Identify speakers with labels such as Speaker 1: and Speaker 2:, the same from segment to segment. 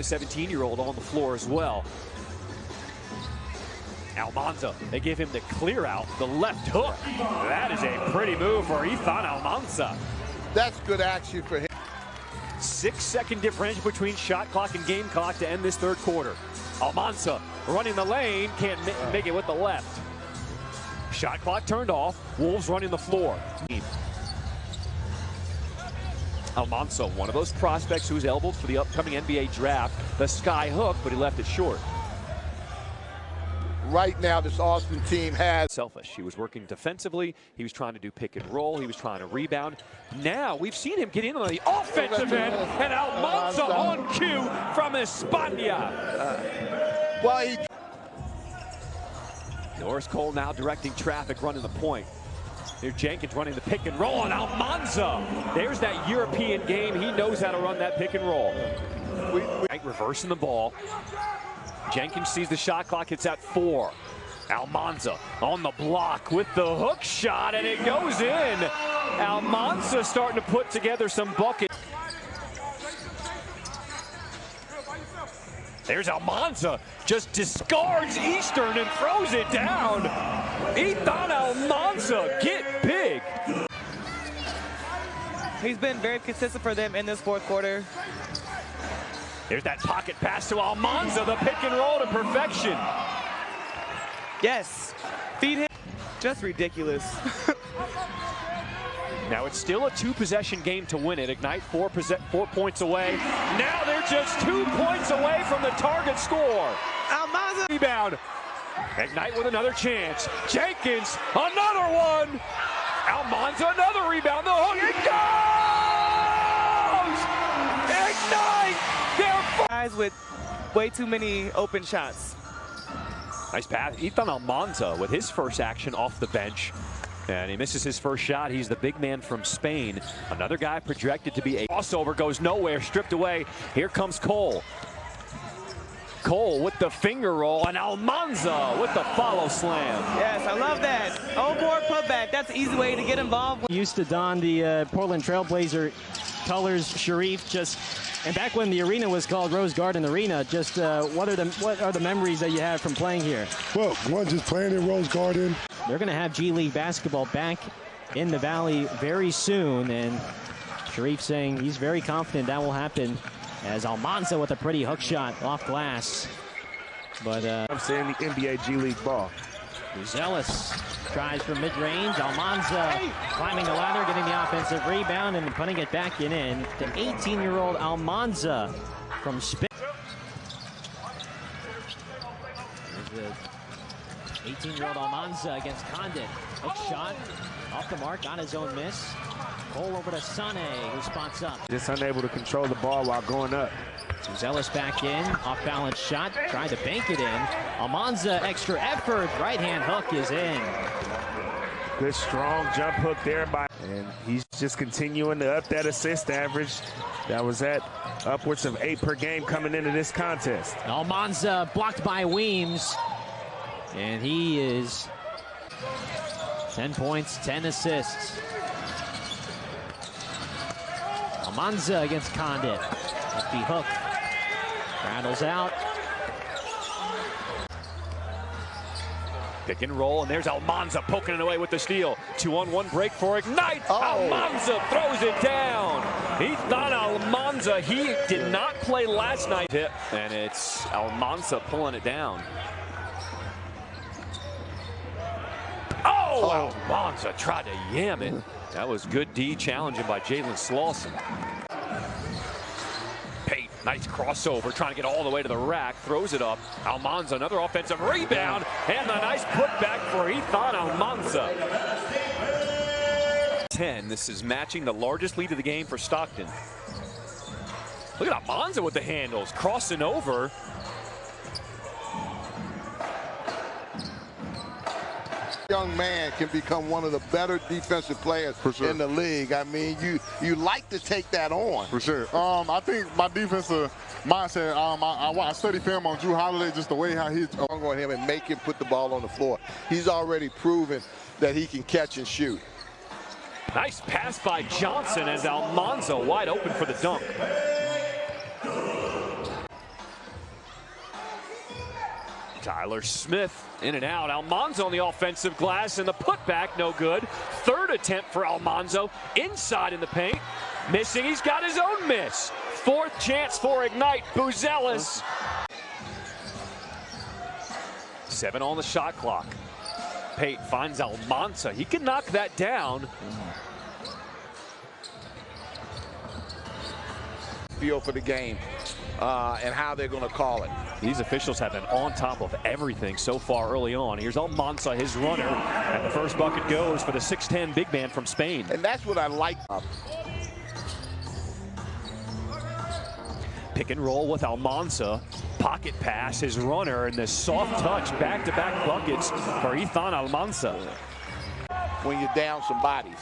Speaker 1: the 17-year-old on the floor as well. Almansa, they give him the clear out, the left hook. That is a pretty move for Izan Almansa.
Speaker 2: That's good action for him.
Speaker 1: 6-second differential between shot clock and game clock to end this third quarter. Almansa running the lane, can't make it with the left. Shot clock turned off, Wolves running the floor. Almansa, one of those prospects who's elbowed for the upcoming NBA draft, the sky hook, but he left it short.
Speaker 2: Right now, this Austin team has
Speaker 1: selfish. He was working defensively. He was trying to do pick and roll. He was trying to rebound. Now we've seen him get in on the offensive end, and Almansa on cue from España. Norris Cole now directing traffic, running the point. Here's Jenkins running the pick and roll, and Almansa. There's that European game. He knows how to run that pick and roll. Reversing the ball. Jenkins sees the shot clock, it's at 4. Almansa on the block with the hook shot, and it goes in. Almansa starting to put together some buckets. There's Almansa, just discards Eastern and throws it down. Izan Almansa, get big.
Speaker 3: He's been very consistent for them in this fourth quarter.
Speaker 1: There's that pocket pass to Almansa, the pick and roll to perfection.
Speaker 3: Yes, feed him. Just ridiculous.
Speaker 1: Now it's still a 2-possession game to win it. Ignite 4 points away. Now they're just 2 points away from the target score.
Speaker 3: Almansa
Speaker 1: rebound. Ignite with another chance. Jenkins, another one. Almansa, another rebound. The hook, it goes! Ignite!
Speaker 3: Guys with way too many open shots.
Speaker 1: Nice pass. Izan Almansa with his first action off the bench. And he misses his first shot. He's the big man from Spain. Another guy projected to be a crossover, goes nowhere, stripped away. Here comes Cole. Cole with the finger roll, and Almansa with the follow slam.
Speaker 3: Yes, I love that. Oh, board putback. That's an easy way to get involved.
Speaker 4: Used to don the Portland Trailblazer colors, Sharif. And back when the arena was called Rose Garden Arena, just what are the memories that you have from playing here?
Speaker 5: Well, one, just playing in Rose Garden.
Speaker 4: They're going to have G League basketball back in the Valley very soon, and Sharif saying he's very confident that will happen, as Almansa with a pretty hook shot off glass. But
Speaker 6: I'm saying the NBA G League ball.
Speaker 4: Zealous tries for mid-range. Almansa climbing the ladder, getting the offensive rebound and putting it back in to 18-year-old Almansa from Spain. There's the 18-year-old Almansa against Condit. Hook shot off the mark on his own miss. Cole over to Sane, who spots up.
Speaker 6: Just unable to control the ball while going up.
Speaker 4: Zealous back in, off-balance shot, trying to bank it in. Almansa, extra effort, right-hand hook is in.
Speaker 6: Good strong jump hook there and he's just continuing to up that assist average. That was at upwards of 8 per game coming into this contest.
Speaker 4: Almansa blocked by Weems, and he is 10 points, 10 assists. Almansa against Condit. Lefty hook. Rattles out.
Speaker 1: Pick and roll, and there's Almansa poking it away with the steal. 2-on-1 break for Ignite. Almansa throws it down. Izan Almansa, he did not play last night. And it's Almansa pulling it down. Almansa tried to yam it. That was good D challenging by Jalen Slauson. Nice crossover, trying to get all the way to the rack, throws it up. Almansa, another offensive rebound, and a nice putback for Izan Almansa. 10, this is matching the largest lead of the game for Stockton. Look at Almansa with the handles, crossing over.
Speaker 2: Young man can become one of the better defensive players in the league. I mean, you like to take that on.
Speaker 5: For sure. I think my defensive mindset, I study film on Drew Holiday, just the way how he's
Speaker 2: I'm going to him and make him put the ball on the floor. He's already proven that he can catch and shoot.
Speaker 1: Nice pass by Johnson as Almansa wide open for the dunk. Tyler Smith in and out. Almansa on the offensive glass, and the putback no good. Third attempt for Almansa inside in the paint. Missing, he's got his own miss. Fourth chance for Ignite, Buzelis. 7 on the shot clock. Pate finds Almansa. He can knock that down.
Speaker 2: Feel for the game and how they're going to call it.
Speaker 1: These officials have been on top of everything so far early on. Here's Almansa, his runner, and the first bucket goes for the 6'10" big man from Spain.
Speaker 2: And that's what I like.
Speaker 1: Pick and roll with Almansa. Pocket pass, his runner, and the soft touch, back-to-back buckets for Izan Almansa.
Speaker 2: When you're down some bodies.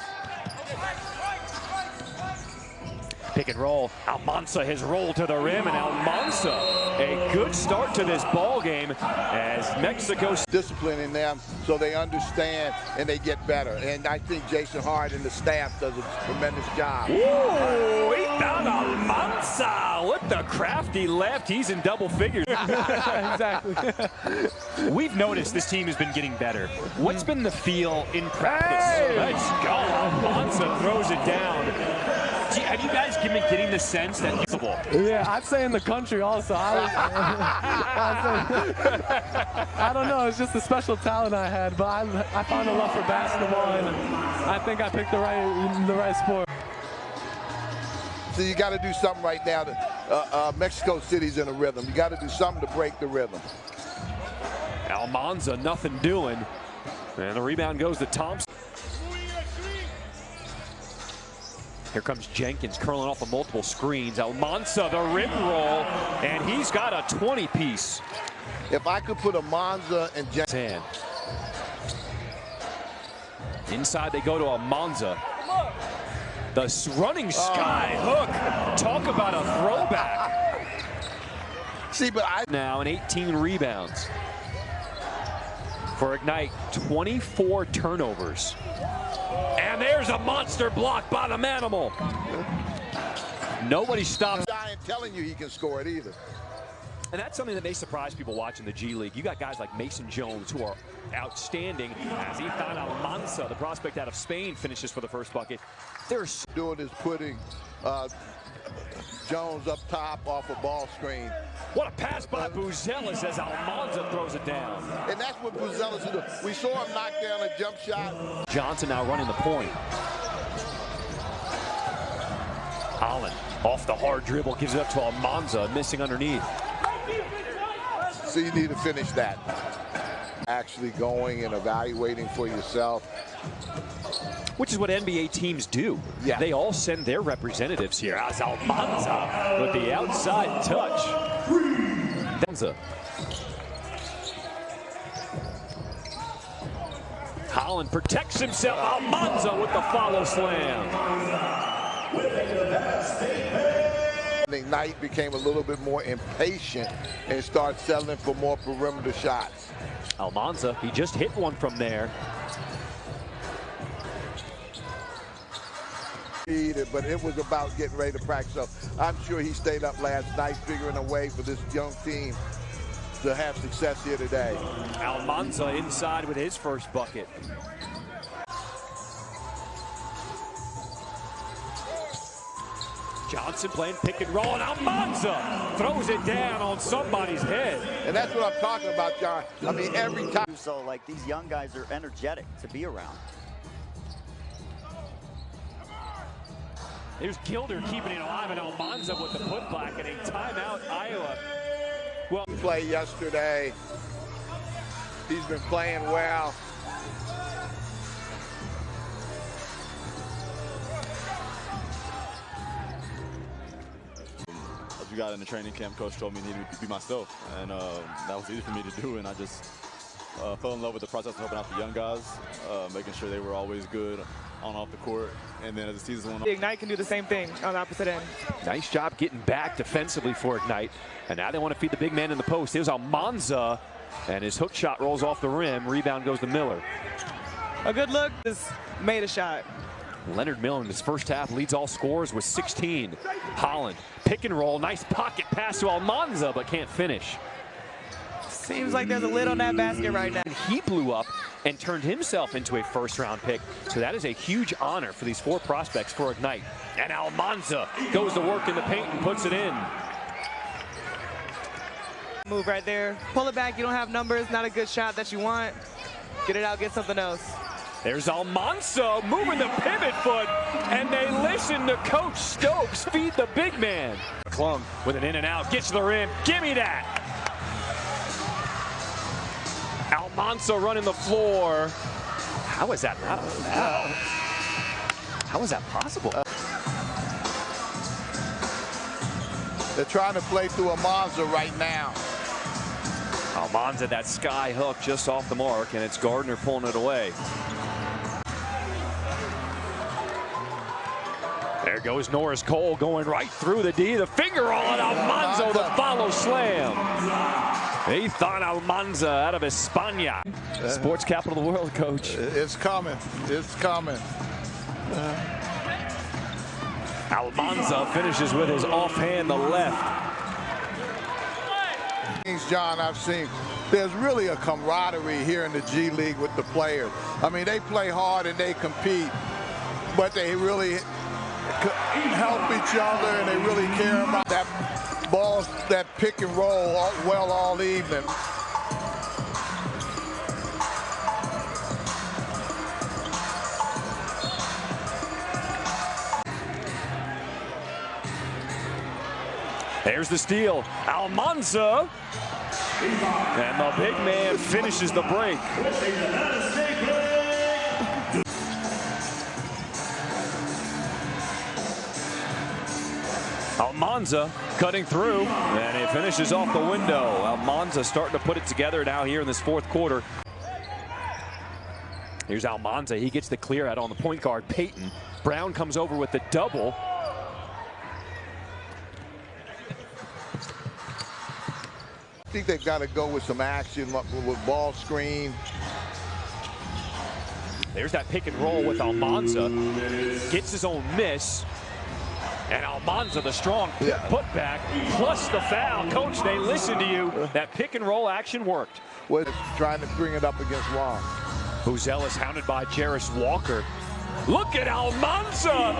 Speaker 1: Pick and roll. Almansa his roll to the rim, and Almansa a good start to this ball game as Mexico
Speaker 2: Disciplining them so they understand and they get better. And I think Jason Hart and the staff does a tremendous job.
Speaker 1: Ooh, Izan Almansa with the crafty left. He's in double figures.
Speaker 3: Exactly.
Speaker 1: We've noticed this team has been getting better. What's been the feel in practice? Hey. Let's go. Almansa throws it down. Have you guys been getting the sense that he's usable?
Speaker 3: Yeah, I'd say in the country also. I don't know, it's just a special talent I had, but I found a love for basketball, and I think I picked the right sport.
Speaker 2: So you got to do something right now. Mexico City's in a rhythm. You got to do something to break the rhythm.
Speaker 1: Almansa, nothing doing. And the rebound goes to Thompson. Here comes Jenkins curling off of multiple screens. Almansa, the rim roll, and he's got a 20-piece.
Speaker 2: If I could put Almansa and Jenkins.
Speaker 1: Inside they go to Almansa. The running sky hook. Talk about a throwback.
Speaker 2: See, but
Speaker 1: now and 18 rebounds. For Ignite, 24 turnovers. And there's a monster block by the Manimal. Nobody stops.
Speaker 2: I ain't telling you he can score it either.
Speaker 1: And that's something that may surprise people watching the G League. You got guys like Mason Jones who are outstanding. As Izan Almansa, the prospect out of Spain, finishes for the first bucket. There's
Speaker 2: doing is putting Jones up top off a ball screen.
Speaker 1: What a pass by Buzelis as Almansa throws it down.
Speaker 2: And that's what Buzelis is doing. We saw him knock down a jump shot.
Speaker 1: Johnson now running the point. Holland off the hard dribble, gives it up to Almansa, missing underneath.
Speaker 2: So you need to finish that. Actually going and evaluating for yourself.
Speaker 1: Which is what NBA teams do. Yeah. They all send their representatives here. As Almansa with the outside touch. Holland protects himself. Almansa with the follow slam.
Speaker 2: Knight became a little bit more impatient and started settling for more perimeter shots.
Speaker 1: Almansa, he just hit one from there.
Speaker 2: But it was about getting ready to practice. So I'm sure he stayed up last night figuring a way for this young team to have success here today.
Speaker 1: Almansa inside with his first bucket. Johnson playing pick and roll, and Almansa throws it down on somebody's head.
Speaker 2: And that's what I'm talking about, John. I mean, every time.
Speaker 7: So, like, these young guys are energetic to be around.
Speaker 1: There's Gilder keeping it alive, and Almansa with the putback and a timeout, Iowa. Well,
Speaker 2: play yesterday. He's been playing well.
Speaker 8: As we got in the training camp, Coach told me I needed to be myself, and that was easy for me to do, and I just fell in love with the process of helping out the young guys, making sure they were always good on and off the court, and then as the season went on.
Speaker 3: Ignite can do the same thing on the opposite end.
Speaker 1: Nice job getting back defensively for Ignite, and now they want to feed the big man in the post. Here's Almansa, and his hook shot rolls off the rim. Rebound goes to Miller.
Speaker 3: A good look, just made a shot.
Speaker 1: Leonard Miller in his first half leads all scorers with 16. Holland, pick and roll, nice pocket pass to Almansa, but can't finish.
Speaker 9: Seems like there's a lid on that basket right now.
Speaker 1: He blew up and turned himself into a first-round pick. So that is a huge honor for these 4 prospects for Ignite. And Almansa goes to work in the paint and puts it in.
Speaker 9: Move right there. Pull it back. You don't have numbers. Not a good shot that you want. Get it out. Get something else.
Speaker 1: There's Almansa moving the pivot foot, and they listen to Coach Stokes feed the big man. Klung with an in and out, gets to the rim. Give me that. Almansa running the floor. How is that not a foul? How is that possible?
Speaker 2: They're trying to play through Almansa right now.
Speaker 1: Almansa, that sky hook just off the mark, and it's Gardner pulling it away. There goes Norris Cole going right through the D. The finger roll on Almansa, the follow slam. Izan Almansa out of España. Sports capital of the world, Coach.
Speaker 2: It's coming. It's coming.
Speaker 1: Almansa finishes with his offhand, the left.
Speaker 2: John, I've seen there's really a camaraderie here in the G League with the players. I mean, they play hard and they compete, but they really help each other and they really care about that ball, that pick and roll all evening.
Speaker 1: There's the steal. Almansa. And the big man finishes the break. Almansa cutting through, and he finishes off the window. Almansa starting to put it together now here in this 4th quarter. Here's Almansa. He gets the clear out on the point guard, Peyton. Brown comes over with the double.
Speaker 2: I think they've got to go with some action with ball screen.
Speaker 1: There's that pick and roll with Almansa. Gets his own miss. And Almansa, the strong putback, plus the foul. Coach, they listen to you. That pick and roll action worked.
Speaker 2: Was trying to bring it up against Wong.
Speaker 1: Buzelis hounded by Jarris Walker. Look at Almansa.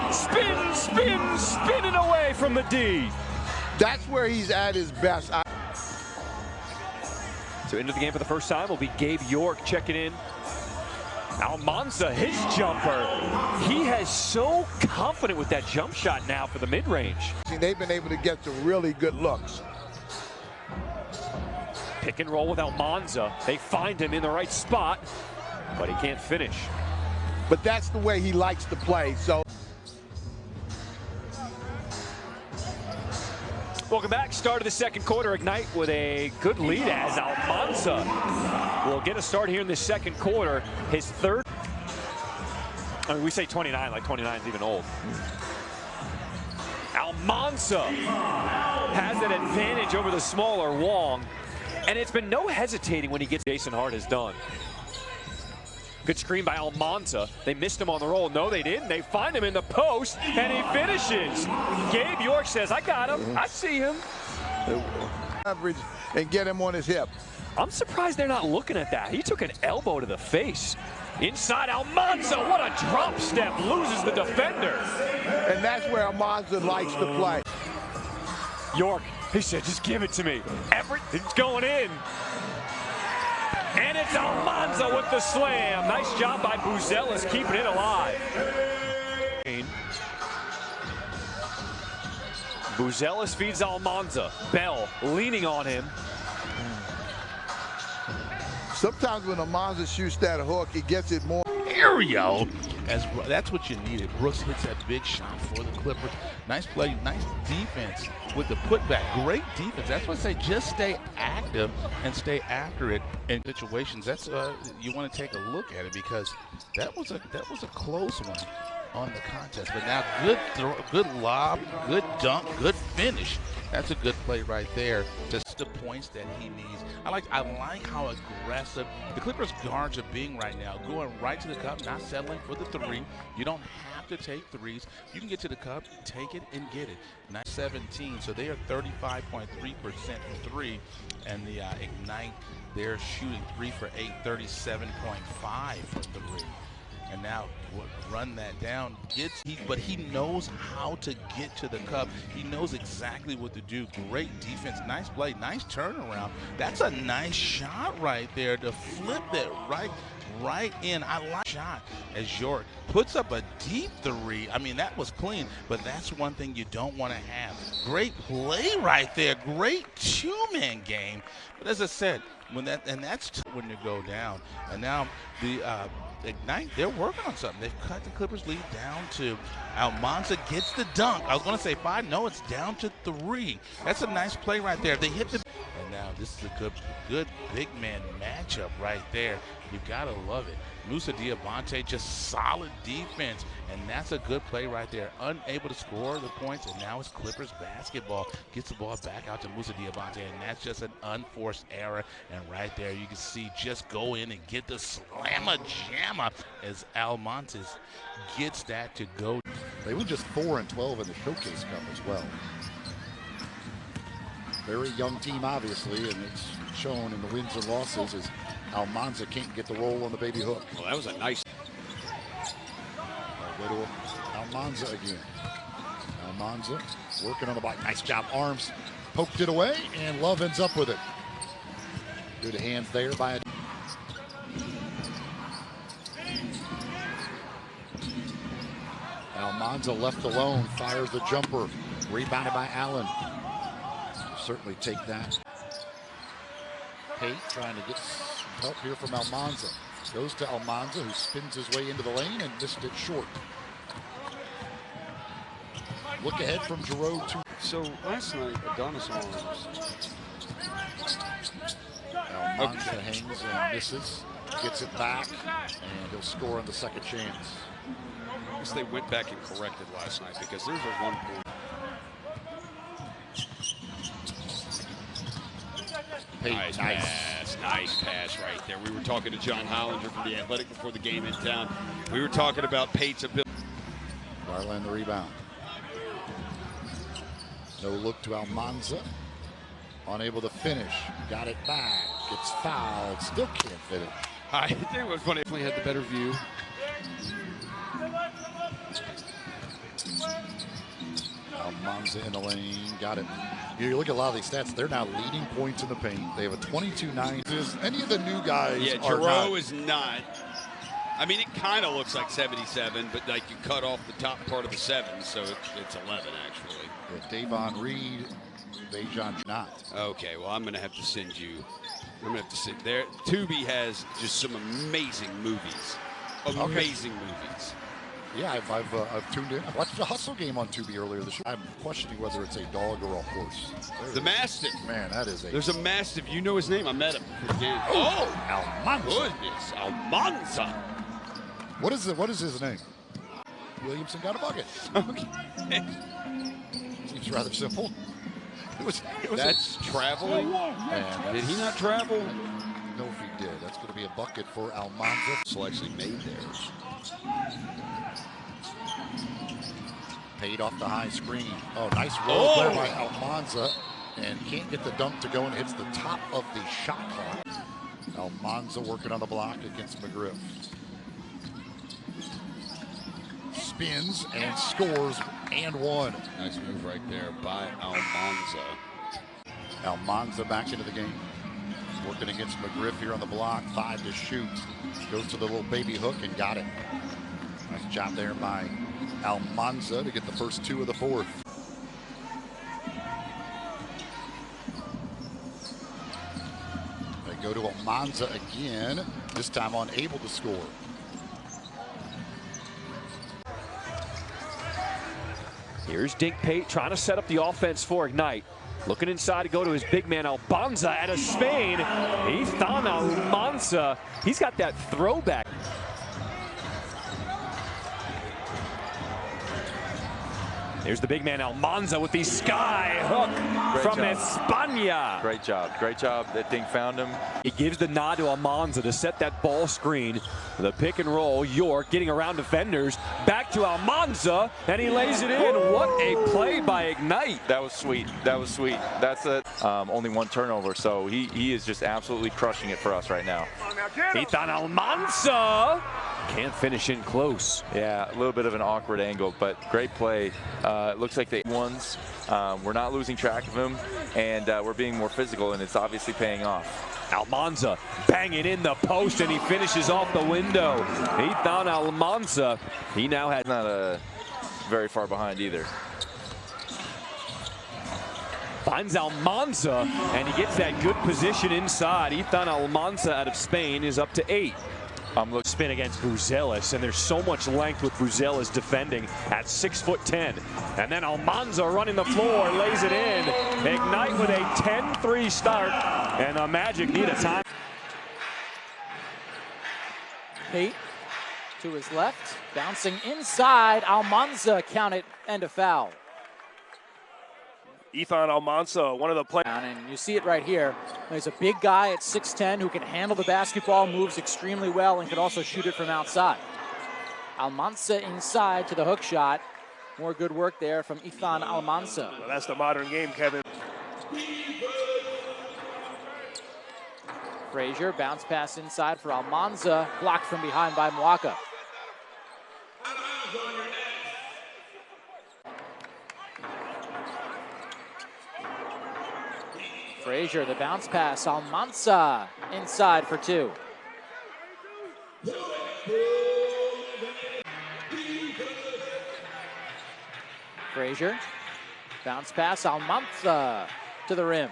Speaker 1: Spinning away from the D.
Speaker 2: That's where he's at his best.
Speaker 1: So into the game for the first time will be Gabe York checking in. Almansa, his jumper. He has so confident with that jump shot now for the mid-range.
Speaker 2: They've been able to get some really good looks.
Speaker 1: Pick and roll with Almansa. They find him in the right spot, but he can't finish.
Speaker 2: But that's the way he likes to play, so.
Speaker 1: Welcome back. Start of the 2nd quarter. Ignite with a good lead as Almansa will get a start here in the 2nd quarter. His 3rd. I mean, we say 29 like 29 is even old. Almansa has an advantage over the smaller Wong, and it's been no hesitating when he gets Jason Hart has done. Good screen by Almansa. They missed him on the roll. No, they didn't. They find him in the post, and he finishes. Gabe York says, I got him. I see him.
Speaker 2: Average and get him on his hip.
Speaker 1: I'm surprised they're not looking at that. He took an elbow to the face. Inside Almansa, what a drop step. Loses the defender.
Speaker 2: And that's where Almansa likes to play.
Speaker 1: York, he said, just give it to me. Everything's going in. And it's Almansa with the slam. Nice job by Buzelis keeping it alive. Buzelis feeds Almansa. Bell leaning on him.
Speaker 2: Sometimes when Almansa shoots that hook, he gets it more.
Speaker 10: Aerial. That's what you needed. Brooks hits that big shot for the Clippers. Nice play, nice defense with the putback. Great defense. That's what I say. Just stay active and stay after it in situations. That's you want to take a look at it because that was a close one. on the contest. But now good throw, good lob, good dunk, good finish. That's a good play right there. Just the points that he needs. I like how aggressive the Clippers guards are being right now, going right to the cup, not settling for the three. You don't have to take threes. You can get to the cup, take it, and get it. 17, so they are 35.3% from three, and the Ignite, they're shooting 3 for 8, 37.5 for three. And now run that down. But he knows how to get to the cup. He knows exactly what to do. Great defense, nice play, nice turnaround. That's a nice shot right there to flip that right in. I like shot as York puts up a deep three. I mean, that was clean, but that's one thing you don't want to have. Great play right there. Great two-man game. But as I said, that's when you go down. And now the Ignite, they're working on something. They've cut the Clippers lead down to Almansa gets the dunk. I was going to say 5. No, it's down to 3. That's a nice play right there. They hit the. And now this is a good big man matchup right there. You got to love it. Musa Diabate, just solid defense, and that's a good play right there. Unable to score the points, and now it's Clippers basketball. Gets the ball back out to Musa Diabate, and that's just an unforced error. And right there, you can see just go in and get the slamma-jamma as Almansa gets that to go.
Speaker 11: They went just 4-12 in the Showcase Cup as well. Very young team, obviously, and it's shown in the wins and losses as Almansa can't get the roll on the baby hook.
Speaker 1: Well, that was a nice.
Speaker 11: Go to Almansa again. Almansa working on the block. Nice job, arms. Poked it away, and Love ends up with it. Good hands there by a. Almansa left alone, fires the jumper. Rebounded by Allen. Certainly take that. Pate trying to get some help here from Almansa. Goes to Almansa, who spins his way into the lane and missed it short. Look ahead from Giroux to.
Speaker 12: So last night, Adonis Arms.
Speaker 11: Almansa hangs and misses. Gets it back, and he'll score on the second chance.
Speaker 12: I guess they went back and corrected last night because there's a 1 point.
Speaker 1: Nice pass right there. We were talking to John Hollinger from The Athletic before the game in town. We were talking about Pate's ability.
Speaker 11: Garland the rebound. No look to Almansa. Unable to finish. Got it back. Gets fouled. Still can't fit it.
Speaker 12: I think it was funny. Definitely had the better view.
Speaker 11: Almansa in the lane. Got it. You look at a lot of these stats, they're now leading points in the paint. They have a 22-9. Any of the new guys
Speaker 12: Giroux is not. I mean, it kind of looks like 77, but like you cut off the top part of the 7, so it's 11 actually.
Speaker 11: Yeah, Davon Reed, Dejan not.
Speaker 12: Okay, well, I'm going to have to send you. I'm going to have to sit there. Tubi has just some amazing movies. Amazing movies.
Speaker 11: Yeah, I've tuned in. I watched the Hustle game on Tubi earlier this year. I'm questioning whether it's a dog or a horse.
Speaker 12: The Mastiff.
Speaker 11: Man, that is a.
Speaker 12: There's a Mastiff. You know his name. I met him.
Speaker 11: Oh, Almansa.
Speaker 12: Goodness, Almansa.
Speaker 11: What is his name? Williamson got a bucket.
Speaker 12: Okay.
Speaker 11: Seems rather simple.
Speaker 12: That's traveling.
Speaker 11: Man,
Speaker 12: Did he not travel?
Speaker 11: I don't know if he did. That's going to be a bucket for Almansa.
Speaker 12: So actually made theirs.
Speaker 11: Paid off the high screen. Oh, nice roll there by Almansa. And can't get the dunk to go and hits the top of the shot clock. Almansa working on the block against McGriff. Spins and scores and one.
Speaker 12: Nice move right there by Almansa.
Speaker 11: Almansa back into the game. Working against McGriff here on the block. 5 to shoot. Goes to the little baby hook and got it. Nice job there by Almansa to get the first 2 of the fourth. They go to Almansa again, this time unable to score.
Speaker 1: Here's Dink Pate trying to set up the offense for Ignite. Looking inside to go to his big man Almansa out of Spain. Izan Almansa. He's got that throwback. There's the big man Almansa with the sky hook from España.
Speaker 13: Great job. Great job. That thing found him.
Speaker 1: He gives the nod to Almansa to set that ball screen. The pick and roll. York getting around defenders. Back to Almansa, and he lays it in. What a play by Ignite.
Speaker 13: That was sweet. That was sweet. That's it. Only one turnover, so he is just absolutely crushing it for us right now.
Speaker 1: Izan Almansa can't finish in close.
Speaker 13: Yeah, a little bit of an awkward angle, but great play. It looks like the ones. We're not losing track of him, and we're being more physical, and it's obviously paying off.
Speaker 1: Almansa banging in the post, and he finishes off the window. Izan Almansa, he now had
Speaker 13: not very far behind either.
Speaker 1: Finds Almansa, and he gets that good position inside. Izan Almansa out of Spain is up to 8. Spin against Buzelis, and there's so much length with Buzelis defending at 6'10". And then Almansa running the floor, lays it in. Ignite with a 10-3 start, and the Magic need a time.
Speaker 14: Pate to his left, bouncing inside. Almansa counted and a foul.
Speaker 15: Izan Almansa, one of the players.
Speaker 14: And you see it right here. He's a big guy at 6'10" who can handle the basketball, moves extremely well, and can also shoot it from outside. Almansa inside to the hook shot. More good work there from Izan Almansa.
Speaker 15: Well, that's the modern game, Kevin.
Speaker 14: Frazier, bounce pass inside for Almansa, blocked from behind by Mwaka. Frazier, the bounce pass, Almansa inside for 2. Frazier, bounce pass, Almansa to the rim.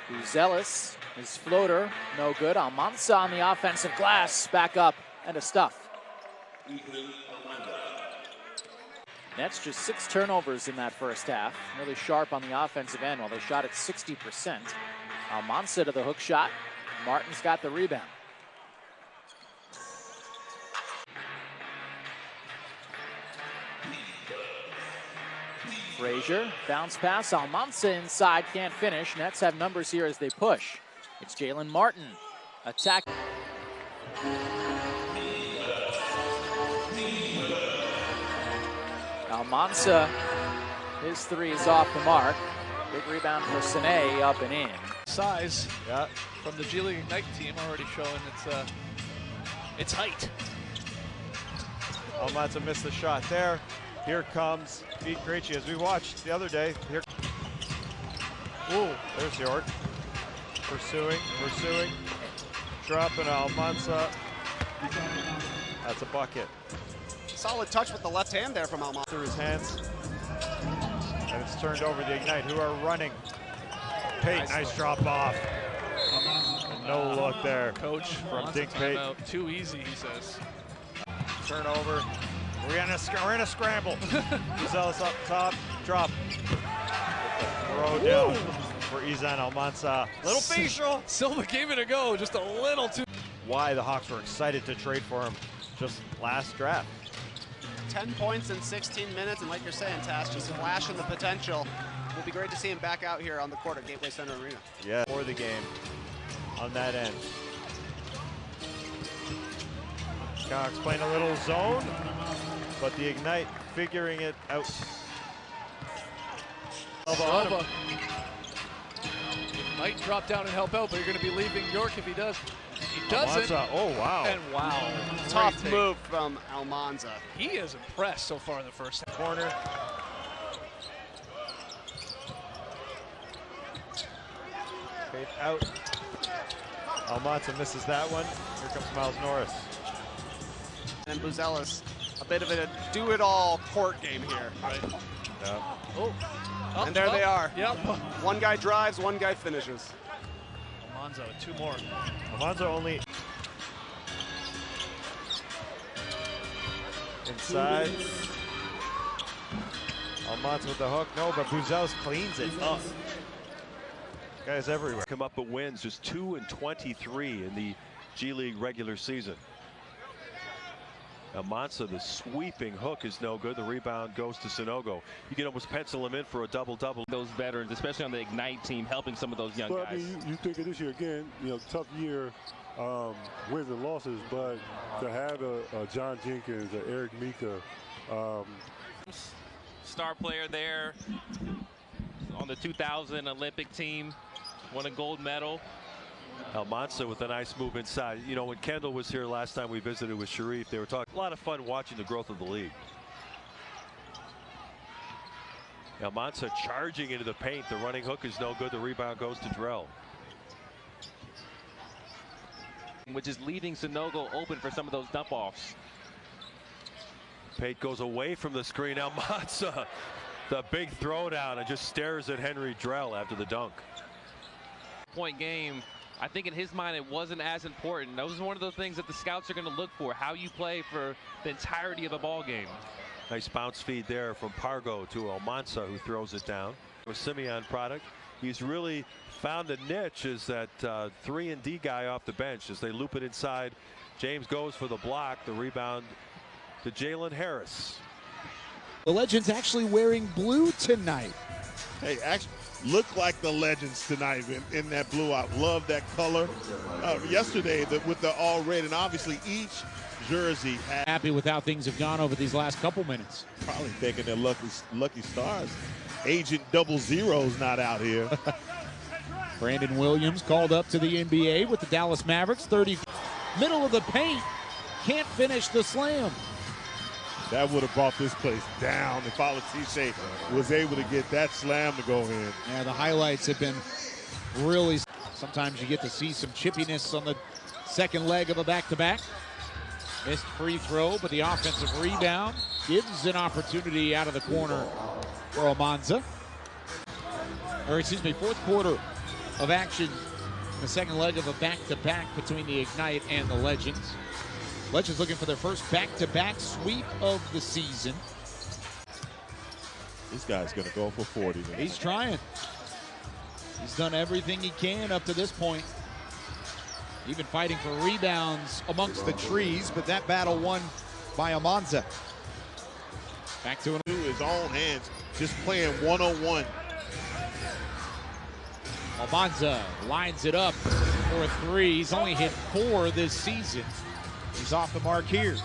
Speaker 14: Buzelis, his floater, no good. Almansa on the offensive glass, back up and a stuff. Nets just 6 turnovers in that first half. Really sharp on the offensive end while they shot at 60%. Almansa to the hook shot. Martin's got the rebound. Frazier, bounce pass. Almansa inside, can't finish. Nets have numbers here as they push. It's Jalen Martin. Attack. Almansa, his 3 is off the mark. Big rebound for Sine, up and in.
Speaker 16: Size from the G League Ignite team already showing its height.
Speaker 17: Almansa missed the shot there. Here comes Pete Krejci, as we watched the other day. Here, ooh, there's York. Pursuing. Dropping Almansa. That's a bucket.
Speaker 18: Solid touch with the left hand there from Almansa.
Speaker 17: Through his hands. And it's turned over to Ignite, who are running. Pate, nice drop off. And no look there.
Speaker 16: Coach
Speaker 17: from Dink Pate.
Speaker 16: Too easy, he says.
Speaker 17: Turnover. We're in a scramble. Buzelis up top, drop. Throw down for Izan Almansa. Little facial.
Speaker 16: Silva gave it a go, just a little too.
Speaker 17: Why the Hawks were excited to trade for him just last draft.
Speaker 18: 10 points in 16 minutes, and like you're saying, Tass, just flashing the potential. Will be great to see him back out here on the court at Gateway Center Arena.
Speaker 17: Yeah, for the game on that end. Cox playing a little zone, but the Ignite figuring it out.
Speaker 16: Silva might drop down and help out, but you're going to be leaving York if he does. He doesn't.
Speaker 17: Almansa, oh wow.
Speaker 16: And wow.
Speaker 18: Tough move from Almansa.
Speaker 16: He is impressed so far in the first half.
Speaker 17: Corner. Pate out. Almansa misses that one. Here comes Miles Norris.
Speaker 18: And Buzelis, a bit of a do-it-all court game here.
Speaker 16: Right.
Speaker 17: Yeah.
Speaker 16: Oh.
Speaker 18: And there they are.
Speaker 16: Yep.
Speaker 18: One guy drives, one guy finishes.
Speaker 16: Almansa with 2 more.
Speaker 17: Almansa only inside. Almansa with the hook. No, but Buzelis cleans it up. Guys everywhere.
Speaker 19: Come up with wins, just 2 and 23 in the G League regular season. Almansa, the sweeping hook is no good. The rebound goes to Sanogo. You can almost pencil him in for a double-double.
Speaker 20: Those veterans, especially on the Ignite team, helping some of those young guys.
Speaker 21: I mean, you think of this year again, tough year, wins and losses, but to have a John Jenkins, a Eric Mika.
Speaker 20: Star player there on the 2000 Olympic team, won a gold medal.
Speaker 19: Almansa with a nice move inside. When Kendall was here last time we visited with Sharif, they were talking a lot of fun watching the growth of the league. Almansa charging into the paint. The running hook is no good. The rebound goes to Drell.
Speaker 20: Which is leaving Sanogo open for some of those dump-offs.
Speaker 19: Pate goes away from the screen. Almansa, the big throwdown, and just stares at Henry Drell after the dunk.
Speaker 20: Point game. I think in his mind it wasn't as important. That was one of those things that the scouts are going to look for, how you play for the entirety of a ball game.
Speaker 19: Nice bounce feed there from Pargo to Almansa, who throws it down. A Simeon product. He's really found a niche as that 3-and-D guy off the bench as they loop it inside. James goes for the block. The rebound to Jalen Harris.
Speaker 22: The Legends actually wearing blue tonight.
Speaker 23: Hey, actually look like the Legends tonight in that blue. I love that color. Yesterday with the all red, and obviously each jersey had.
Speaker 22: Happy with how things have gone over these last couple minutes.
Speaker 23: Probably thinking they're lucky stars. Agent 00's not out here.
Speaker 22: Brandon Williams called up to the NBA with the Dallas Mavericks. 30, middle of the paint, can't finish the slam.
Speaker 23: That would have brought this place down if Alatiche was able to get that slam to go in.
Speaker 22: Yeah, the highlights have been really. Sometimes you get to see some chippiness on the second leg of a back-to-back. Missed free throw, but the offensive rebound gives an opportunity out of the corner for Almansa. Or excuse me, fourth quarter of action, the second leg of a back-to-back between the Ignite and the Legends. Legends looking for their first back-to-back sweep of the season.
Speaker 23: This guy's going to go for 40. Man.
Speaker 22: He's trying. He's done everything he can up to this point. Even fighting for rebounds amongst the trees, but that battle won by Almansa. Back to
Speaker 23: his own hands, just playing one-on-one.
Speaker 22: Almansa lines it up for a three. He's only hit 4 this season. He's off the mark here.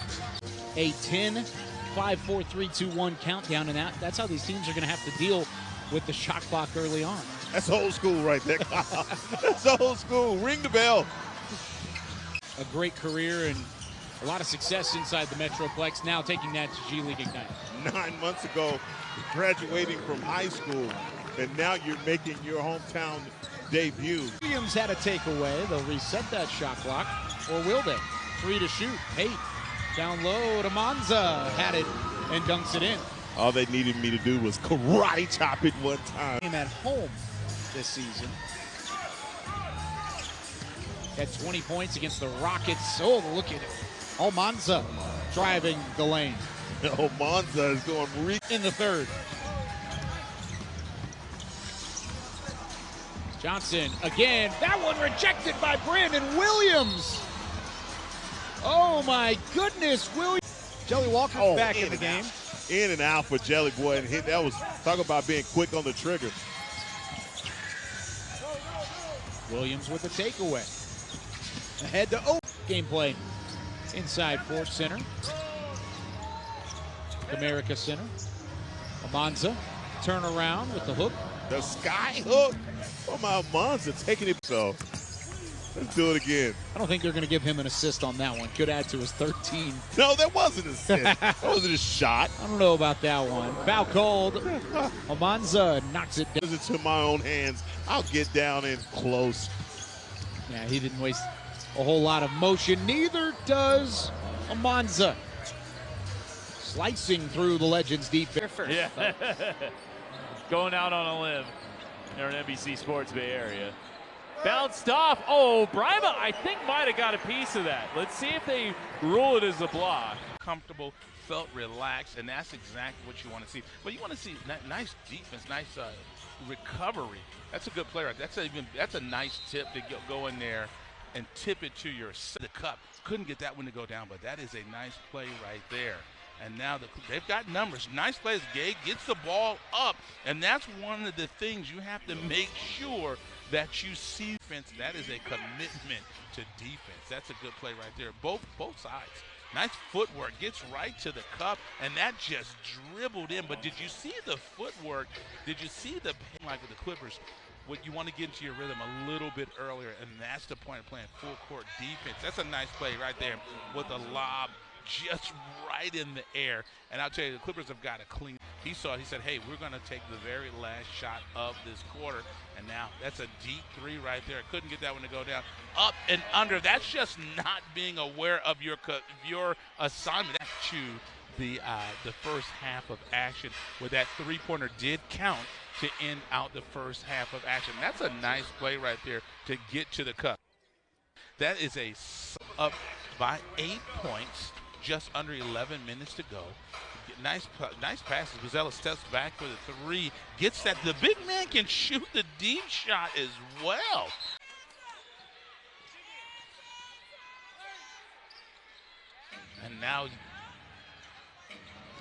Speaker 22: A 10, 5, 4, 3, 2, 1 countdown, and that's how these teams are going to have to deal with the shot clock early on.
Speaker 23: That's old school right there. That's old school. Ring the bell.
Speaker 22: A great career and a lot of success inside the Metroplex. Now taking that to G League Ignite.
Speaker 23: 9 months ago, graduating from high school, and now you're making your hometown debut.
Speaker 22: Williams had a takeaway. They'll reset that shot clock, or will they? 3 to shoot. Pate down low to Almansa. Had it and dunks it in.
Speaker 23: All they needed me to do was karate chop it one time.
Speaker 22: Him at home this season. Had 20 points against the Rockets. Oh, look at it. Almansa driving the lane.
Speaker 23: Almansa is going
Speaker 22: in the third. Johnson again. That one rejected by Brandon Williams. Oh my goodness, Williams. Jelly Walker's back in the game.
Speaker 23: In and out for Jelly Boy, and hit. That was, talk about being quick on the trigger.
Speaker 22: Williams with the takeaway. Ahead to O. Gameplay inside Ford Center. America Center. Almansa turn around with the hook.
Speaker 23: The sky hook from Almansa taking it. So let's do it again.
Speaker 22: I don't think they're going to give him an assist on that one. Could add to his 13.
Speaker 23: No, that wasn't an assist. That wasn't a shot.
Speaker 22: I don't know about that one. Foul called. Almansa knocks it down.
Speaker 23: It's in my own hands. I'll get down in close.
Speaker 22: Yeah, he didn't waste a whole lot of motion. Neither does Almansa. Slicing through the Legends defense.
Speaker 20: Yeah. Going out on a limb there in NBC Sports Bay Area. Bounced off. Oh, Brima, I think, might have got a piece of that. Let's see if they rule it as a block.
Speaker 10: Comfortable, felt relaxed, and that's exactly what you want to see. But you want to see nice defense, nice recovery. That's a good player. That's a nice tip to go in there and tip it to the cup. Couldn't get that one to go down, but that is a nice play right there. And now they've got numbers. Nice plays. Gabe gets the ball up, and that's one of the things you have to make sure that you see. Defense. That is a commitment to defense. That's a good play right there. Both sides. Nice footwork. Gets right to the cup, and that just dribbled in. But did you see the footwork? Did you see the like with the Clippers? What you want to get into your rhythm a little bit earlier, and that's the point of playing full court defense. That's a nice play right there with a lob just right in the air. And I'll tell you, the Clippers have got to clean. He saw it. He said, hey, we're going to take the very last shot of this quarter. And now that's a deep three right there. Couldn't get that one to go down. Up and under. That's just not being aware of your assignment. To the first half of action, where that three-pointer did count to end out the first half of action. That's a nice play right there to get to the cup. That is up by 8 points, just under 11 minutes to go. Nice passes. Buzelis steps back for the three, gets that. The big man can shoot the deep shot as well. And now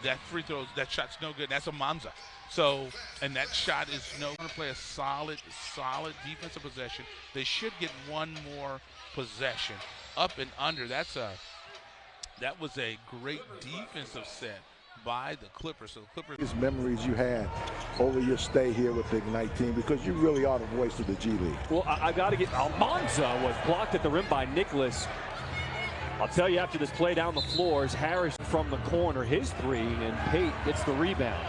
Speaker 10: that free throw, that shot's no good. That's Almansa. So, and that shot is no going to play a solid defensive possession. They should get one more possession. Up and under. That was a great defensive set by the Clippers. So the Clippers.
Speaker 2: These memories you had over your stay here with the Ignite team, because you really are the voice of the G League.
Speaker 1: Well, I got to get Almansa was blocked at the rim by Nicholas. I'll tell you, after this play down the floors, Harris from the corner, his three, and Pate gets the rebound.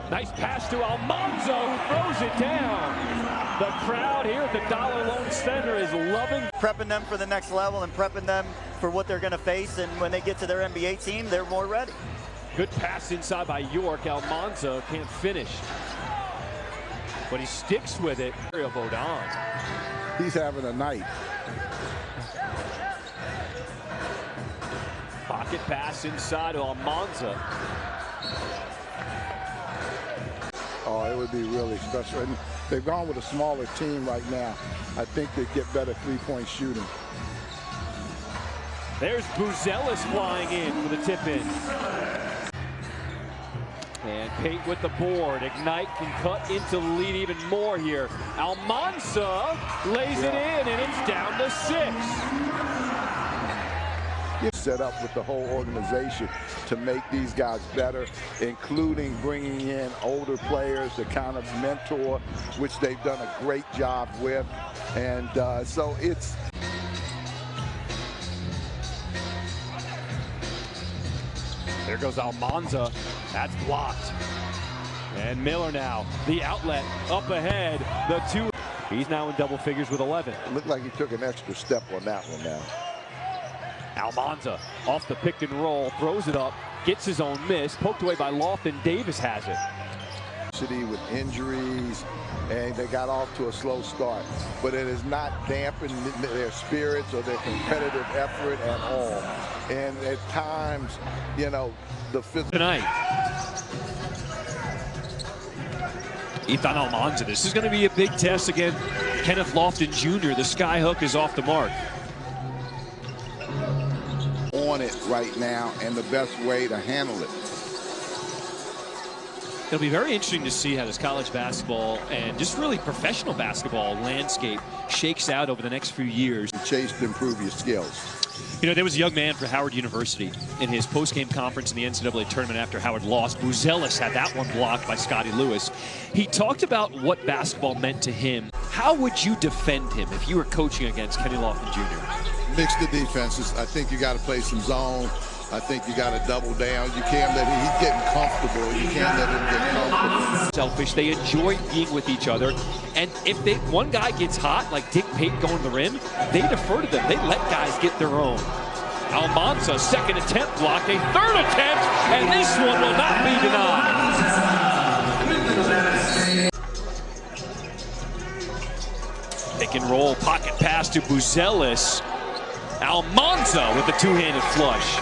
Speaker 1: Nice pass to Almansa, who throws it down. The crowd here at the Dollar Loan Center is loving.
Speaker 7: Prepping them for the next level and prepping them for what they're going to face, and when they get to their NBA team, they're more ready.
Speaker 1: Good pass inside by York. Almansa can't finish, but he sticks with it.
Speaker 2: He's having a night.
Speaker 1: Pocket pass inside to Almansa.
Speaker 2: Oh, it would be really special. And they've gone with a smaller team right now. I think they get better three-point shooting.
Speaker 1: There's Buzelis flying in for the tip-in. And Pate with the board. Ignite can cut into the lead even more here. Almansa lays it in, and it's down to 6.
Speaker 2: Set up with the whole organization to make these guys better, including bringing in older players to kind of mentor, which they've done a great job with. And so it's...
Speaker 1: There goes Almansa. That's blocked. And Miller now, the outlet up ahead. The two. He's now in double figures with 11.
Speaker 2: It looked like he took an extra step on that one now.
Speaker 1: Almansa off the pick and roll, throws it up, gets his own miss, poked away by Lofton. Davis has it.
Speaker 2: City with injuries, and they got off to a slow start, but it has not dampened their spirits or their competitive effort at all. And at times, you know, the physical.
Speaker 1: Tonight, Ethan Almansa. This is going to be a big test again. Kenneth Lofton Jr. The skyhook is off the mark.
Speaker 2: On it right now, and the best way to handle it.
Speaker 1: It'll be very interesting to see how this college basketball and just really professional basketball landscape shakes out over the next few years.
Speaker 2: Chase to improve your skills.
Speaker 1: You know, there was a young man for Howard University in his post-game conference in the NCAA tournament after Howard lost. Buzelis had that one blocked by Scotty Lewis. He talked about what basketball meant to him. How would you defend him if you were coaching against Kenny Lofton Jr.?
Speaker 2: Mix the defenses. I think you got to play some zone. I think you got to double down. You can't let him, he's getting comfortable. You can't let him get comfortable.
Speaker 1: Selfish. They enjoy being with each other. And if one guy gets hot, like Dick Pate going to the rim, they defer to them. They let guys get their own. Almansa, second attempt blocked, a third attempt, and this one will not be denied. Pick and roll, pocket pass to Buzelis. Almansa with the two-handed flush.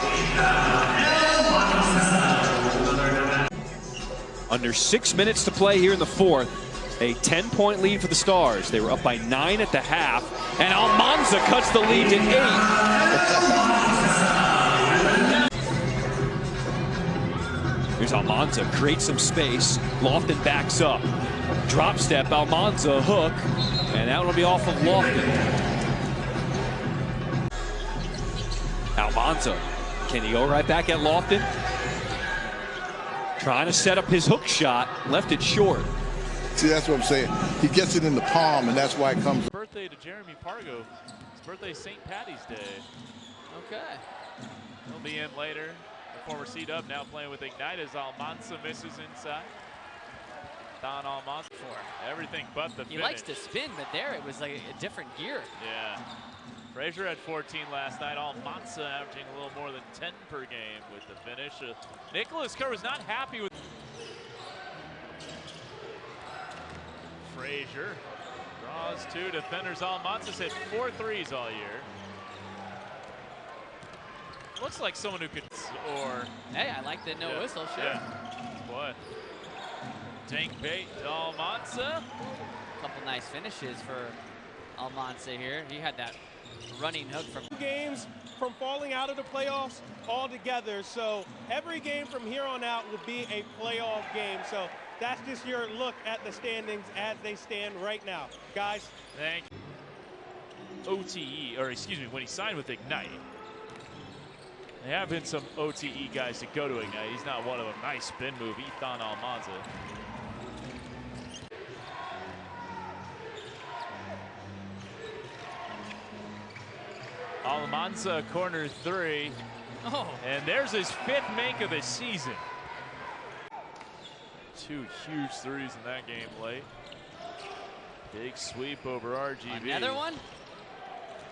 Speaker 1: Under 6 minutes to play here in the fourth. A 10-point lead for the Stars. They were up by 9 at the half, and Almansa cuts the lead to 8. Here's Almansa, creates some space. Lofton backs up. Drop step, Almansa, hook, and that one will be off of Lofton. Almansa, can he go right back at Lofton? Trying to set up his hook shot, left it short.
Speaker 2: See, that's what I'm saying. He gets it in the palm, and that's why it comes.
Speaker 20: Birthday to Jeremy Pargo. His birthday is St. Patty's Day.
Speaker 14: Okay.
Speaker 20: He'll be in later. The former C-Dub now playing with Ignite as Almansa misses inside. Don Almansa for everything but the finish.
Speaker 14: He likes to spin, but there it was like a different gear.
Speaker 20: Yeah. Frazier had 14 last night. Almansa averaging a little more than 10 per game with the finish. Nicholas Kerr was not happy with Frazier. Draws 2 defenders. Almansa's hit 4 threes all year. Looks like someone who could, or...
Speaker 14: Hey, I like the no whistle, sure.
Speaker 20: Yeah. Boy. Tank bait to Almansa.
Speaker 14: Couple nice finishes for Almansa here. He had that running hook from
Speaker 4: games from falling out of the playoffs altogether. So every game from here on out will be a playoff game. So that's just your look at the standings as they stand right now. Guys.
Speaker 20: Thank you. OTE, or excuse me, when he signed with Ignite. There have been some OTE guys to go to Ignite. He's not one of them. Nice spin move, Izan Almansa. Almansa corner 3.
Speaker 14: Oh.
Speaker 20: And there's his 5th make of the season. 2 huge threes in that game late. Big sweep over RGB.
Speaker 14: Another one?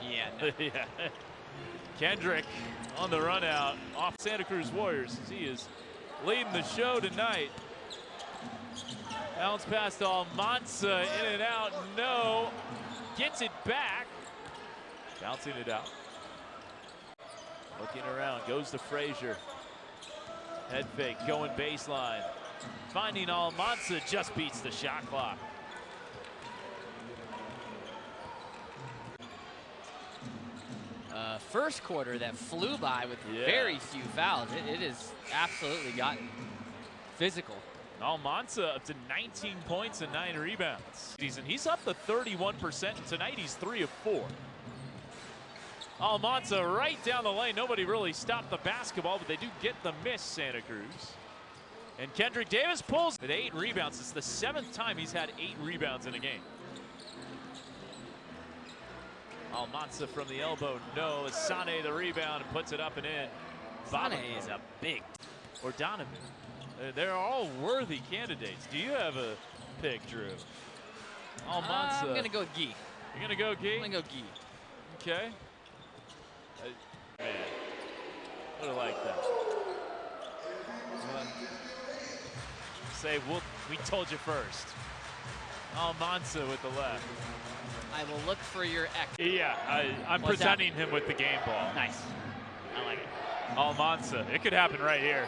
Speaker 14: Yeah. No.
Speaker 20: Yeah. Kendrick on the run out off Santa Cruz Warriors as he is leading the show tonight. Bounce past Almansa, in and out, no. Gets it back. Bouncing it out. Looking around, goes to Frazier. Head fake, going baseline. Finding Almansa, just beats the shot clock.
Speaker 14: First quarter that flew by with very few fouls. It has absolutely gotten physical.
Speaker 20: Almansa up to 19 points and 9 rebounds. He's up to 31%. Tonight he's 3 of 4. Almansa right down the lane. Nobody really stopped the basketball, but they do get the miss, Santa Cruz. And Kendrick Davis pulls with 8 rebounds. It's the 7th time he's had 8 rebounds in a game. Almansa from the elbow, no. Sane the rebound and puts it up and in.
Speaker 14: Sane is a big.
Speaker 20: Or Donovan. They're all worthy candidates. Do you have a pick, Drew? Almansa.
Speaker 14: I'm gonna go Gee.
Speaker 20: You're gonna go Gee?
Speaker 14: I'm gonna go Gee.
Speaker 20: Okay. Man, would have liked that. Say, we told you first. Almansa with the left.
Speaker 14: I will look for your X.
Speaker 20: Yeah, I'm presenting him with the game ball.
Speaker 14: Nice. I like it.
Speaker 20: Almansa. It could happen right here.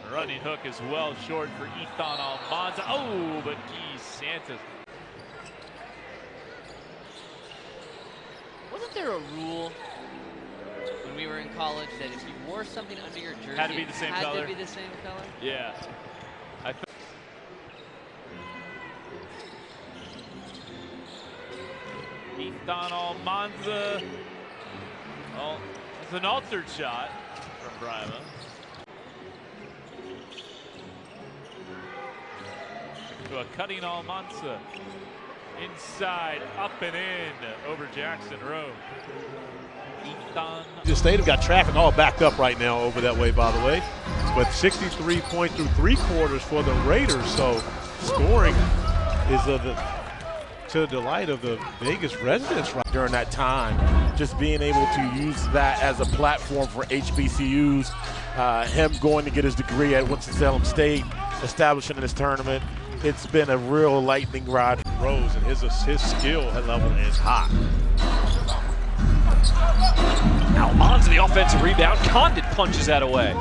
Speaker 20: A running hook is well short for Izan Almansa. Oh, but geez, Santos.
Speaker 14: Wasn't there a rule when we were in college that if you wore something under your jersey,
Speaker 20: had to be the same color?
Speaker 14: Had to be the same color?
Speaker 20: Yeah. Izan Almansa. Oh, it's an altered shot from Brima. To a cutting Almansa. Inside, up and in over Jackson Rowe. Izan.
Speaker 5: The State have got traffic all backed up right now over that way, by the way. But 63 points through 3 quarters for the Raiders. So scoring is to the delight of the Vegas residents right during that time. Just being able to use that as a platform for HBCUs. Him going to get his degree at Winston-Salem State, establishing this tournament. It's been a real lightning rod. Rose and his skill level is high.
Speaker 1: Almansa, the offensive rebound. Condit punches that away.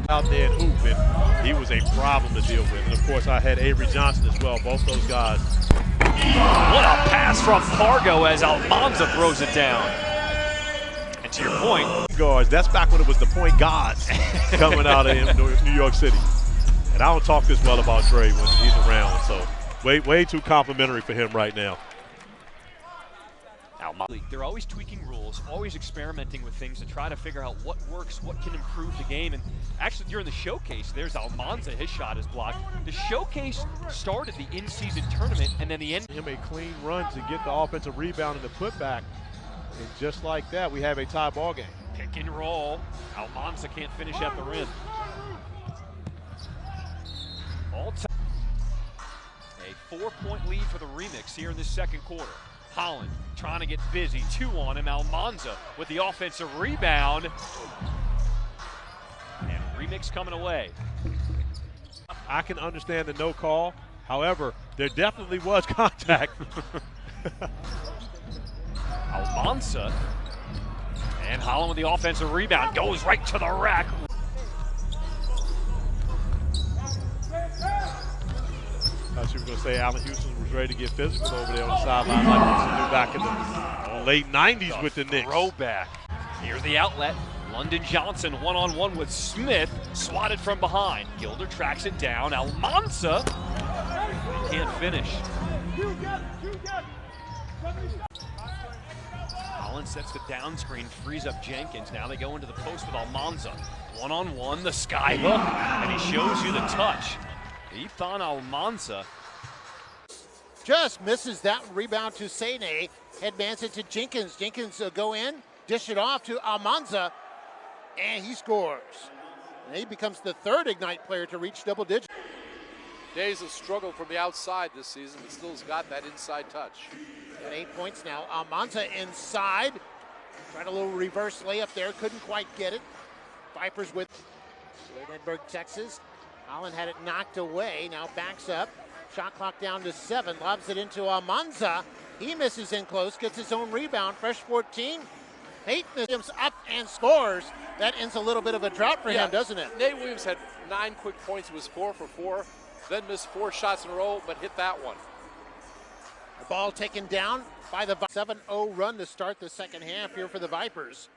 Speaker 5: out there and hoop, and he was a problem to deal with. And of course, I had Avery Johnson as well, both those guys.
Speaker 1: What a pass from Pargo as Almansa throws it down. And to your point,
Speaker 5: guards, that's back when it was the point guards coming out of New York City. And I don't talk this well about Dre when he's around, so way too complimentary for him right now.
Speaker 1: They're always tweaking rules, always experimenting with things to try to figure out what works, what can improve the game. And actually, during the showcase, there's Almansa. His shot is blocked. The showcase started the in-season tournament, and then the end.
Speaker 5: Him a clean run to get the offensive rebound and the putback. And just like that, we have a tie ball game.
Speaker 1: Pick and roll. Almansa can't finish at the rim. A 4-point lead for the Remix here in this second quarter. Holland trying to get busy. 2 on him. Almansa with the offensive rebound. And Remix coming away.
Speaker 5: I can understand the no call. However, there definitely was contact.
Speaker 1: Almansa. And Holland with the offensive rebound. Goes right to the rack.
Speaker 5: I thought you were going to say Allen Houston was ready to get physical over there on the sideline like he used to do back in the late 90s with the Knicks.
Speaker 1: Throwback. Here's the outlet. London Johnson one-on-one with Smith. Swatted from behind. Gilder tracks it down. Almansa can't finish. Holland sets the down screen, frees up Jenkins. Now they go into the post with Almansa. One-on-one, the sky hook, and he shows you the touch. Izan Almansa
Speaker 3: just misses that rebound to Sene. Headmans it to Jenkins. Jenkins go in, dish it off to Almansa, and he scores. And he becomes the 3rd Ignite player to reach double digits.
Speaker 6: Days has struggled from the outside this season, but still's got that inside touch.
Speaker 3: At 8 points now. Almansa inside. Tried a little reverse layup there, couldn't quite get it. Vipers with Edinburgh, Texas. Holland had it knocked away, now backs up. Shot clock down to 7, lobs it into Almansa. He misses in close, gets his own rebound, fresh 14. Nate Williams up and scores. That ends a little bit of a drought for him, doesn't it?
Speaker 6: Nate Williams had 9 quick points. He was 4 for 4, then missed 4 shots in a row, but hit that one.
Speaker 3: The ball taken down by the 7-0 run to start the second half here for the Vipers.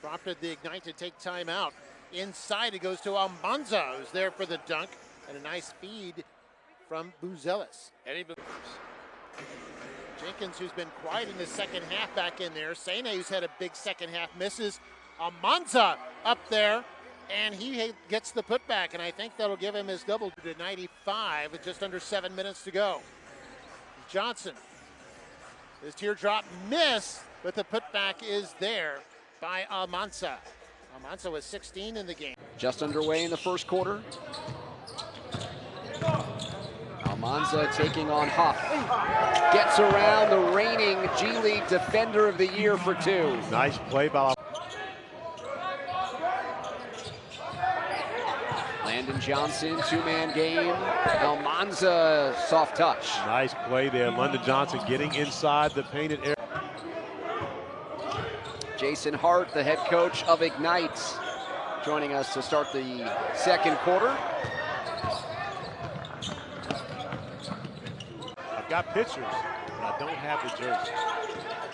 Speaker 3: Prompted the Ignite to take time out. Inside it goes to Almansa, who's there for the dunk, and a nice feed from Buzelis. Jenkins, who's been quiet in the second half, back in there. Sene, who's had a big second half, misses. Almansa up there, and he gets the putback, and I think that'll give him his double to 95 with just under 7 minutes to go. Johnson, his teardrop miss, but the putback is there by Almansa. Almansa was 16 in the game.
Speaker 8: Just underway in the first quarter. Almansa taking on Huff. Gets around the reigning G League Defender of the Year for 2.
Speaker 5: Nice play by
Speaker 8: Landon Johnson, 2-man game. Almansa, soft touch.
Speaker 5: Nice play there. London Johnson getting inside the painted area.
Speaker 8: Jason Hart, the head coach of Ignite, joining us to start the second quarter.
Speaker 5: I've got pictures, but I don't have the jersey.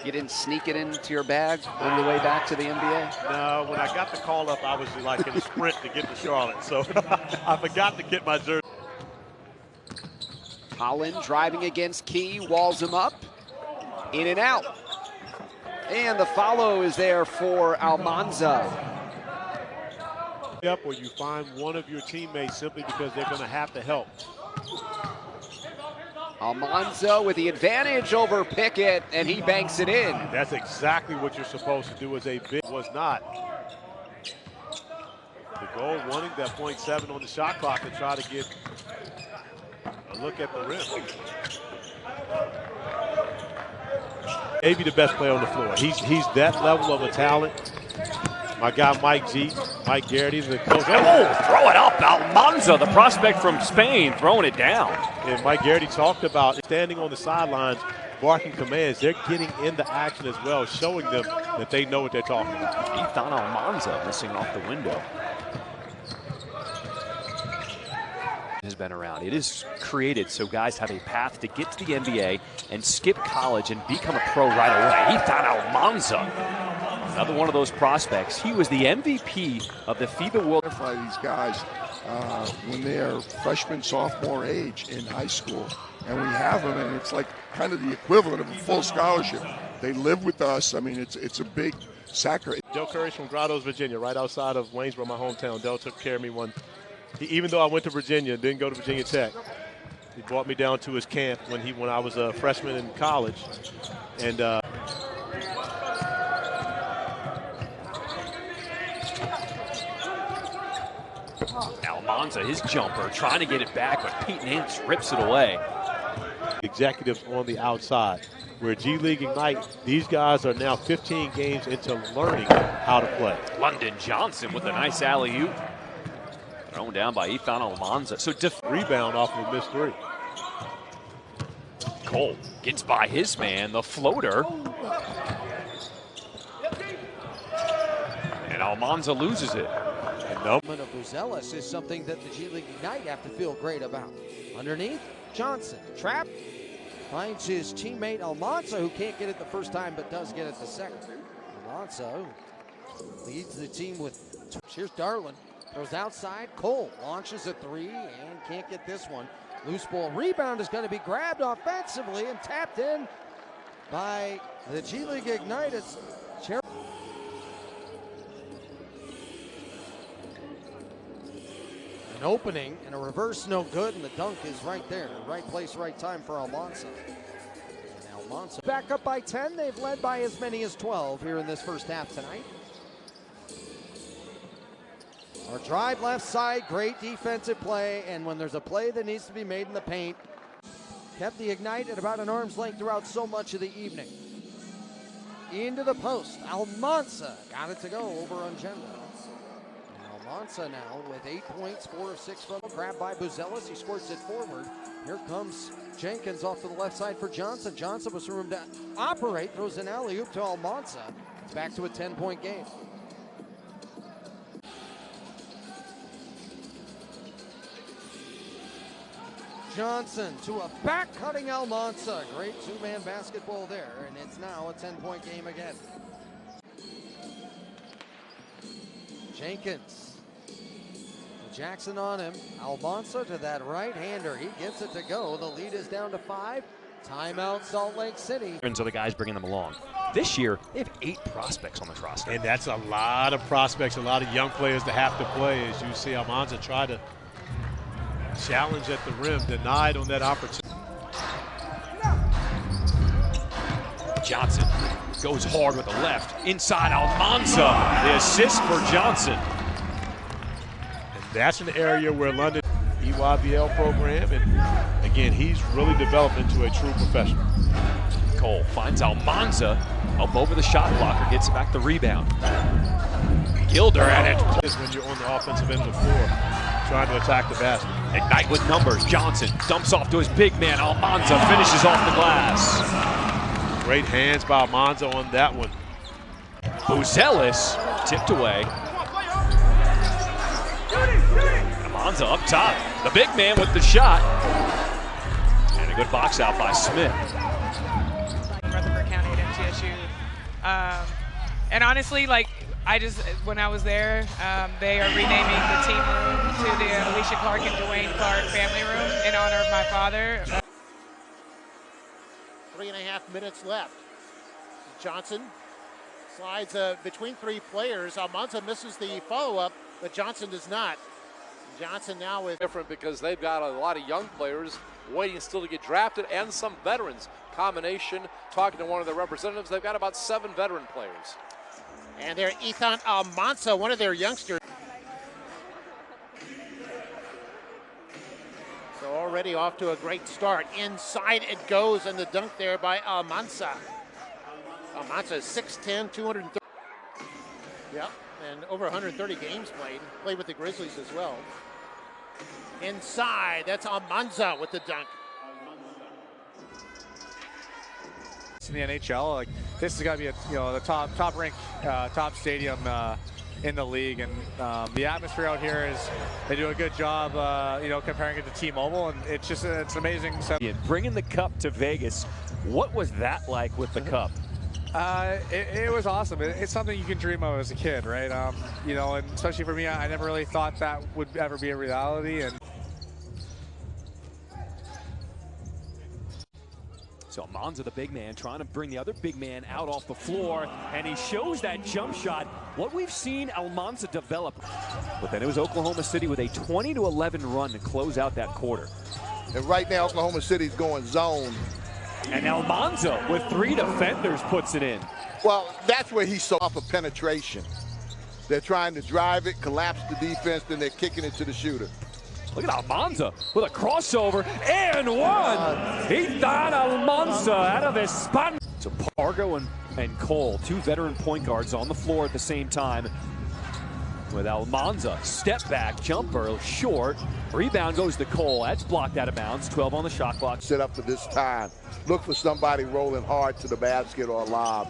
Speaker 8: You didn't sneak it into your bag on the way back to the NBA?
Speaker 5: No, when I got the call up, I was like in a sprint to get to Charlotte, so I forgot to get my jersey.
Speaker 8: Holland driving against Key, walls him up, in and out. And the follow is there for Almansa.
Speaker 5: Up where you find one of your teammates simply because they're going to have to help.
Speaker 8: Almansa with the advantage over Pickett, and he banks it in.
Speaker 5: That's exactly what you're supposed to do as a big. Was not. The goal wanting that .7 on the shot clock to try to get a look at the rim. Maybe the best player on the floor. He's that level of a talent. My guy Mike Garrity, the coach.
Speaker 1: Oh, throw it up. Almansa, the prospect from Spain, throwing it down.
Speaker 5: And Mike Garrity talked about standing on the sidelines, barking commands. They're getting into action as well, showing them that they know what they're talking about.
Speaker 1: Izan Almansa missing off the window. has been around. It is created so guys have a path to get to the NBA and skip college and become a pro right away. Izan Almansa, another one of those prospects. He was the MVP of the FIBA World.
Speaker 9: These guys when they're freshman, sophomore age in high school, and we have them, and it's like kind of the equivalent of a full scholarship. They live with us. I mean, it's a big sacrifice.
Speaker 5: Del Curry's from Grottoes, Virginia, right outside of Waynesboro, my hometown. Del took care of me even though I went to Virginia, didn't go to Virginia Tech. He brought me down to his camp when I was a freshman in college, and
Speaker 1: Almansa, his jumper, trying to get it back, but Pete Nance rips it away.
Speaker 5: Executives on the outside. Where G League Ignite, these guys are now 15 games into learning how to play.
Speaker 1: London Johnson with a nice alley-oop. Thrown down by Izan Almansa. So
Speaker 5: rebound off of a missed three.
Speaker 1: Cole gets by his man, the floater. And Almansa loses it.
Speaker 11: Of Buzelis is something that the G League Ignite have to feel great about. Underneath, Johnson, trap, finds his teammate Almansa, who can't get it the first time, but does get it the second. Almansa leads the team with, here's Darlin, throws outside, Cole launches a three and can't get this one. Loose ball rebound is going to be grabbed offensively and tapped in by the G League Ignite. It's an opening and a reverse no good, and the dunk is right there. Right place, right time for Almansa. And Almansa back up by 10. They've led by as many as 12 here in this first half tonight. Our drive left side, great defensive play, and when there's a play that needs to be made in the paint, kept the Ignite at about an arm's length throughout so much of the evening. Into the post, Almansa got it to go over on Genda. Almansa now with 8 points, 4 of 6 from grab by Buzelis. He squirts it forward. Here comes Jenkins off to the left side for Johnson. Johnson with some room to operate, throws an alley-oop to Almansa. It's back to a 10-point game. Johnson to a back-cutting Almansa. Great two-man basketball there, and it's now a 10-point game again. Jenkins. Jackson on him. Almansa to that right-hander. He gets it to go. The lead is down to 5. Timeout, Salt Lake City.
Speaker 1: And so the guys bringing them along. This year, they have 8 prospects on this roster.
Speaker 5: And that's a lot of prospects, a lot of young players to have to play. As you see Almansa try to challenge at the rim, denied on that opportunity.
Speaker 1: Johnson goes hard with the left. Inside Almansa, the assist for Johnson.
Speaker 5: And that's an area where London EYBL program, and again, he's really developed into a true professional.
Speaker 1: Cole finds Almansa up over the shot blocker, gets back the rebound. Gilder at it.
Speaker 5: When you're on the offensive end of the floor, trying to attack the basket.
Speaker 1: Ignite with numbers. Johnson dumps off to his big man. Almansa finishes off the glass.
Speaker 5: Great hands by Almansa on that one.
Speaker 1: Buzelis tipped away. Almansa up top. The big man with the shot. And a good box out by Smith.
Speaker 12: Rutherford County at MTSU. And honestly, when I was there, they are renaming the team room to the Alicia Clark and Dwayne Clark family room in honor of my father.
Speaker 3: 3.5 minutes left. Johnson slides between 3 players. Almansa misses the follow-up, but Johnson does not. Johnson now with
Speaker 6: different because they've got a lot of young players waiting still to get drafted and some veterans. Combination, talking to one of their representatives, they've got about 7 veteran players.
Speaker 3: And they're Izan Almansa, one of their youngsters. So already off to a great start. Inside it goes, and the dunk there by Almansa. Almansa is 6'10", 230. Yep, and over 130 games played. Played with the Grizzlies as well. Inside, that's Almansa with the dunk.
Speaker 24: In the NHL, this has got to be the top ranked, top stadium
Speaker 13: in the league, and the atmosphere out here is, they do a good job, comparing it to T-Mobile, and it's an amazing.
Speaker 1: Bringing the cup to Vegas, what was that like with the cup?
Speaker 13: It was awesome. It's something you can dream of as a kid, right? And especially for me, I never really thought that would ever be a reality. And
Speaker 1: so Almansa, the big man, trying to bring the other big man out off the floor, and he shows that jump shot. What we've seen Almansa develop. But then it was Oklahoma City with a 20-11 run to close out that quarter.
Speaker 2: And right now, Oklahoma City's going zone.
Speaker 1: And Almansa, with 3 defenders, puts it in.
Speaker 2: Well, that's where he saw off of penetration. They're trying to drive it, collapse the defense, then they're kicking it to the shooter.
Speaker 1: Look at Almansa with a crossover and one. Izan Almansa out of his spot. So Pargo and Cole, 2 veteran point guards on the floor at the same time. With Almansa, step back, jumper, short. Rebound goes to Cole. That's blocked out of bounds. 12 on the shot clock.
Speaker 2: Set up for this time. Look for somebody rolling hard to the basket or lob.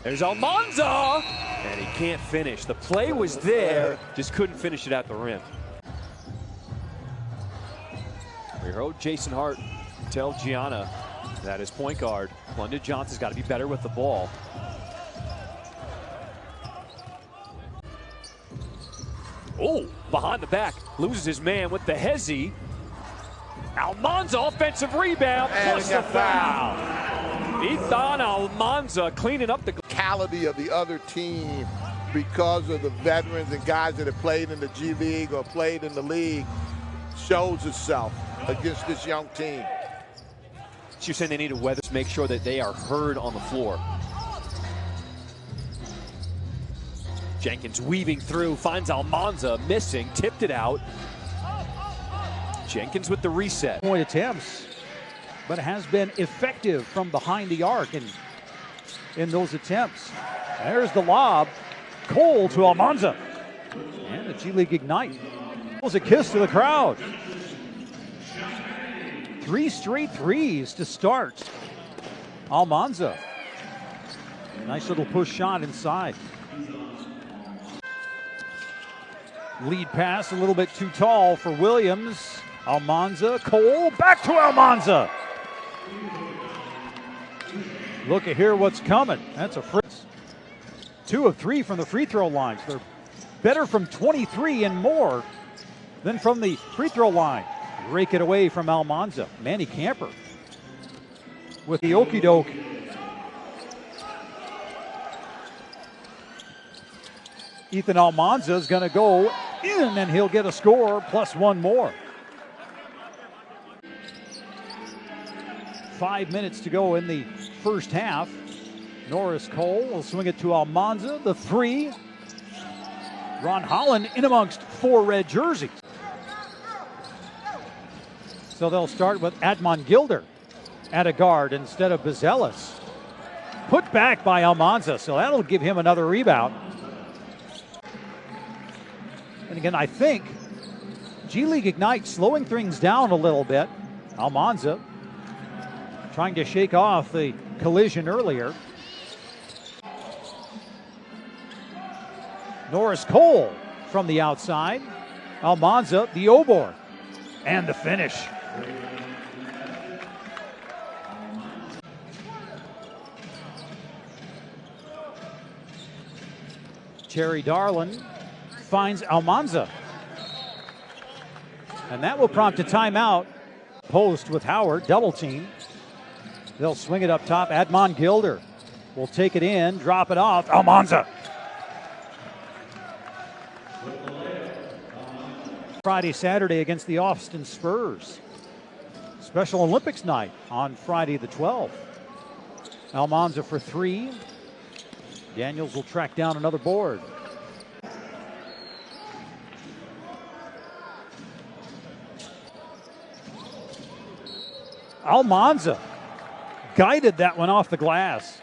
Speaker 1: There's Almansa, and he can't finish. The play was there, just couldn't finish it at the rim. We heard Jason Hart tell Gianna that his point guard, London Johnson's got to be better with the ball. Oh, behind the back, loses his man with the hezzy. Almansa, offensive rebound, plus the foul. Izan Almansa cleaning up the
Speaker 2: quality of the other team because of the veterans and guys that have played in the G League or played in the league shows itself against this young team.
Speaker 1: You're saying they need to weather, make sure that they are heard on the floor. Jenkins weaving through, finds Almansa, missing, tipped it out. Jenkins with the reset.
Speaker 22: Point attempts, but has been effective from behind the arc in those attempts. There's the lob. Cole to Almansa. And the G League Ignite. It was a kiss to the crowd. 3 straight threes to start. Almansa. Nice little push shot inside. Lead pass a little bit too tall for Williams. Almansa, Cole, back to Almansa. Look at here what's coming. That's a Fritz. 2 of 3 from the free throw lines. They're better from 23 and more than from the free throw line. Rake it away from Almansa. Manny Camper with the okey doke. Ethan Almansa is going to go in, and he'll get a score plus 1 more. 5 minutes to go in the first half. Norris Cole will swing it to Almansa. The 3. Ron Holland in amongst 4 red jerseys. So they'll start with Admon Gilder at a guard instead of Bezelis. Put back by Almansa, so that'll give him another rebound. And again, I think G League Ignite slowing things down a little bit. Almansa trying to shake off the collision earlier. Norris Cole from the outside. Almansa, the O-board, and the finish. Terry Darlin finds Almansa. And that will prompt a timeout. Post with Howard, double team. They'll swing it up top. Admon Gilder will take it in, drop it off. Almansa. Friday, Saturday against the Austin Spurs. Special Olympics night on Friday the 12th. Almansa for 3. Daniels will track down another board. Almansa guided that one off the glass.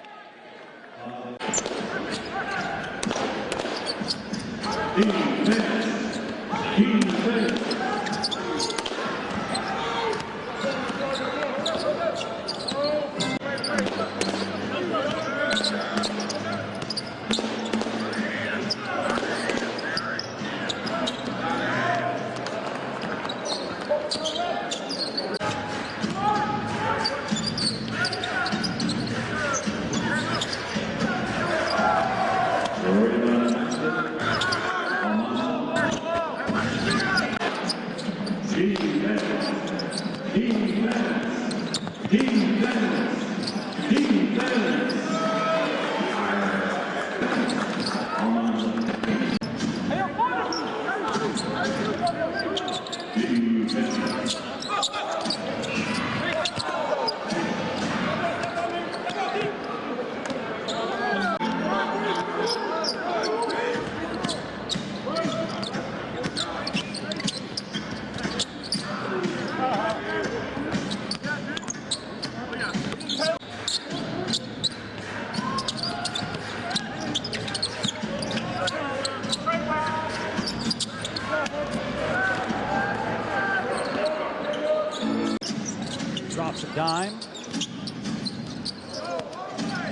Speaker 15: Drops a dime.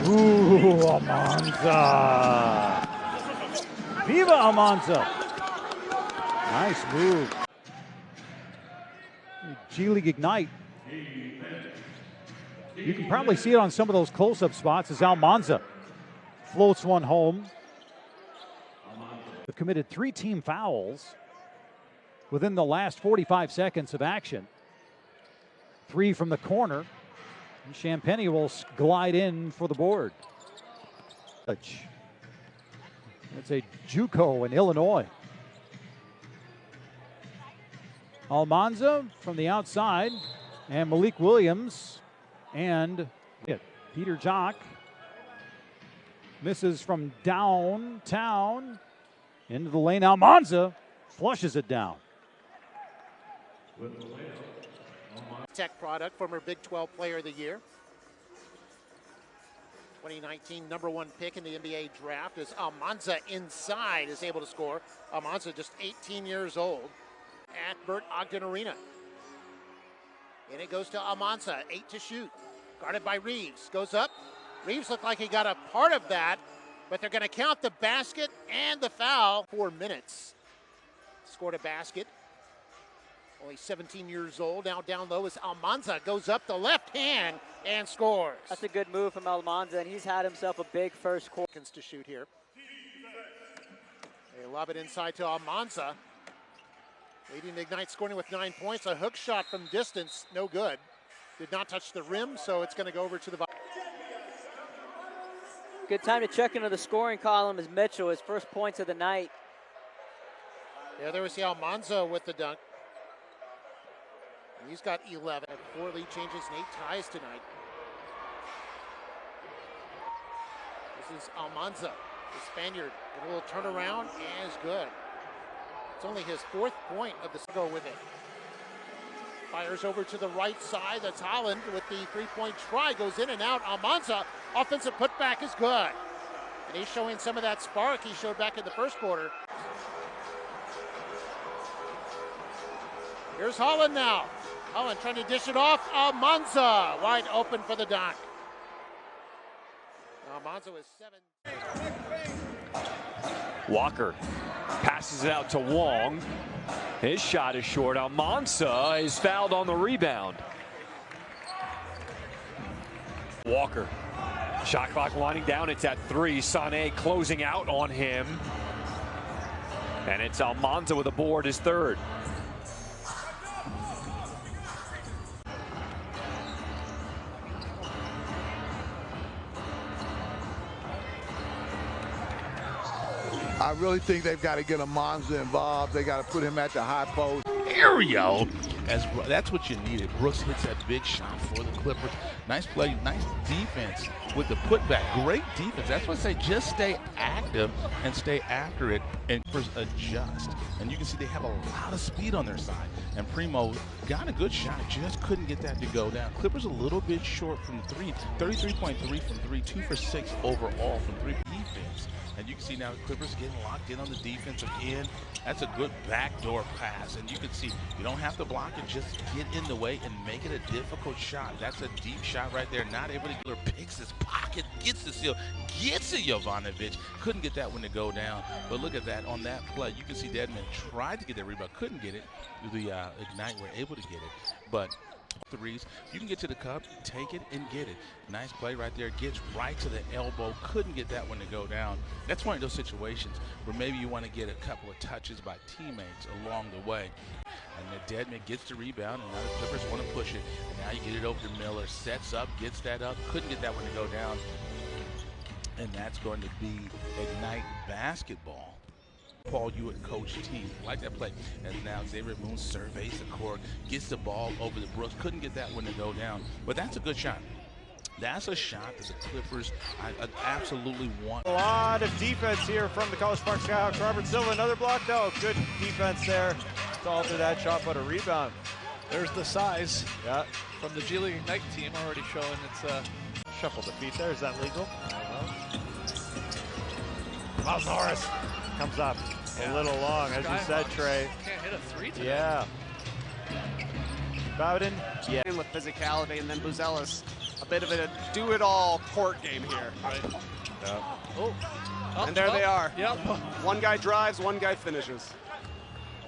Speaker 15: Ooh, Almansa. Viva Almansa. Nice move. G League Ignite. You can probably see it on some of those close-up spots as Almansa floats one home. They've committed 3 team fouls within the last 45 seconds of action. 3 from the corner. And Champagny will glide in for the board. That's a JUCO in Illinois. Almansa from the outside, and Malik Williams, and Peter Jock misses from downtown into the lane. Almansa flushes it down.
Speaker 3: Tech product, former Big 12 Player of the Year. 2019 #1 pick in the NBA draft as Almansa inside is able to score. Almansa just 18 years old at Burt Ogden Arena. And it goes to Almansa, 8 to shoot. Guarded by Reeves, goes up. Reeves looked like he got a part of that, but they're going to count the basket and the foul. 4 minutes. Scored a basket. Only 17 years old. Now down low is Almansa. Goes up the left hand and scores.
Speaker 16: That's a good move from Almansa, and he's had himself a big first quarter.
Speaker 3: To shoot here. They lob it inside to Almansa. Leading the Ignite, scoring with 9 points. A hook shot from distance, no good. Did not touch the rim, so it's going to go over to the...
Speaker 16: Good time to check into the scoring column is Mitchell, his first points of the night.
Speaker 3: Yeah, there was the Almansa with the dunk. He's got 11. 4 lead changes and 8 ties tonight. This is Almansa, the Spaniard. A little turnaround and is good. It's only his 4th point of the go with it. Fires over to the right side. That's Holland with the 3-point try. Goes in and out. Almansa, offensive putback is good. And he's showing some of that spark he showed back in the first quarter. Here's Holland now. Holland trying to dish it off. Almansa wide open for the dunk. Almansa with 7.
Speaker 1: Walker passes it out to Wong. His shot is short. Almansa is fouled on the rebound. Walker. Shot clock winding down. It's at 3. Sané closing out on him. And it's Almansa with a board, his 3rd.
Speaker 2: I really think they've got to get Almansa involved. They got to put him at the high post.
Speaker 10: Aerial. That's what you needed. Brooks hits that big shot for the Clippers. Nice play, nice defense with the putback. Great defense. That's what I say. Just stay active and stay after it and first adjust. And you can see they have a lot of speed on their side. And Primo got a good shot, just couldn't get that to go down. Clippers a little bit short from 3, 33.3 from 3, 2 for 6 overall from 3 defense. And you can see now the Clippers getting locked in on the defensive end. That's a good backdoor pass. And you can see you don't have to block it, just get in the way and make it a difficult shot. That's a deep shot right there. Not able to picks his pocket, gets the steal, gets it Jovanovic. Couldn't get that one to go down. But look at that on that play. You can see Dedmon tried to get that rebound, couldn't get it. The Ignite were able to get it. But threes, you can get to the cup, take it and get it. Nice play right there, gets right to the elbow, couldn't get that one to go down. That's one of those situations where maybe you want to get a couple of touches by teammates along the way. And then Dedmon gets the rebound, and now the Clippers want to push it. And now you get it over to Miller, sets up, gets that up, couldn't get that one to go down. And that's going to be Ignite basketball. call you a coach team. Like that play. And now Xavier Moon surveys the court, gets the ball over the Brooks. Couldn't get that one to go down. But that's a good shot. That's a shot that the Clippers I absolutely want.
Speaker 17: A lot of defense here from the College Park Skyhawks. Robert Silva, another block. No, good defense there to alter that shot, but a rebound.
Speaker 18: There's the size from the G League Ignite team already showing its
Speaker 17: Shuffle the feet there. Is that legal? Malzaris comes up a little long, as you said, Trey.
Speaker 18: Can't hit a three today.
Speaker 17: Yeah. Bowden.
Speaker 21: Yeah. With physicality, and then Buzelis, a bit of a do-it-all court game here.
Speaker 18: Right.
Speaker 17: Yeah.
Speaker 18: Oh.
Speaker 21: And there they are.
Speaker 18: Yep.
Speaker 21: One guy drives, one guy finishes.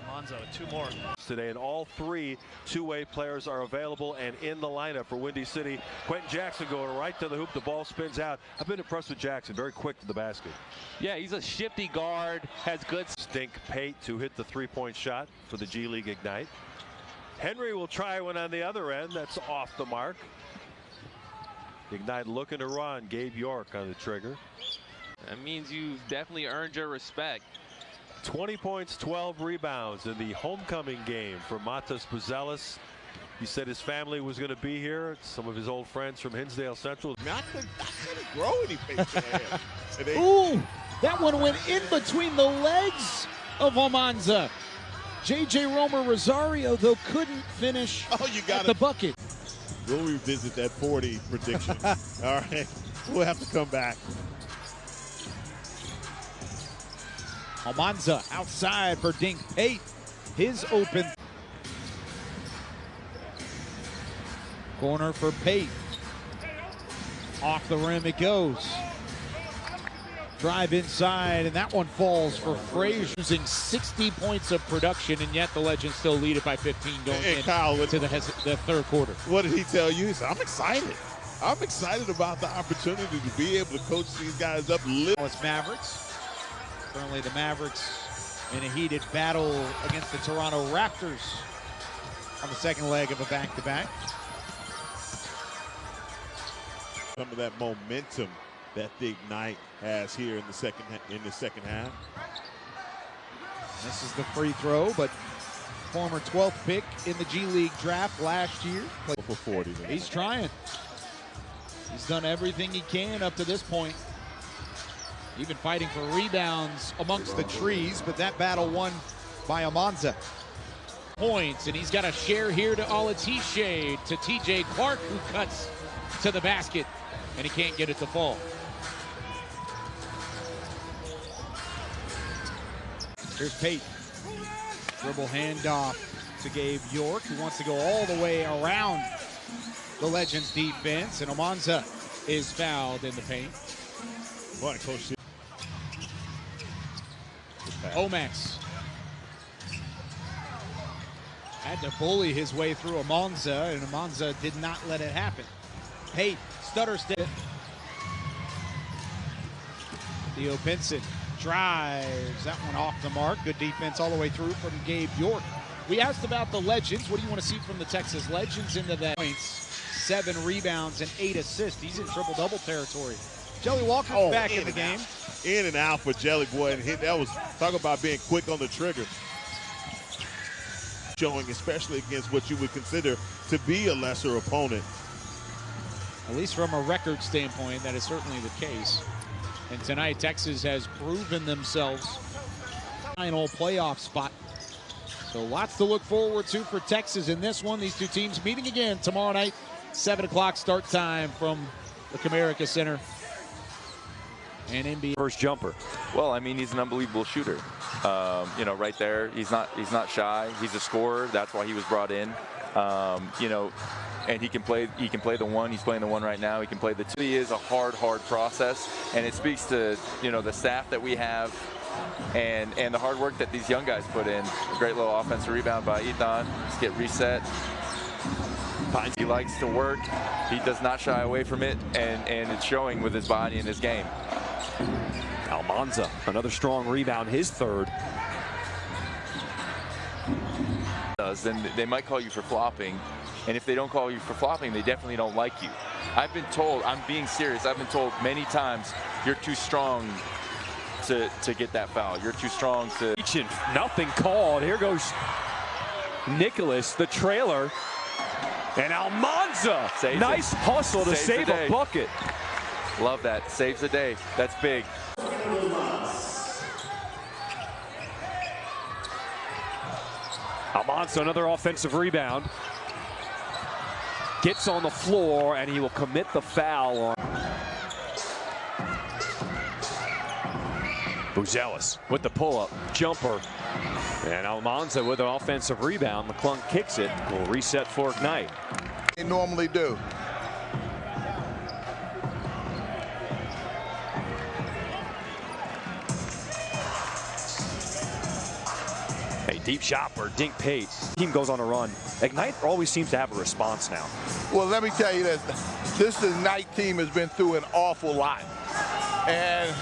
Speaker 20: Almansa with 2 more.
Speaker 19: Today, and all 3 two-way players are available and in the lineup for Windy City. Quentin Jackson going right to the hoop. The ball spins out. I've been impressed with Jackson. Very quick to the basket.
Speaker 20: Yeah, he's a shifty guard. Has good.
Speaker 19: Stink Pate to hit the three-point shot for the G League Ignite. Henry will try one on the other end. That's off the mark. Ignite looking to run. Gabe York on the trigger.
Speaker 20: That means you've definitely earned your respect.
Speaker 19: 20 points, 12 rebounds in the homecoming game for Matas Buzelis. He said his family was going to be here. Some of his old friends from Hinsdale Central.
Speaker 23: I couldn't grow anything today.
Speaker 22: Ooh, that one went in between the legs of Almansa. J.J. Romer Rosario, though, couldn't finish at the bucket.
Speaker 23: We'll revisit that 40 prediction. All right, we'll have to come back.
Speaker 22: Almansa outside for Dink Pate. His open. Corner for Pate. Off the rim it goes. Drive inside, and that one falls for Frazier. Using 60 points of production, and yet the Legends still lead it by 15 going into the third quarter.
Speaker 23: What did he tell you? He said, I'm excited. I'm excited about the opportunity to be able to coach these guys up.
Speaker 22: It's Mavericks. Currently the Mavericks in a heated battle against the Toronto Raptors on the second leg of a back-to-back.
Speaker 23: Some of that momentum that the Ignite has here in the second half.
Speaker 22: This is the free throw, but former 12th pick in the G League draft last year.
Speaker 23: For 40.
Speaker 22: He's trying. He's done everything he can up to this point. Even fighting for rebounds amongst the trees, but that battle won by Almansa. Points, and he's got a share here to Olatishe, to TJ Clark, who cuts to the basket, and he can't get it to fall. Here's Pate. Dribble handoff to Gabe York, who wants to go all the way around the Legends defense, and Almansa is fouled in the paint.
Speaker 23: Boy, Coach.
Speaker 22: Omax had to bully his way through Almansa, and Almansa did not let it happen. Pate, stutter step. Theo Pinson drives that one off the mark. Good defense all the way through from Gabe York. We asked about the Legends. What do you want to see from the Texas Legends into that? Points, 7 rebounds, and 8 assists. He's in triple-double territory. Jelly Walker's back in the game.
Speaker 23: In and out for Jelly Boy, and that was, talk about being quick on the trigger. Showing, especially against what you would consider to be a lesser opponent.
Speaker 22: At least from a record standpoint, that is certainly the case. And tonight, Texas has proven themselves final playoff spot. So lots to look forward to for Texas in this one. These two teams meeting again tomorrow night, 7 o'clock start time from the Comerica Center. And NBA
Speaker 1: first jumper.
Speaker 24: Well, I mean, he's an unbelievable shooter. You know, right there, he's not shy. He's a scorer. That's why he was brought in. You know, and he can play the one. He's playing the one right now. He can play the two. He is a hard process, and it speaks to, you know, the staff that we have and the hard work that these young guys put in. A great little offensive rebound by Izan. Just get reset. He likes to work. He does not shy away from it, and it's showing with his body and his game.
Speaker 1: Almansa, another strong rebound, his third.
Speaker 24: Then they might call you for flopping, and if they don't call you for flopping, they definitely don't like you. I've been told, I'm being serious, I've been told many times, you're too strong to get that foul. You're too strong to.
Speaker 1: Nothing called. Here goes Nicholas, the trailer. And Almansa. Nice hustle to save a bucket.
Speaker 24: Love that. Saves the day. That's big.
Speaker 1: Almansa, another offensive rebound. Gets on the floor, and he will commit the foul on Buzelis with the pull-up jumper. And Almansa with an offensive rebound. McClung kicks it. Will reset for Ignite.
Speaker 2: They normally do.
Speaker 1: A deep shot for Dink Pate. Team goes on a run. Ignite always seems to have a response now.
Speaker 2: Well, let me tell you this Ignite team has been through an awful lot. And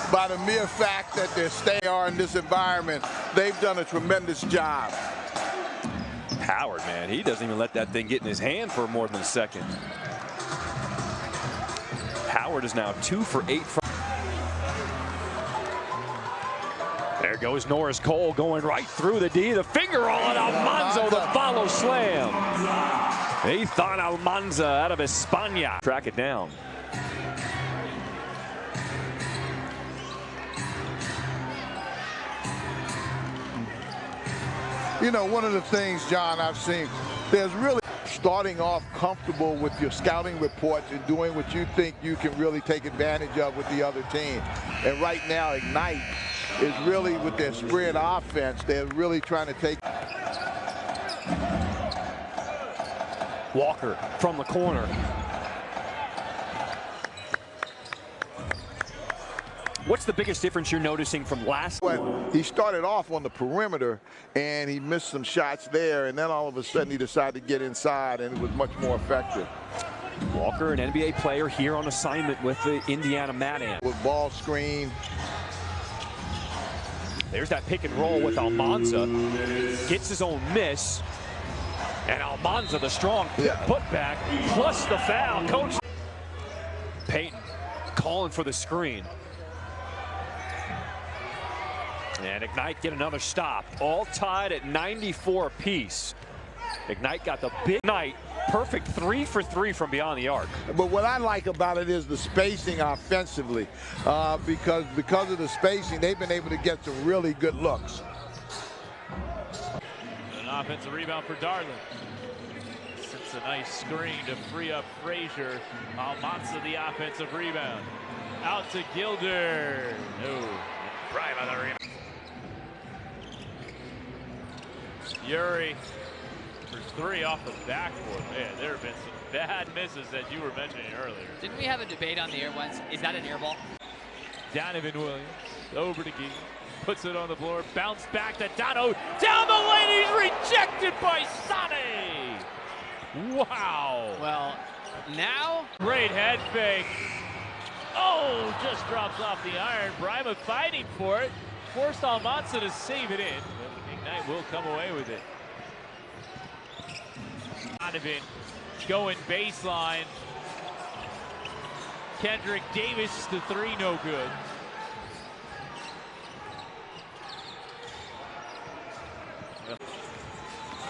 Speaker 2: by the mere fact that they are in this environment, they've done a tremendous job.
Speaker 1: Howard, man, he doesn't even let that thing get in his hand for more than a second. Howard is now 2 for 8 from. There goes Norris Cole going right through the D. The finger roll on Almanza, the follow slam. Izan Almansa out of España. Track it down.
Speaker 2: You know, one of the things, John, I've seen, there's really starting off comfortable with your scouting reports and doing what you think you can really take advantage of with the other team. And right now, Ignite is really, with their spread offense, they're really trying to take.
Speaker 1: Walker from the corner. What's the biggest difference you're noticing from last?
Speaker 2: Well, he started off on the perimeter and he missed some shots there, and then all of a sudden he decided to get inside and it was much more effective.
Speaker 1: Walker, an NBA player here on assignment with the Indiana Mad Ants.
Speaker 2: With ball screen.
Speaker 1: There's that pick and roll with Almansa. Gets his own miss. And Almansa, the strong putback, plus the foul. Coach Payton calling for the screen. And Ignite get another stop. All tied at 94 apiece. Ignite got the big night. Perfect 3 for 3 from beyond the arc.
Speaker 2: But what I like about it is the spacing offensively. Because of the spacing, they've been able to get some really good looks.
Speaker 20: An offensive rebound for Darling. It's a nice screen to free up Frazier. Almansa the offensive rebound. Out to Gilder. No. Right on the rebound. Yuri for 3 off the backboard. Man, there have been some bad misses that you were mentioning earlier.
Speaker 4: Didn't we have a debate on the air once? Is that an air ball?
Speaker 20: Donovan Williams over to Gee. Puts it on the floor. Bounce back to Dono. Down the lane. He's rejected by Sane. Wow.
Speaker 4: Well, now.
Speaker 20: Great head fake. Oh, just drops off the iron. Brima fighting for it. Forced Almansa to save it in. Ignite will come away with it. Donovan going baseline. Kendrick Davis to 3, no good.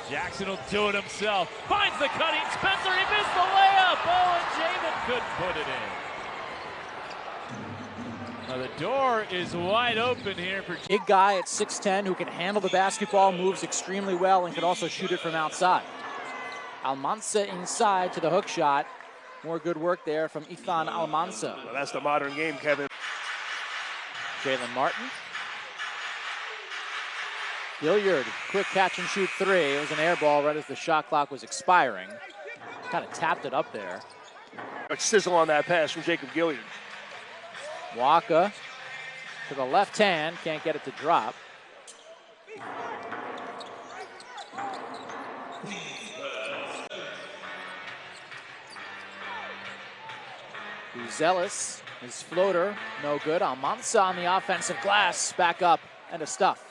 Speaker 20: Jackson will do it himself. Finds the cutting Spencer. He missed the layup. Oh, and Jamin couldn't put it in. Now the door is wide open here for
Speaker 7: big guy at 6'10" who can handle the basketball, moves extremely well, and can also shoot it from outside. Almansa inside to the hook shot. More good work there from Izan Almansa.
Speaker 8: Well, that's the modern game, Kevin.
Speaker 7: Jalen Martin. Gilliard, quick catch and shoot 3. It was an air ball right as the shot clock was expiring. Kind of tapped it up there.
Speaker 8: A sizzle on that pass from Jacob Gilliard.
Speaker 7: Waka to the left hand, can't get it to drop. Buzelis, his floater, no good. Almansa on the offensive glass, back up and a stuff.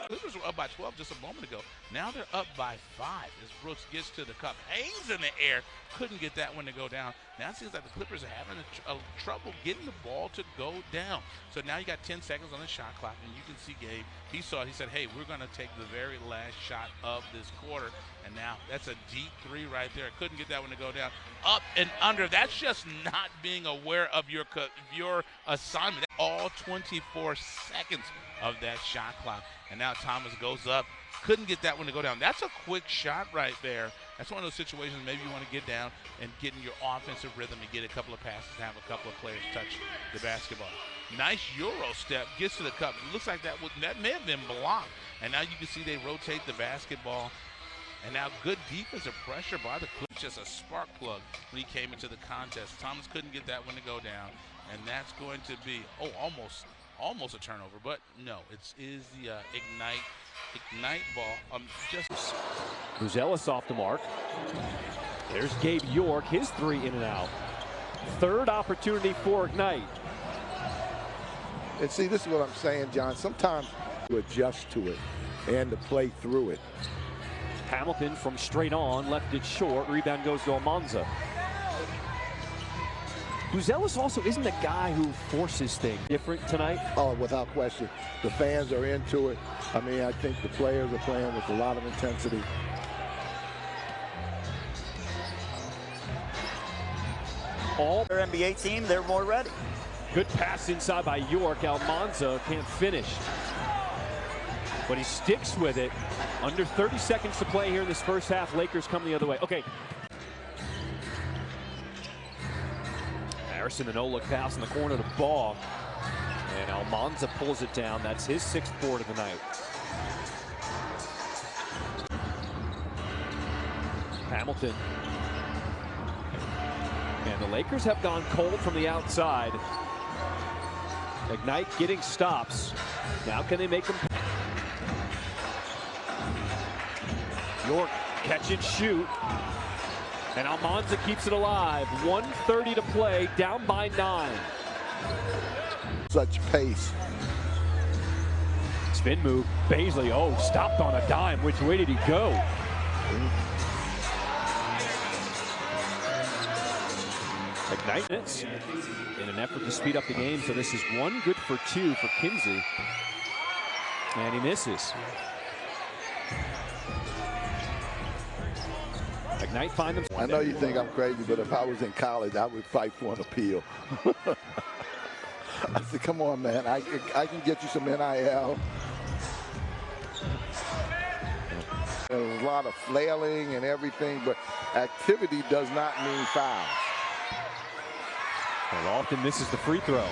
Speaker 10: This was up by 12 just a moment ago. Now they're up by 5 as Brooks gets to the cup. Hangs in the air. Couldn't get that one to go down. Now it seems like the Clippers are having trouble getting the ball to go down. So now you got 10 seconds on the shot clock, and you can see Gabe. He saw it. He said, hey, we're going to take the very last shot of this quarter. And now that's a deep three right there. Couldn't get that one to go down. Up and under. That's just not being aware of your assignment. All 24 seconds of that shot clock. And now Thomas goes up. Couldn't get that one to go down. That's a quick shot right there. That's one of those situations maybe you want to get down and get in your offensive rhythm and get a couple of passes, have a couple of players touch the basketball. Nice Euro step, gets to the cup. Looks like that may have been blocked. And now you can see they rotate the basketball. And now good defensive pressure by the Clips. Just a spark plug when he came into the contest. Thomas couldn't get that one to go down. And that's going to be, almost a turnover. But no, it is the Ignite ball.
Speaker 1: Buzelis off the mark. There's Gabe York, his three in and out. Third opportunity for Ignite.
Speaker 2: And see, this is what I'm saying, John. Sometimes you adjust to it and to play through it.
Speaker 1: Hamilton from straight on, left it short. Rebound goes to Almansa. Buzelis also isn't the guy who forces things. Different tonight?
Speaker 2: Oh, without question. The fans are into it. I mean, I think the players are playing with a lot of intensity.
Speaker 5: All their NBA team, they're more ready.
Speaker 1: Good pass inside by York. Almansa can't finish. But he sticks with it. Under 30 seconds to play here in this first half. Lakers come the other way. Okay. Harrison, the no-look pass in the corner of the ball. And Almansa pulls it down. That's his 6th board of the night. Hamilton. And the Lakers have gone cold from the outside. Ignite getting stops. Now can they make them? York catch and shoot. And Almansa keeps it alive. 1:30 to play, down by 9.
Speaker 2: Such pace.
Speaker 1: Spin move. Baisley, stopped on a dime. Which way did he go? Ignite it in an effort to speed up the game. So this is 1 good for 2 for Kinsey. And he misses. Ignite find them.
Speaker 2: I know you think I'm crazy, but if I was in college, I would fight for an appeal. I said, come on, man. I can get you some NIL. There's a lot of flailing and everything, but activity does not mean fouls.
Speaker 1: Well, often misses the free throw.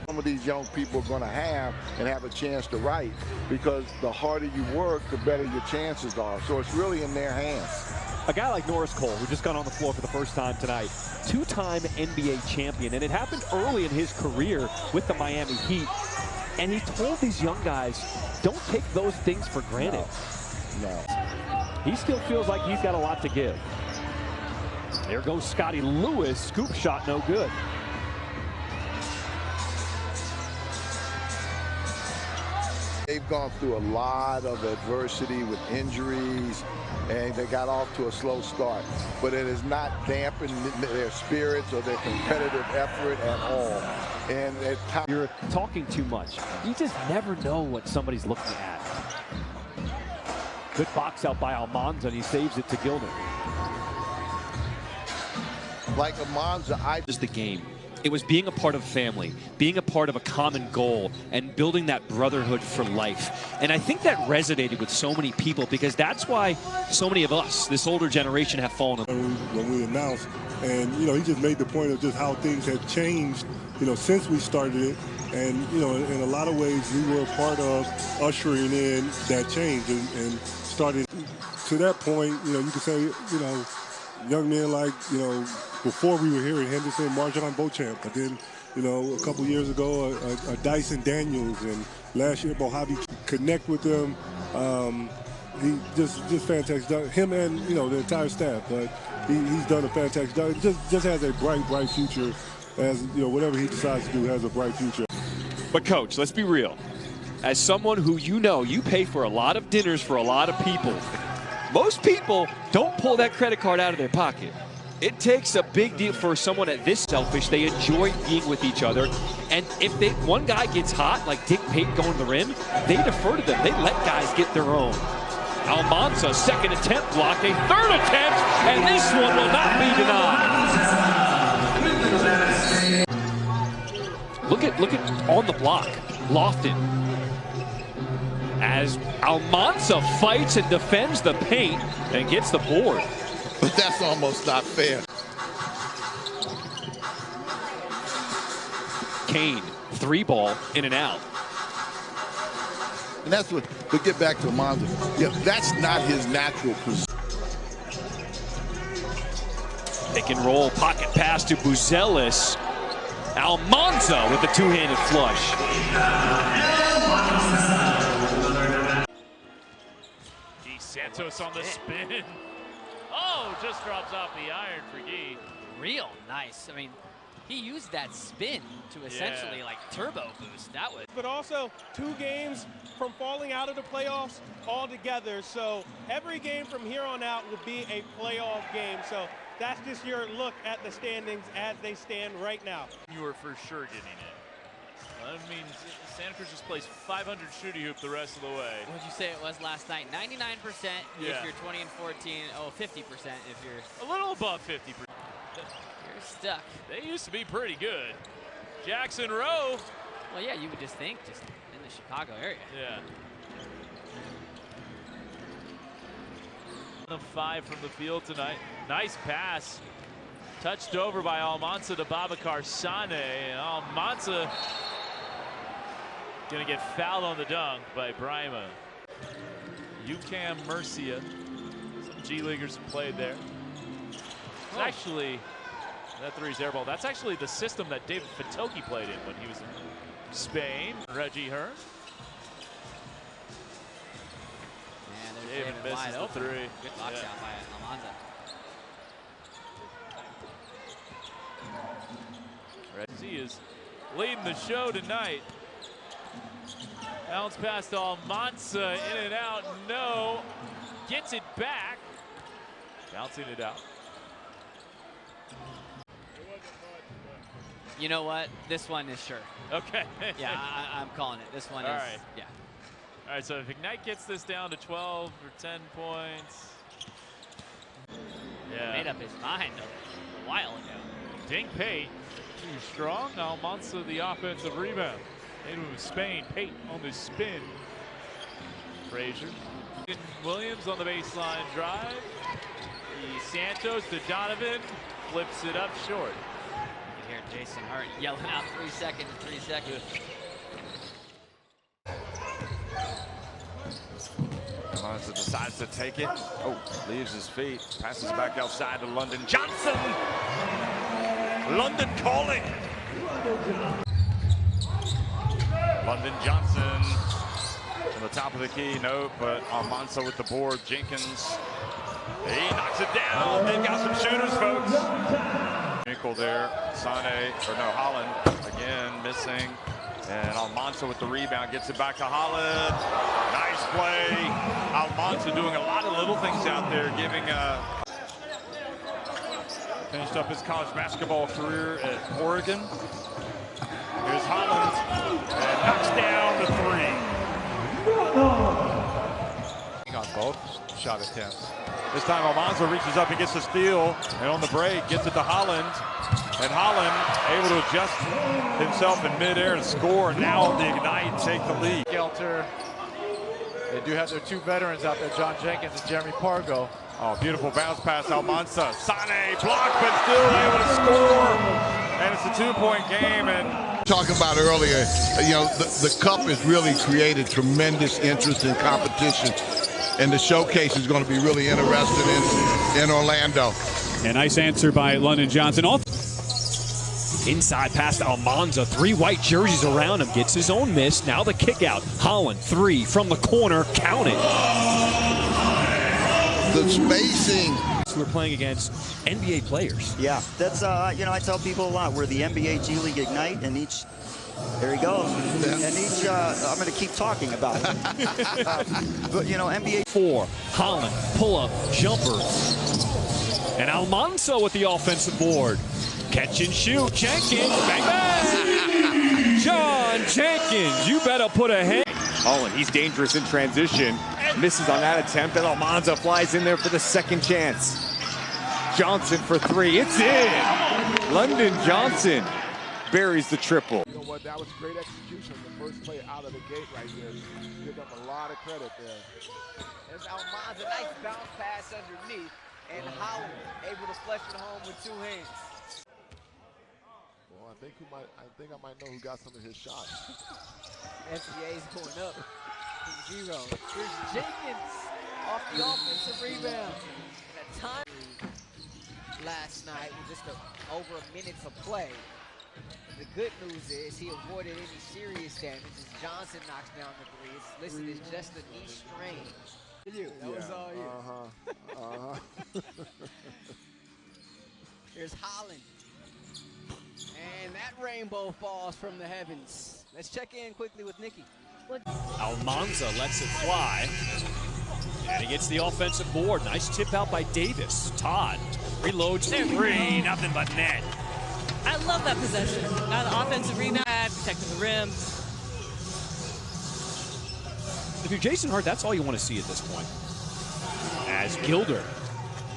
Speaker 2: Some of these young people are going to have a chance to write, because the harder you work, the better your chances are. So it's really in their hands.
Speaker 1: A guy like Norris Cole, who just got on the floor for the first time tonight, 2-time NBA champion, and it happened early in his career with the Miami Heat. And he told these young guys, don't take those things for granted.
Speaker 2: No.
Speaker 1: He still feels like he's got a lot to give. There goes Scotty Lewis, scoop shot, no good.
Speaker 2: They've gone through a lot of adversity with injuries, and they got off to a slow start. But it has not dampened their spirits or their competitive effort at all. And
Speaker 1: you're talking too much. You just never know what somebody's looking at. Good box out by Almansa, and he saves it to Gilder.
Speaker 2: Like Almansa,
Speaker 9: is the game. It was being a part of a family, being a part of a common goal, and building that brotherhood for life. And I think that resonated with so many people, because that's why so many of us, this older generation, have fallen.
Speaker 11: When we announced, and he just made the point of just how things have changed, since we started it. And, in a lot of ways, we were a part of ushering in that change and started to that point, you can say, young men like, before we were here in Henderson, Marjon Beauchamp. But then, a couple years ago, a Dyson Daniels, and last year, Mojave. Connect with them. He just fantastic. Him and, the entire staff. But he's done a fantastic job. Just has a bright future. As, whatever he decides to do has a bright future.
Speaker 9: But, Coach, let's be real. As someone who you pay for a lot of dinners for a lot of people, Most people don't pull that credit card out of their pocket. It takes a big deal for someone at this selfish. They enjoy being with each other. And if one guy gets hot, like Dick Payton going to the rim, they defer to them. They let guys get their own. Almansa, second attempt blocked, a third attempt, and this one will not be denied. Look at on the block, Lofton. As Almansa fights and defends the paint and gets the board.
Speaker 2: But that's almost not fair.
Speaker 9: Kane, 3-ball, in and out.
Speaker 2: And that's what, to get back to Almansa, yeah, that's not his natural position.
Speaker 9: Pick and roll, pocket pass to Buzelis. Almansa with the two-handed flush.
Speaker 20: Santos on the spin. Oh, just drops off the iron for Gee.
Speaker 4: Real nice. I mean, he used that spin to essentially like turbo boost. That was.
Speaker 6: But also 2 games from falling out of the playoffs altogether. So every game from here on out will be a playoff game. So that's just your look at the standings as they stand right now.
Speaker 20: You were for sure getting it. I mean, Santa Cruz just plays 500 shooty hoop the rest of the way.
Speaker 4: What did you say it was last night? 99% if you're 20 and 14. Oh, 50% if you're
Speaker 20: a little above 50%.
Speaker 4: You're stuck.
Speaker 20: They used to be pretty good. Jackson Rowe.
Speaker 4: Well, yeah, you would just think just in the Chicago area.
Speaker 20: Yeah. 1 of 5 from the field tonight. Nice pass. Touched over by Almansa to Babacar Sane. And Almansa gonna get fouled on the dunk by Brima. UCAM Murcia. Some G Leaguers have played there. It's actually, that 3's air ball. That's actually the system that David Fatoki played in when he was in Spain. Reggie Hearn.
Speaker 4: And
Speaker 20: David misses the 3.
Speaker 4: Good box out by Almansa.
Speaker 20: He is leading the show tonight. Bounce pass to Almansa, in and out, no. Gets it back. Bouncing it out.
Speaker 4: You know what? This one is sure.
Speaker 20: Okay.
Speaker 4: Yeah, I'm calling it. This one is,
Speaker 20: right.
Speaker 4: yeah.
Speaker 20: All right, so if Ignite gets this down to 12 or 10 points. Yeah.
Speaker 4: Made up his mind a while ago.
Speaker 20: Dink Pate, too strong. Almansa the offensive rebound. Made with Spain. Pate on the spin. Frazier. Williams on the baseline drive. Santos to Donovan. Flips it up short.
Speaker 4: You hear Jason Hart yelling out 3 seconds, 3 seconds.
Speaker 12: Almansa decides to take it. Oh, leaves his feet. Passes back outside to London Johnson. London calling. London Johnson to the top of the key. No, but Almansa with the board. Jenkins. He knocks it down. They've got some shooters, folks. Nickel there. Sane, or no, Holland again missing. And Almansa with the rebound gets it back to Holland. Nice play. Almansa doing a lot of little things out there, giving finished up his college basketball career at Oregon. Here's Holland and knocks down the 3.
Speaker 17: On both shot attempts. This time Almansa reaches up and gets the steal, and on the break gets it to Holland. And Holland able to adjust himself in midair and score, and now the Ignite take the lead. Gelter. They do have their 2 veterans out there, John Jenkins and Jeremy Pargo.
Speaker 12: Oh, beautiful bounce pass, Almansa. Sane blocked, but still able to score. And it's a 2-point game. And
Speaker 2: talking about earlier, you know, the Cup has really created tremendous interest in competition. And the showcase is going to be really interesting in Orlando.
Speaker 13: A nice answer by London Johnson.
Speaker 9: Inside pass to Almansa, 3 white jerseys around him, gets his own miss. Now the kick out. Holland, 3 from the corner, count it.
Speaker 2: The spacing.
Speaker 9: We're playing against NBA players.
Speaker 5: Yeah, that's, you know, I tell people a lot. We're the NBA G League Ignite, and each There he goes. And each, I'm going to keep talking about it. But, you know, NBA.
Speaker 9: 4, Holland, pull-up, jumper. And Almansa with the offensive board. Catch and shoot, Jenkins, bang, bang! John Jenkins, you better put a hand.
Speaker 1: Holland, he's dangerous in transition. Misses on that attempt, and Almansa flies in there for the second chance. Johnson for 3, it's in! London Johnson buries the triple.
Speaker 3: You know what, that was great execution. The first play out of the gate right there. Give them a lot of credit there.
Speaker 14: There's Almansa, nice bounce pass underneath, and Holland able to flush it home with 2 hands.
Speaker 3: Well, I think I might know who got some of his shots.
Speaker 14: FGA's going up to 0. Here's Jenkins off the offensive rebound. That time last night with just over a minute to play. The good news is he avoided any serious damage as Johnson knocks down the 3. It's listed as just a knee strain. That was all you. Here's Holland. And that rainbow falls from the heavens. Let's check in quickly with Nikki.
Speaker 9: Almansa lets it fly. And he gets the offensive board. Nice tip out by Davis. Todd reloads 3, nothing but net.
Speaker 15: I love that possession. Got an offensive rebound, protecting the rim.
Speaker 9: If you're Jason Hart, that's all you want to see at this point. As Gilder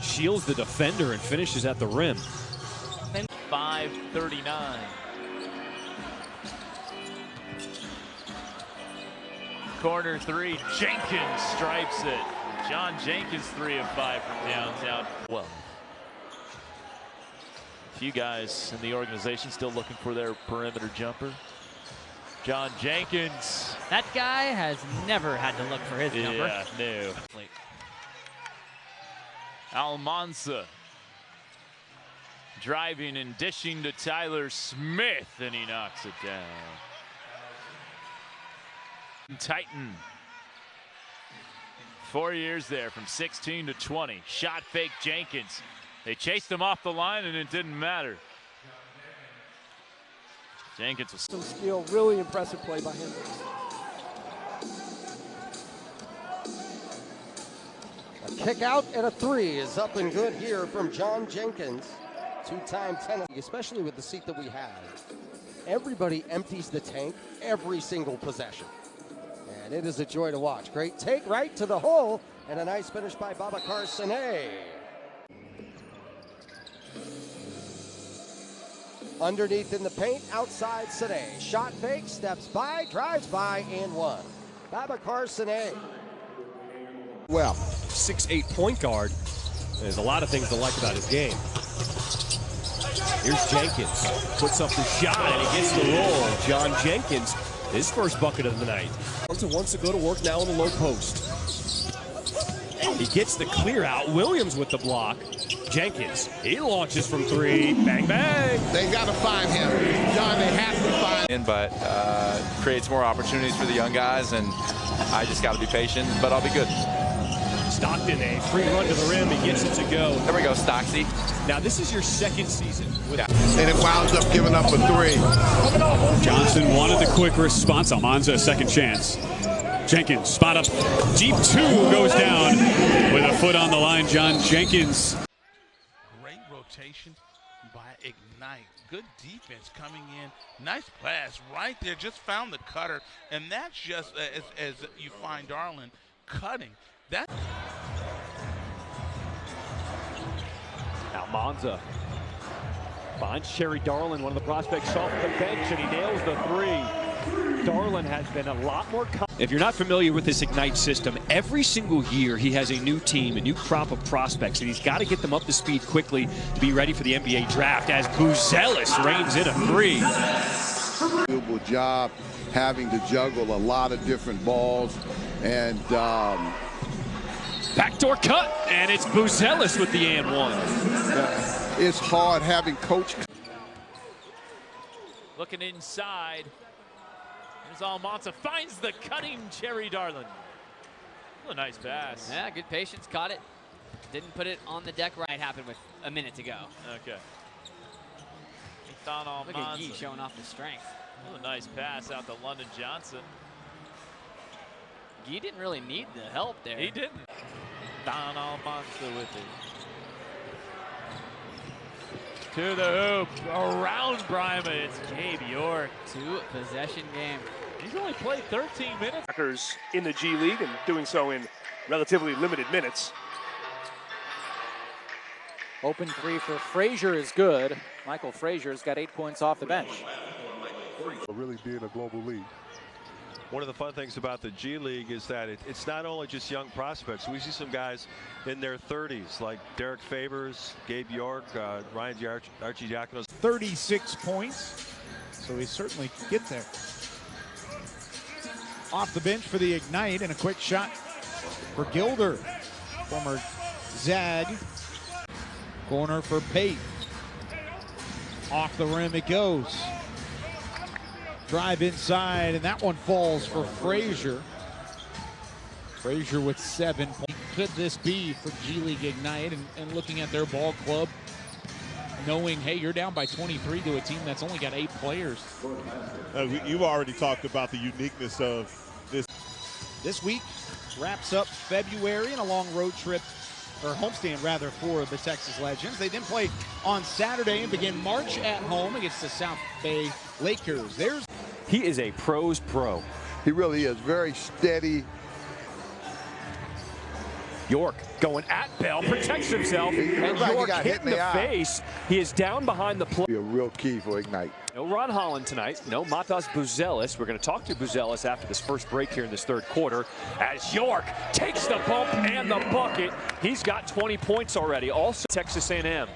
Speaker 9: shields the defender and finishes at the rim.
Speaker 20: 5:39. Corner 3, Jenkins stripes it. John Jenkins 3 of 5 from downtown. Well, a few guys in the organization still looking for their perimeter jumper. John Jenkins.
Speaker 4: That guy has never had to look for his number.
Speaker 20: Yeah, no. Almansa driving and dishing to Tyler Smith, and he knocks it down. Titan. 4 years there from 16 to 20. Shot fake Jenkins. They chased him off the line and it didn't matter. Jenkins was
Speaker 16: some skill, really impressive play by him.
Speaker 25: A kick out and a 3 is up and good here from John Jenkins. 2-time tennis, especially with the seat that we have. Everybody empties the tank every single possession. And it is a joy to watch. Great take right to the hole, and a nice finish by Babacar Sane. Underneath in the paint, outside Sane. Shot fake, steps by, drives by, and 1. Babacar Sane.
Speaker 26: Well, 6'8" point guard. There's a lot of things to like about his game. Here's Jenkins, puts up the shot, and he gets the roll. John Jenkins, his first bucket of the night. Wants to go to work now in the low post. He gets the clear out. Williams with the block. Jenkins, he launches from 3. Bang, bang.
Speaker 2: They got to find him. John, they have to find him.
Speaker 24: But creates more opportunities for the young guys, and I just got to be patient, but I'll be good.
Speaker 26: Stockton, a free run to the rim. He gets it to go.
Speaker 24: There we go, Stocksy.
Speaker 26: Now, this is your second season.
Speaker 2: And it winds up giving up a 3.
Speaker 13: Johnson wanted the quick response. Almansa a second chance. Jenkins, spot up. Deep 2 goes down with a foot on the line. John Jenkins.
Speaker 10: Great rotation by Ignite. Good defense coming in. Nice pass right there. Just found the cutter. And that's just as you find Darlin cutting. That.
Speaker 1: Almansa finds Cherry Darlin, one of the prospects off the bench, and he nails the 3. Darlin has been a lot more.
Speaker 9: If you're not familiar with this Ignite system, every single year he has a new team, a new crop of prospects, and he's got to get them up to speed quickly to be ready for the NBA draft as Buzelis reigns in a 3.
Speaker 2: Unbelievable job having to juggle a lot of different balls, and
Speaker 9: backdoor cut, and it's Buzelis with the and 1.
Speaker 2: It's hard having coach.
Speaker 20: Looking inside. There's Almansa, finds the cutting Cherry Darlin. Oh, a nice pass.
Speaker 4: Yeah, good patience, caught it. Didn't put it on the deck right. Happened with a minute to go.
Speaker 20: Okay. Don Almansa.
Speaker 4: Look at Yee showing off his strength.
Speaker 20: A nice pass out to London Johnson.
Speaker 4: He didn't really need the help there.
Speaker 20: He didn't. Don Almansa with it. To the hoop, around Brima, it's Gabe York.
Speaker 4: 2-possession game.
Speaker 20: He's only played 13 minutes.
Speaker 16: In the G League and doing so in relatively limited minutes.
Speaker 7: Open three for Frazier is good. Michael Frazier's got 8 points off the bench.
Speaker 11: Really being a global league.
Speaker 8: One of the fun things about the G League is that it's not only just young prospects. We see some guys in their 30s like Derek Favors, Gabe York, Ryan Archidiakonos.
Speaker 18: 36 points, so he certainly could get there. Off the bench for the Ignite, and a quick shot for Gilder, former Zag. Corner for Pate. Off the rim it goes. Drive inside, and that one falls for Frazier. Frazier with 7 points. Could this be for G League Ignite and looking at their ball club, knowing, hey, you're down by 23 to a team that's only got 8 players?
Speaker 19: You've already talked about the uniqueness of this.
Speaker 18: This week wraps up February and a long road trip, or homestand rather, for the Texas Legends. They then play on Saturday and begin March at home against the South Bay Lakers.
Speaker 1: He is a pro's pro.
Speaker 2: He really is. Very steady.
Speaker 1: York going at Bell, protects himself, and York hit in the face. He is down behind the play.
Speaker 2: Be a real key for Ignite.
Speaker 1: No Ron Holland tonight. No Matas Buzelis. We're going to talk to Buzelis after this first break here in this third quarter as York takes the bump and the bucket. He's got 20 points already. Also Texas A&M.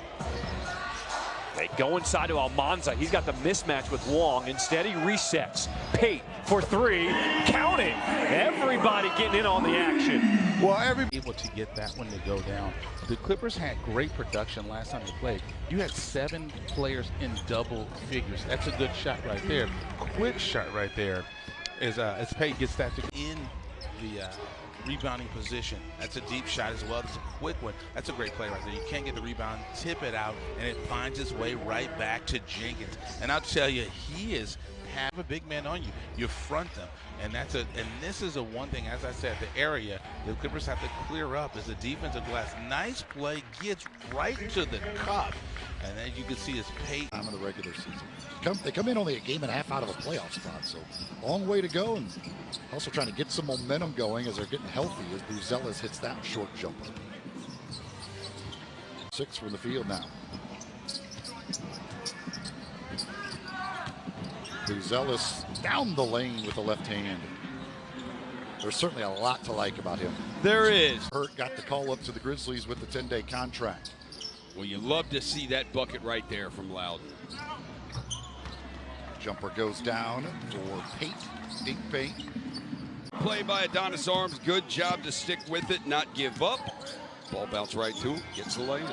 Speaker 1: They go inside to Almansa. He's got the mismatch with Wong. Instead, he resets. Pate for 3. Counting. Everybody getting in on the action.
Speaker 10: Well, able to get that one to go down. The Clippers had great production last time they played. You had 7 players in double figures. That's a good shot right there. Quick shot right there as Pate gets that to in the rebounding position. That's a deep shot as well. That's a quick one. That's a great play right there. You can't get the rebound, tip it out, and it finds its way right back to Jenkins. And I'll tell you, he is have a big man on you. You front them, and this is a one thing, as I said, the area the Clippers have to clear up is the defensive glass. Nice play, gets right to the cup, and then you can see his Pate.
Speaker 21: Time of the regular season. They come in only a game and a half out of a playoff spot, so long way to go, and also trying to get some momentum going as they're getting healthy as Buzelis hits that short jumper. 6 from the field now. Buzelis down the lane with the left hand. There's certainly a lot to like about him.
Speaker 22: There is.
Speaker 21: Hurt got the call up to the Grizzlies with the 10-day contract.
Speaker 22: Well, you love to see that bucket right there from Loudon.
Speaker 21: Jumper goes down for Pate. Deep Pate.
Speaker 22: Play by Adonis Arms. Good job to stick with it, not give up. Ball bounce right to him. Gets the lane.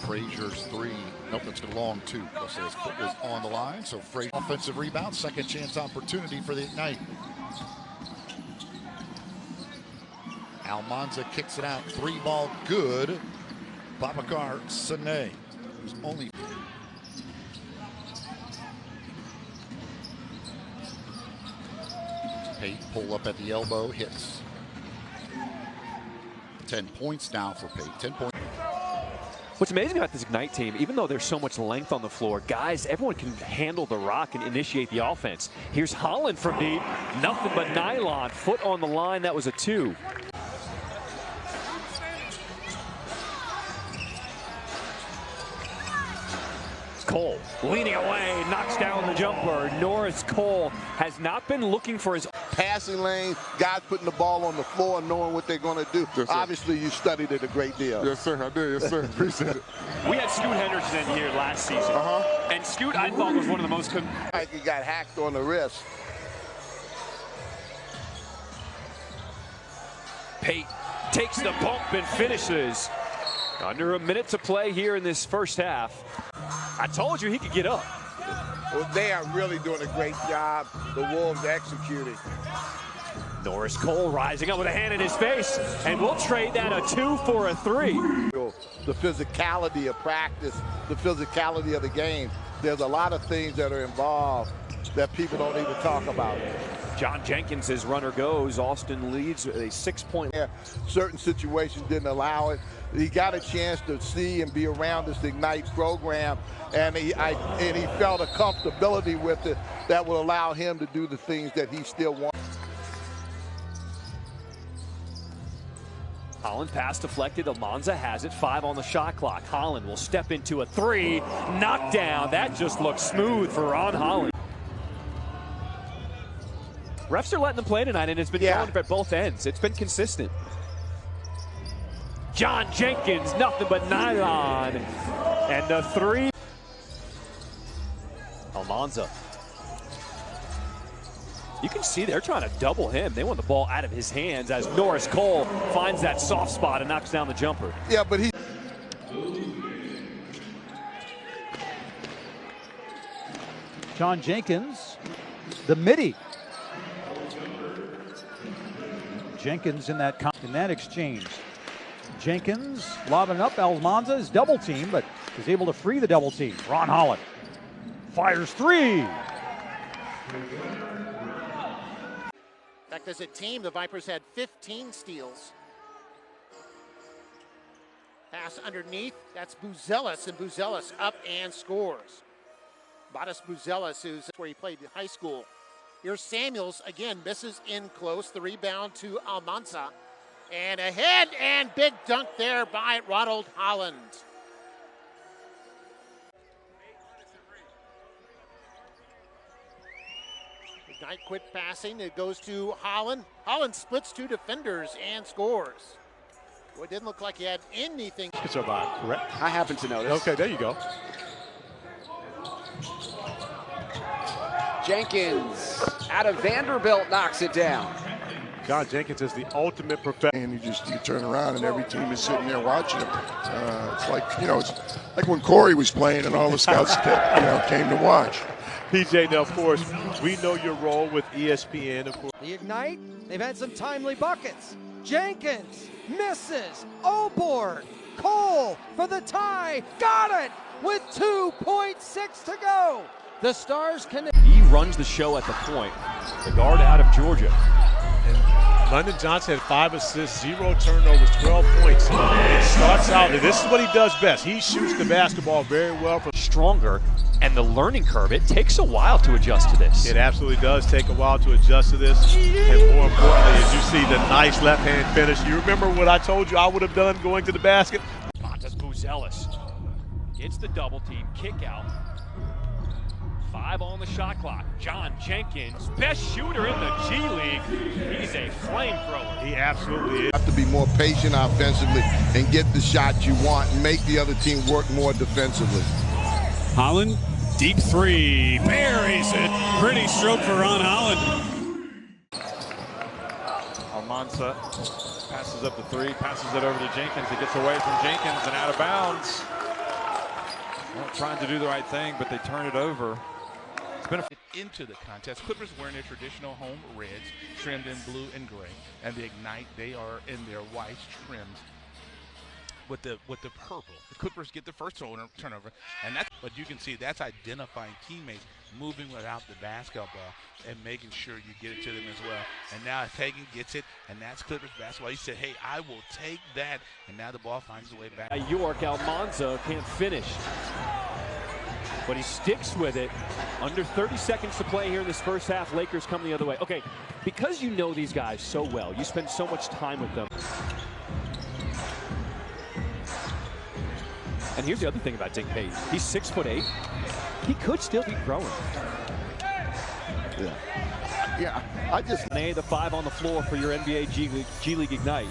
Speaker 21: Frazier's 3. Nope, it's a long 2. Because his foot was on the line. So Frazier offensive rebound. Second chance opportunity for the Ignite. Almansa kicks it out. 3-ball good. Babacar Sane, who's only Pate pull up at the elbow, hits. 10 points now for Pate. 10 points.
Speaker 1: What's amazing about this Ignite team, even though there's so much length on the floor, guys, everyone can handle the rock and initiate the offense. Here's Holland from deep. Nothing but nylon. Foot on the line. That was a 2. Cole leaning away, knocks down the jumper. Norris Cole has not been looking for his
Speaker 2: passing lane, guys putting the ball on the floor, knowing what they're going to do. Yes, obviously, you studied it a great deal.
Speaker 11: Yes, sir, I did. Yes, sir. Appreciate it.
Speaker 1: We had Scoot Henderson here last season. And Scoot, I thought, was one of the most...
Speaker 2: Like he got hacked on the wrist.
Speaker 1: Pate takes the bump and finishes. Under a minute to play here in this first half. I told you he could get up.
Speaker 2: Well, they are really doing a great job. The Wolves executing.
Speaker 1: Norris Cole rising up with a hand in his face, and we'll trade that a 2 for a 3.
Speaker 2: The physicality of practice, the physicality of the game. there's a lot of things that are involved that people don't even talk about.
Speaker 1: John Jenkins, as runner goes, Austin leads with a 6-point.
Speaker 2: Certain situations didn't allow it. He got a chance to see and be around this Ignite program, and he felt a comfortability with it that will allow him to do the things that he still wants.
Speaker 1: Holland pass deflected. Almansa has it. 5 on the shot clock. Holland will step into a 3. Knockdown. That just looks smooth for Ron Holland. Refs are letting them play tonight, and it's been going at both ends. It's been consistent. John Jenkins, nothing but nylon. And a 3. Almansa. You can see they're trying to double him. They want the ball out of his hands as Norris Cole finds that soft spot and knocks down the jumper.
Speaker 2: Yeah, but he...
Speaker 3: John Jenkins, the midi. Jenkins in that exchange. Jenkins lobbing up. Almansa is double team, but is able to free the double team. Ron Holland fires 3.
Speaker 5: In fact, as a team, the Vipers had 15 steals. Pass underneath. That's Buzelis, and Buzelis up and scores. Boris Buzelis, who's where he played in high school. Here's Samuels, again, misses in close. The rebound to Almansa. And ahead, and big dunk there by Ronald Holland. Ignite quit passing. It goes to Holland. Holland splits 2 defenders and scores. Well, it didn't look like he had anything.
Speaker 16: It's about, correct?
Speaker 6: I happen to know this.
Speaker 16: Okay, there you go.
Speaker 6: Jenkins out of Vanderbilt knocks it down.
Speaker 16: John Jenkins is the ultimate professional.
Speaker 12: And you turn around and every team is sitting there watching him. It's like, it's like when Corey was playing and all the scouts came to watch.
Speaker 16: PJ, now, of course, we know your role with ESPN, of course.
Speaker 14: The Ignite, they've had some timely buckets. Jenkins misses. Oborn. Cole for the tie. Got it with 2.6 to go. The Stars connect.
Speaker 1: He runs the show at the point. The guard out of Georgia.
Speaker 16: And London Johnson had 5 assists, 0 turnovers, 12 points. It starts out, this is what he does best. He shoots the basketball very well.
Speaker 1: Stronger, and the learning curve, it takes a while to adjust to this.
Speaker 16: It absolutely does take a while to adjust to this. And more importantly, as you see the nice left-hand finish, you remember what I told you I would have done going to the basket?
Speaker 1: Montes Buzelis gets the double team, kick out. 5 on the shot clock. John Jenkins, best shooter in the G League. He's a flamethrower.
Speaker 16: He absolutely is.
Speaker 2: You have to be more patient offensively and get the shot you want and make the other team work more defensively.
Speaker 13: Holland, deep 3, buries it. Pretty stroke for Ron Holland.
Speaker 17: Almansa passes up the 3, passes it over to Jenkins. It gets away from Jenkins and out of bounds. Well, trying to do the right thing, but they turn it over.
Speaker 10: It's been into the contest. Clippers wearing their traditional home reds, trimmed in blue and gray, and the Ignite, they are in their white trimmed with the purple. The Clippers get the first turnover, and that's what you can see. That's identifying teammates moving without the basketball and making sure you get it to them as well. And now Hagan gets it, and that's Clippers basketball. He said, "Hey, I will take that," and now the ball finds the way back.
Speaker 1: York, Almansa can't finish, but he sticks with it. Under 30 seconds to play here in this first half. Lakers come the other way. Okay, because you know these guys so well, you spend so much time with them. And here's the other thing about Dink Payne. He's 6'8". He could still be growing.
Speaker 2: Yeah, I just...
Speaker 1: The 5 on the floor for your NBA G League Ignite.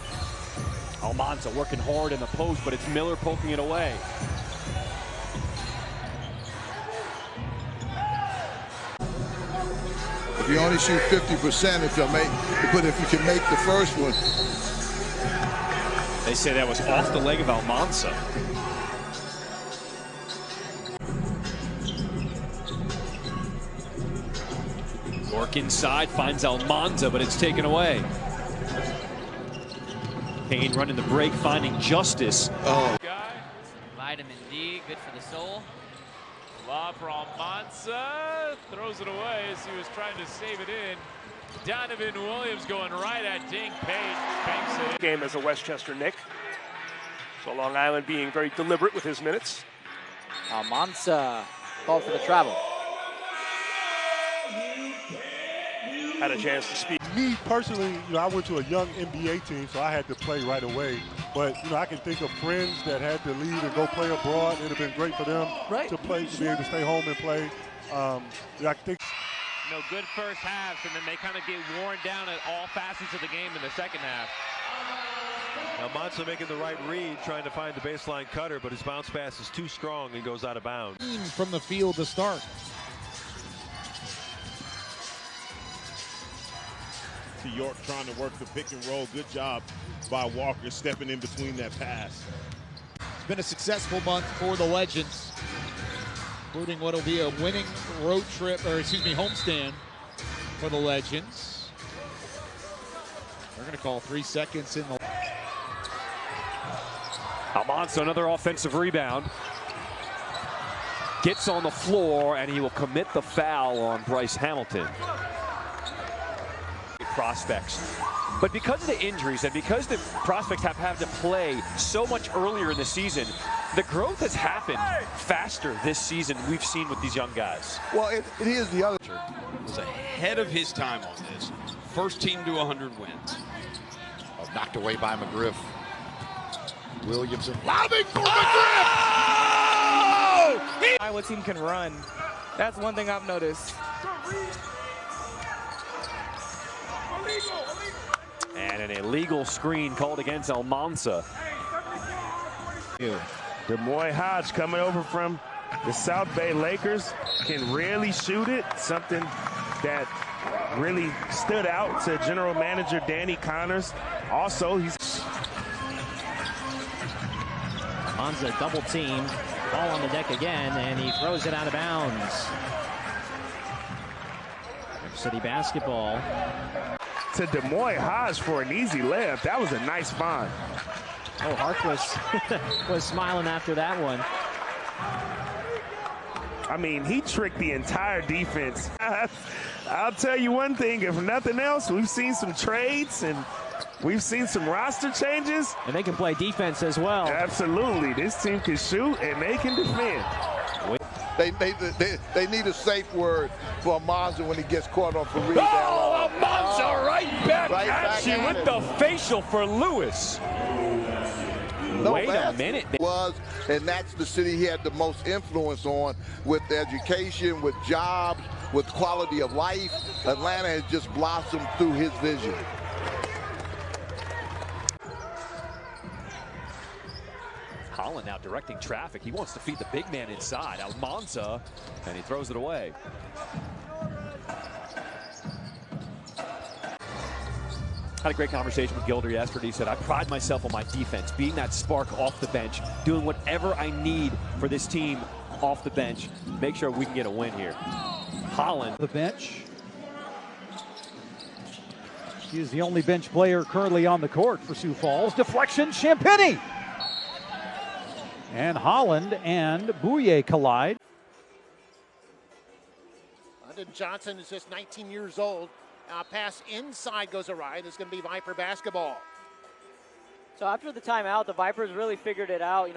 Speaker 1: Almansa working hard in the post, but it's Miller poking it away.
Speaker 2: If you only shoot 50%, but if you can make the first one.
Speaker 1: They say that was off the leg of Almansa. York inside, finds Almansa, but it's taken away. Payne running the break, finding Justice.
Speaker 4: Vitamin D, good for the soul.
Speaker 20: Lob for Almansa. Throws it away as he was trying to save it in. Donovan Williams going right at Dink Page. Banks it.
Speaker 9: Game as a Westchester Knick. So Long Island being very deliberate with his minutes.
Speaker 7: Almansa called for the travel.
Speaker 9: Had a chance to speak.
Speaker 11: Me personally, I went to a young NBA team, so I had to play right away. But, I can think of friends that had to leave and go play abroad. It would have been great for them to play, to be able to stay home and play. I think.
Speaker 1: Good first halves, and then they kind of get worn down at all facets of the game in the second half.
Speaker 8: Almansa making the right read, trying to find the baseline cutter, but his bounce pass is too strong and goes out of bounds.
Speaker 18: From the field to start.
Speaker 19: To York trying to work the pick and roll. Good job by Walker stepping in between that pass.
Speaker 18: It's been a successful month for the Legends, including what will be a winning road trip, homestand for the Legends. They're going to call 3 seconds in the.
Speaker 1: Almansa, another offensive rebound. Gets on the floor, and he will commit the foul on Bryce Hamilton. Prospects. But because of the injuries and because the prospects have had to play so much earlier in the season, the growth has happened faster this season we've seen with these young guys.
Speaker 2: Well, it is the other.
Speaker 22: Was ahead of his time on this. First team to 100 wins.
Speaker 21: Knocked away by McGriff. Williamson.
Speaker 14: Lobbing for McGriff! Iowa team can run. That's one thing I've noticed.
Speaker 1: And an illegal screen called against Almansa.
Speaker 15: Demoy Hodge coming over from the South Bay Lakers can really shoot it. Something that really stood out to General Manager Danny Connors. Also, he's
Speaker 23: Almansa double team, ball on the deck again, and he throws it out of bounds. City basketball.
Speaker 15: To Demoy Hodge for an easy layup. That was a nice find.
Speaker 23: Oh, Harkless was smiling after that one.
Speaker 15: I mean, he tricked the entire defense. I'll tell you one thing, if nothing else, we've seen some trades and we've seen some roster changes.
Speaker 23: And they can play defense as well.
Speaker 15: Absolutely. This team can shoot and they can defend.
Speaker 2: They need a safe word for Almansa when he gets caught off a rebound.
Speaker 1: Oh, Almansa right back at you with the facial for Lewis. Wait a minute.
Speaker 2: And that's the city he had the most influence on with education, with jobs, with quality of life. Atlanta has just blossomed through his vision.
Speaker 1: Holland now directing traffic. He wants to feed the big man inside. Almansa, and he throws it away. Had a great conversation with Gilder yesterday. He said, I pride myself on my defense, being that spark off the bench, doing whatever I need for this team off the bench. Make sure we can get a win here. Holland.
Speaker 3: The bench. He is the only bench player currently on the court for Sioux Falls. Deflection, Champagny. And Holland and Bouye collide.
Speaker 5: London Johnson is just 19 years old. Pass inside goes awry. This is going to be Viper basketball.
Speaker 7: So after the timeout, the Vipers really figured it out.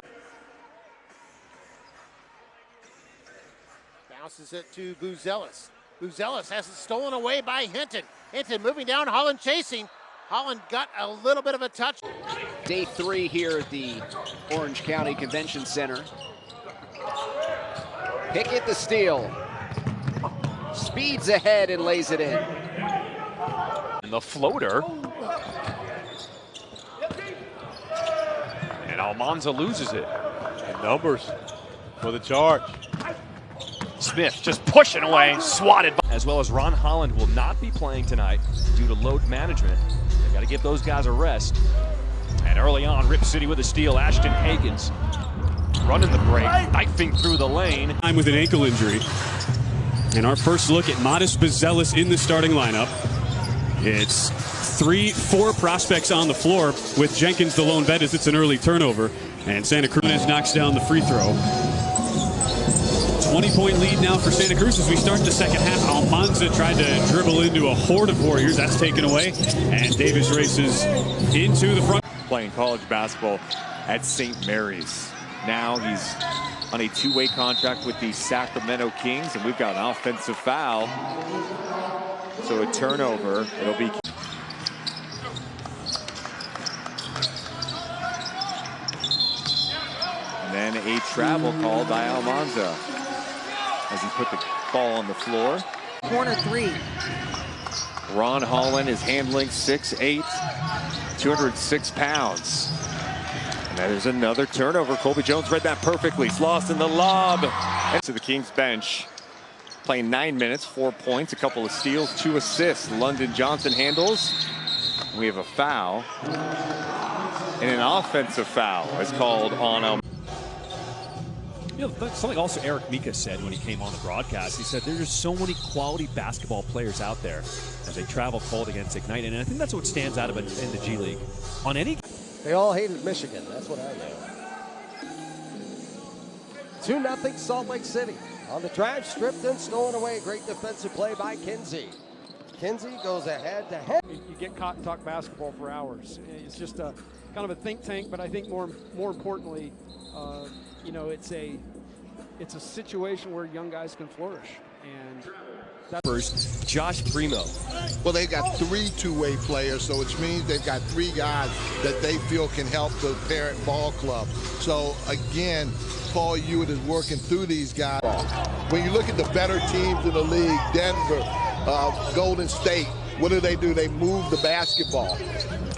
Speaker 5: Bounces it to Buzelis. Buzelis has it stolen away by Hinton. Hinton moving down, Holland chasing. Holland got a little bit of a touch.
Speaker 6: Day 3 here at the Orange County Convention Center. Pickett the steal. Speeds ahead and lays it in.
Speaker 1: And the floater. And Almansa loses it.
Speaker 16: And numbers for the charge.
Speaker 1: Smith just pushing away, swatted. As well as Ron Holland will not be playing tonight due to load management. They got to give those guys a rest. And early on, Rip City with a steal. Ashton Hagans running the break, knifing through the lane.
Speaker 13: I'm with an ankle injury. And our first look at Modest Buzelis in the starting lineup. It's 3-4 prospects on the floor with Jenkins the lone vet as it's an early turnover. And Santa Cruz knocks down the free throw. 20-point lead now for Santa Cruz as we start the second half. Almansa tried to dribble into a horde of Warriors. That's taken away. And Davis races into the front.
Speaker 10: Playing college basketball at St. Mary's. Now he's on a two-way contract with the Sacramento Kings, and we've got an offensive foul. So a turnover. It'll be... And then a travel call by Almansa as he put the ball on the floor.
Speaker 14: Corner three.
Speaker 10: Ron Holland is handling 6'8", 206 pounds. And that is another turnover. Colby Jones read that perfectly. He's lost in the lob. And to the Kings bench. Playing 9 minutes, 4 points, a couple of steals, 2 assists. London Johnson handles. We have a foul. And an offensive foul is called on
Speaker 1: You know, something also Eric Mika said when he came on the broadcast. He said there's just so many quality basketball players out there as they travel cold against Ignite. And I think that's what stands out of it in the G League. On any...
Speaker 12: They all hated Michigan. That's what I know. 2-0 Salt Lake City. On the drive, stripped and stolen away. Great defensive play by Kinsey. Kinsey goes ahead to head.
Speaker 17: You get caught and talk basketball for hours. It's just a kind of a think tank, but I think more importantly, you know, it's a situation where young guys can flourish. And
Speaker 1: that's Josh Primo.
Speaker 2: Well, they got 3 two-way players, so which means they've got 3 guys that they feel can help the parent ball club. So again, Paul Hewitt is working through these guys. When you look at the better teams in the league, Denver, Golden State, what do? They move the basketball.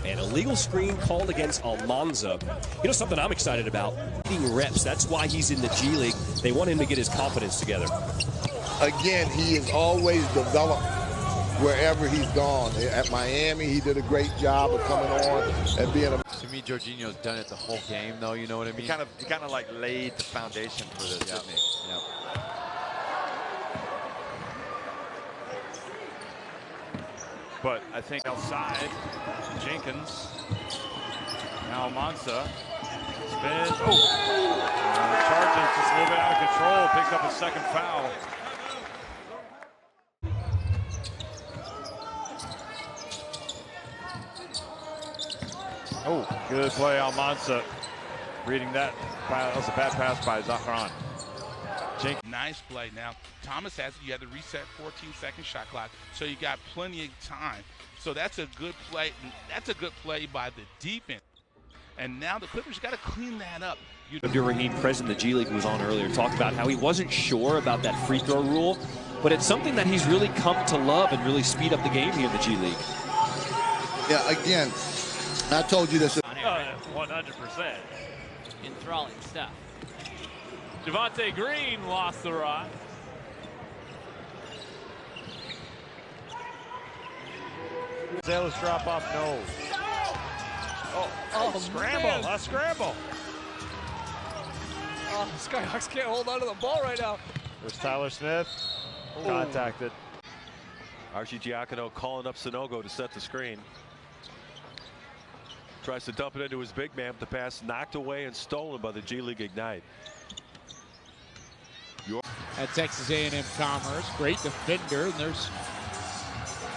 Speaker 1: An illegal screen called against Almansa. You know something I'm excited about? Getting reps. That's why he's in the G League. They want him to get his confidence together.
Speaker 2: Again, he has always developed wherever he's gone. At Miami, he did a great job of coming on and being a...
Speaker 24: To me, Jorginho's done it the whole game, though. You know what I mean? He kind of like laid the foundation for this, didn't he? Yep.
Speaker 20: But I think outside, Jenkins, now Almansa, spins, charges just a little bit out of control, picks up a second foul. Oh, good play, Almansa. Reading that. That was a bad pass by Zahran.
Speaker 25: Nice play. Now, Thomas has it. You had to reset 14-second shot clock, so you got plenty of time. So that's a good play. That's a good play by the defense. And now the Clippers got to clean that up.
Speaker 1: Abdur-Rahim, president of the G League, who was on earlier, talked about how he wasn't sure about that free throw rule, but it's something that he's really come to love and really speed up the game here in the G League.
Speaker 2: Yeah, again, I told you this.
Speaker 20: 100%.
Speaker 4: Enthralling stuff.
Speaker 20: Javonte Green lost the rock. Zealous drop off, no. Oh, scramble, man. A scramble.
Speaker 17: Oh, Skyhawks can't hold on to the ball right now.
Speaker 20: There's Tyler Smith. Contacted.
Speaker 8: Archie Giacono calling up Sanogo to set the screen. Tries to dump it into his big man, but the pass knocked away and stolen by the G League Ignite.
Speaker 18: At Texas A&M Commerce, great defender, and there's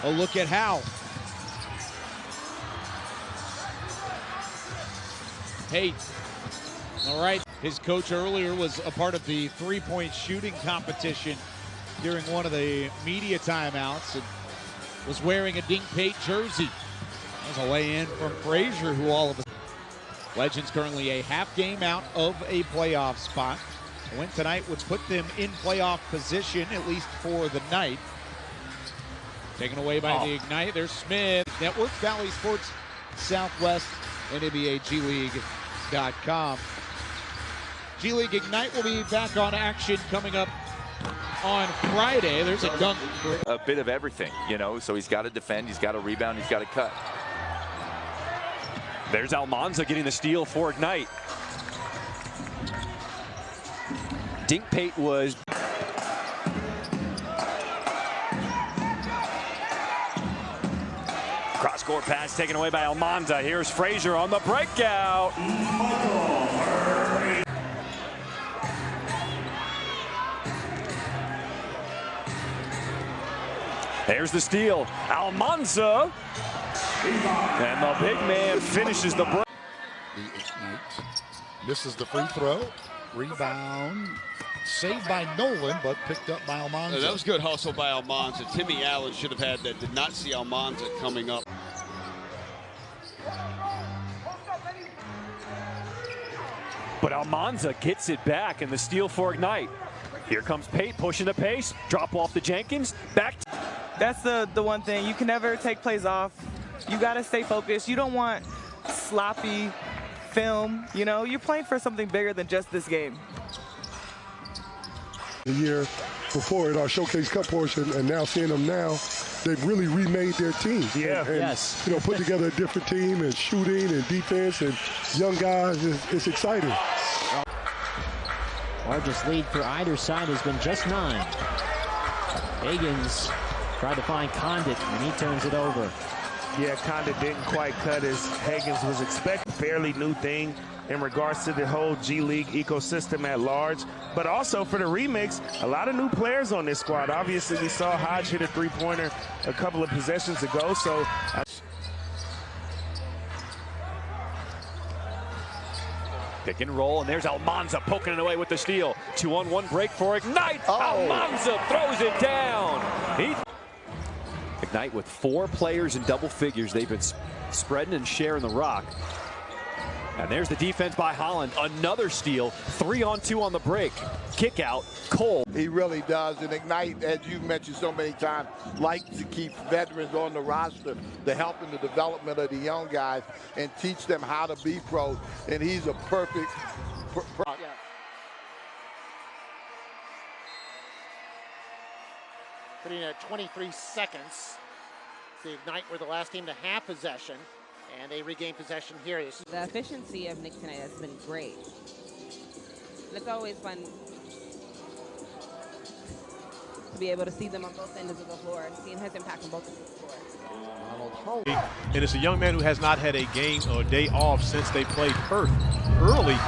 Speaker 18: a look at Howe. Hey, all right. His coach earlier was a part of the three-point shooting competition during one of the media timeouts and was wearing a Dink Pate jersey. That was a lay-in from Frazier, who all of a Legends currently a half game out of a playoff spot. A win tonight would put them in playoff position, at least for the night. Taken away by the Ignite. There's Smith. Network, Valley Sports, Southwest, and NBA G League.com. G League Ignite will be back on action coming up on Friday. There's a dunk.
Speaker 10: A bit of everything, you know, so he's got to defend, he's got to rebound, he's got to cut.
Speaker 1: There's Almansa getting the steal for Ignite. Dink Pate was... Cross-court pass taken away by Almansa. Here's Frazier on the breakout. There's the steal. Almansa. And the big man finishes the break.
Speaker 9: The Ignite misses the free throw. Rebound. Saved by Nolan, but picked up by Almansa.
Speaker 11: That was good hustle by Almansa. Timmy Allen should have had that. Did not see Almansa coming up.
Speaker 1: But Almansa gets it back, and the steal for Ignite. Here comes Pate pushing the pace. Drop off to Jenkins. Back.
Speaker 19: That's the one thing. You can never take plays off. You got to stay focused. You don't want sloppy film. You know, you're playing for something bigger than just this game.
Speaker 21: The year before in our Showcase Cup portion, and now seeing them now, they've really remade their team.
Speaker 1: Yeah.
Speaker 21: And,
Speaker 1: Yes.
Speaker 21: You know, put together a different team and shooting and defense and young guys. It's exciting.
Speaker 23: Largest lead for either side has been just 9. Higgins tried to find Condit, and he turns it over.
Speaker 15: Yeah, Condit didn't quite cut as Higgins was expecting. Fairly new thing in regards to the whole G League ecosystem at large. But also for the remix, a lot of new players on this squad. Obviously, we saw Hodge hit a three-pointer a couple of possessions ago. So
Speaker 1: Pick and roll, and there's Almansa poking it away with the steal. 2-on-1 break for Ignite. Almansa throws it down. Ignite with 4 players in double figures. They've been spreading and sharing the rock. And there's the defense by Holland. Another steal. 3-on-2 on the break. Kick out. Cole.
Speaker 2: He really does. And Ignite, as you've mentioned so many times, likes to keep veterans on the roster to help in the development of the young guys and teach them how to be pros. And he's a perfect
Speaker 5: Putting at 23 seconds. The Ignite were the last team to have possession, and they regain possession here.
Speaker 22: The efficiency of Nick tonight has been great. And it's always fun to be able to see them on both ends of the floor and seeing his impact on both ends of the floor.
Speaker 16: And it's a young man who has not had a game or a day off since they played Perth early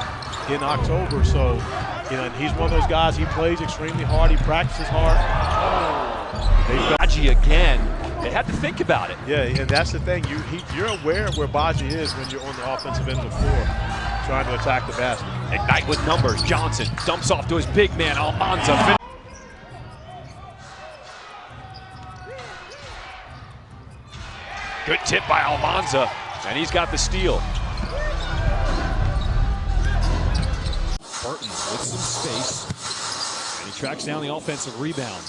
Speaker 16: in October. So, you know, and he's one of those guys, he plays extremely hard, he practices hard.
Speaker 1: Baji again. They had to think about it.
Speaker 16: Yeah, and that's the thing. You're aware of where Baji is when you're on the offensive end of the floor, trying to attack the basket.
Speaker 1: Ignite with numbers. Johnson dumps off to his big man, Almansa. Good tip by Almansa, and he's got the steal.
Speaker 26: Burton with some space, and he tracks down the offensive rebound.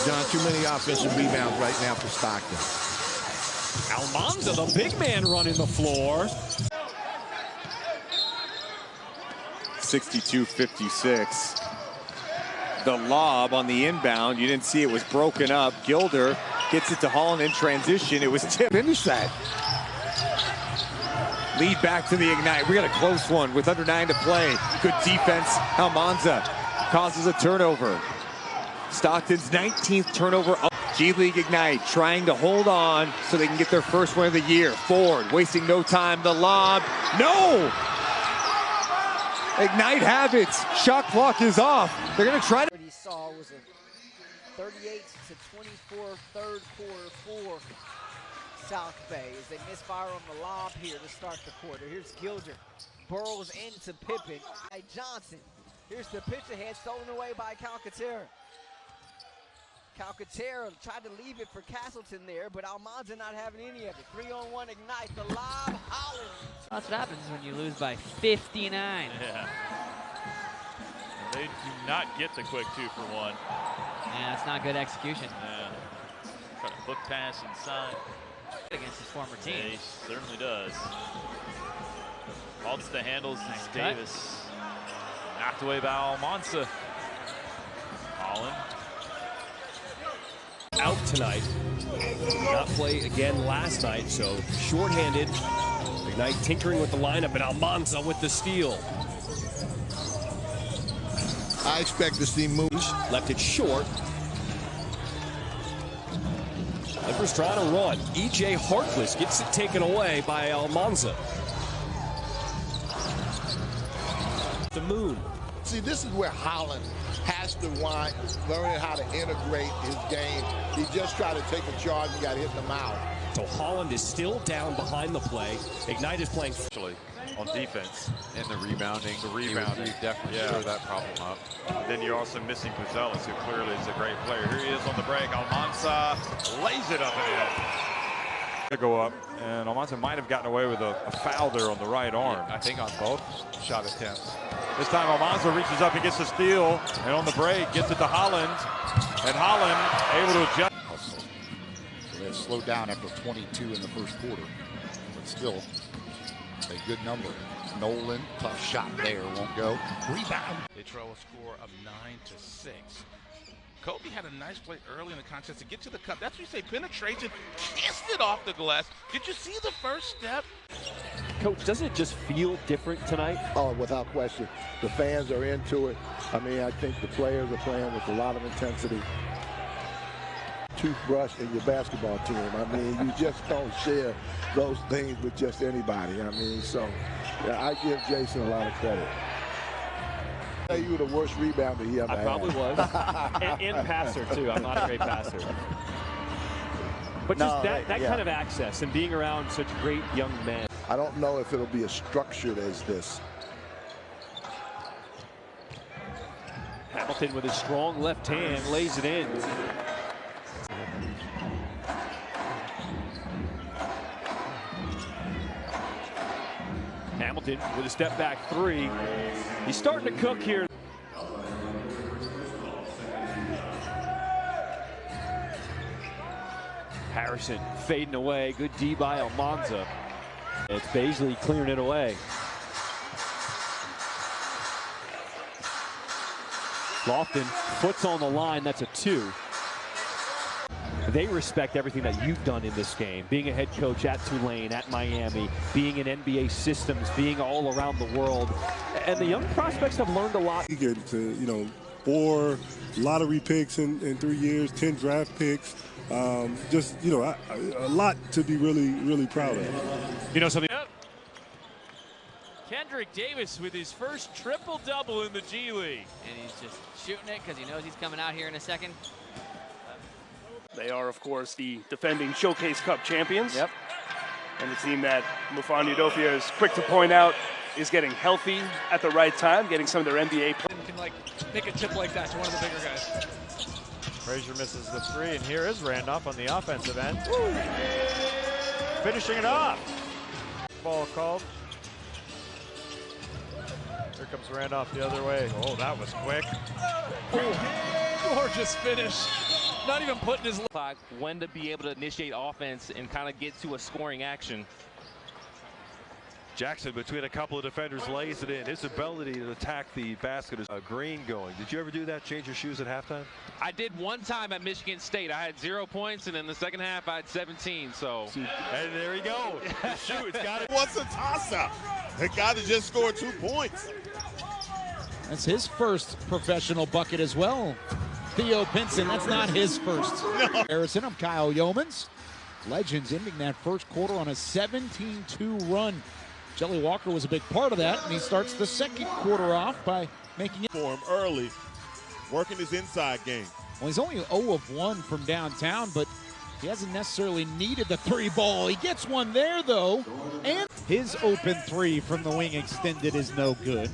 Speaker 9: John, too many offensive rebounds right now for Stockton.
Speaker 1: Almansa, the big man, running the floor.
Speaker 10: 62-56. The lob on the inbound. You didn't see it was broken up. Gilder gets it to Holland in transition. It was tipped.
Speaker 9: Finish that.
Speaker 10: Lead back to the Ignite. We got a close one with under 9 to play. Good defense. Almansa causes a turnover. Stockton's 19th turnover. G League Ignite trying to hold on so they can get their first win of the year. Ford wasting no time. The lob. No! Ignite have it. Shot clock is off. They're going to try to.
Speaker 14: What he saw was a 38-24 third quarter for South Bay as they misfire on the lob here to start the quarter. Here's Gilder. Burrows into Pippen. By Johnson. Here's the pitch ahead, stolen away by Calcaterra. Calcaterra tried to leave it for Castleton there, but Almansa not having any of it. 3-on-1 Ignite, the lob, Holland.
Speaker 4: That's what happens when you lose by 59.
Speaker 20: Yeah. And they do not get the quick 2 for 1.
Speaker 4: Yeah, that's not good execution.
Speaker 20: Yeah. Try to hook pass inside.
Speaker 4: Against his former team.
Speaker 20: Yeah, he certainly does. Halts the handles.
Speaker 4: Nice
Speaker 20: Davis. Knocked away by Almansa. Holland.
Speaker 26: Out tonight. Did not play again last night, so shorthanded. Ignite tinkering with the lineup, and Almansa with the steal.
Speaker 2: I expect to see moves.
Speaker 26: Left it short. Clippers trying to run. E.J. Harkless gets it taken away by Almansa. The moon.
Speaker 2: See, this is where Holland has Mr. Wine learning how to integrate his game. He just tried to take a charge and got hit in the mouth.
Speaker 26: So Holland is still down behind the play. Ignite is playing
Speaker 3: on defense. And the rebounding. He definitely
Speaker 6: Yeah.
Speaker 3: showed that problem up.
Speaker 6: And then you're also missing Buzelis, who clearly is a great player. Here he is on the break. Almansa lays it up and in. To go up, and Almansa might have gotten away with a foul there on the right arm.
Speaker 3: I think on both shot attempts.
Speaker 6: This time Almansa reaches up and gets the steal, and on the break gets it to Holland, and Holland able to adjust.
Speaker 9: So they slowed down after 22 in the first quarter, but still a good number. Nolan, tough shot there, won't go. Rebound.
Speaker 25: They trail a score of 9-6. Kobe had a nice play early in the contest to get to the cup. That's what you say, penetration, kissed it off the glass. Did you see the first step?
Speaker 1: Coach, doesn't it just feel different tonight?
Speaker 2: Oh, without question. The fans are into it. I mean, I think the players are playing with a lot of intensity. Toothbrush in your basketball team. I mean, you just don't share those things with just anybody. I mean, so yeah, I give Jason a lot of credit. You were the worst rebounder he ever had.
Speaker 1: I probably was. and passer, too. I'm not a great passer. But just that kind of access and being around such great young men.
Speaker 2: I don't know if it'll be as structured as this.
Speaker 1: Hamilton with his strong left hand lays it in. Hamilton with a step back three. He's starting to cook here. Harrison fading away. Good D by Almansa. It's Baisley clearing it away. Lofton, foot's on the line. That's a 2. They respect everything that you've done in this game. Being a head coach at Tulane, at Miami, being in NBA systems, being all around the world. And the young prospects have learned a lot.
Speaker 21: You get to, 4 lottery picks in 3 years, 10 draft picks. A lot to be really proud of.
Speaker 1: You know something?
Speaker 20: Yep. Kendrick Davis with his first triple-double in the G League.
Speaker 4: And he's just shooting it because he knows he's coming out here in a second.
Speaker 15: They are, of course, the defending Showcase Cup champions.
Speaker 4: Yep.
Speaker 15: And the team that Mufon Udofia is quick to point out is getting healthy at the right time, getting some of their NBA play.
Speaker 14: Can make a tip like that to one of the bigger guys.
Speaker 6: Frazier misses the 3, and here is Randolph on the offensive end. Woo! Finishing it off. Ball called. Here comes Randolph the other way. Oh, that was quick.
Speaker 14: Gorgeous finish. Not even putting his
Speaker 7: clock, when to be able to initiate offense and kind of get to a scoring action.
Speaker 8: Jackson, between a couple of defenders, lays it in. His ability to attack the basket is a green going. Did you ever do that, change your shoes at halftime?
Speaker 7: I did one time at Michigan State. I had 0 points, and in the second half, I had 17. So,
Speaker 6: and there you go. Shoot, it's got it.
Speaker 12: What's a toss-up? The guy that just scored 2 points.
Speaker 18: That's his first professional bucket as well. Theo Pinson, that's not his first. No. Harrison, I'm Kyle Yeomans. Legends ending that first quarter on a 17-2 run. Jelly Walker was a big part of that, and he starts the second quarter off by making it
Speaker 12: for him early, working his inside game.
Speaker 18: Well, he's only 0 of 1 from downtown, but he hasn't necessarily needed the 3 ball. He gets one there, though, and his open 3 from the wing extended is no good.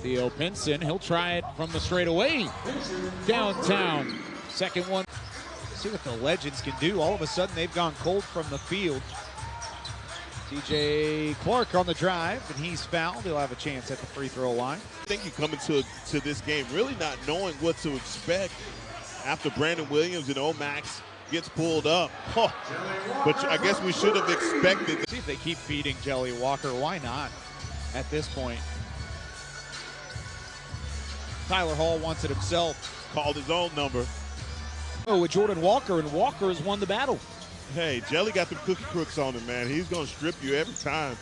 Speaker 18: Theo Pinson, he'll try it from the straightaway downtown. Second one. See what the Legends can do. All of a sudden, they've gone cold from the field. TJ Clark on the drive, and he's fouled. He'll have a chance at the free throw line.
Speaker 12: I think you come into this game really not knowing what to expect after Brandon Williams and Omax gets pulled up. Oh, but I guess we should have expected.
Speaker 18: See if they keep feeding Jelly Walker. Why not at this point? Tyler Hall wants it himself.
Speaker 12: Called his own number.
Speaker 18: Oh, with Jordan Walker, and Walker has won the battle.
Speaker 12: Hey, Jelly got them cookie crooks on him, man. He's going to strip you every time.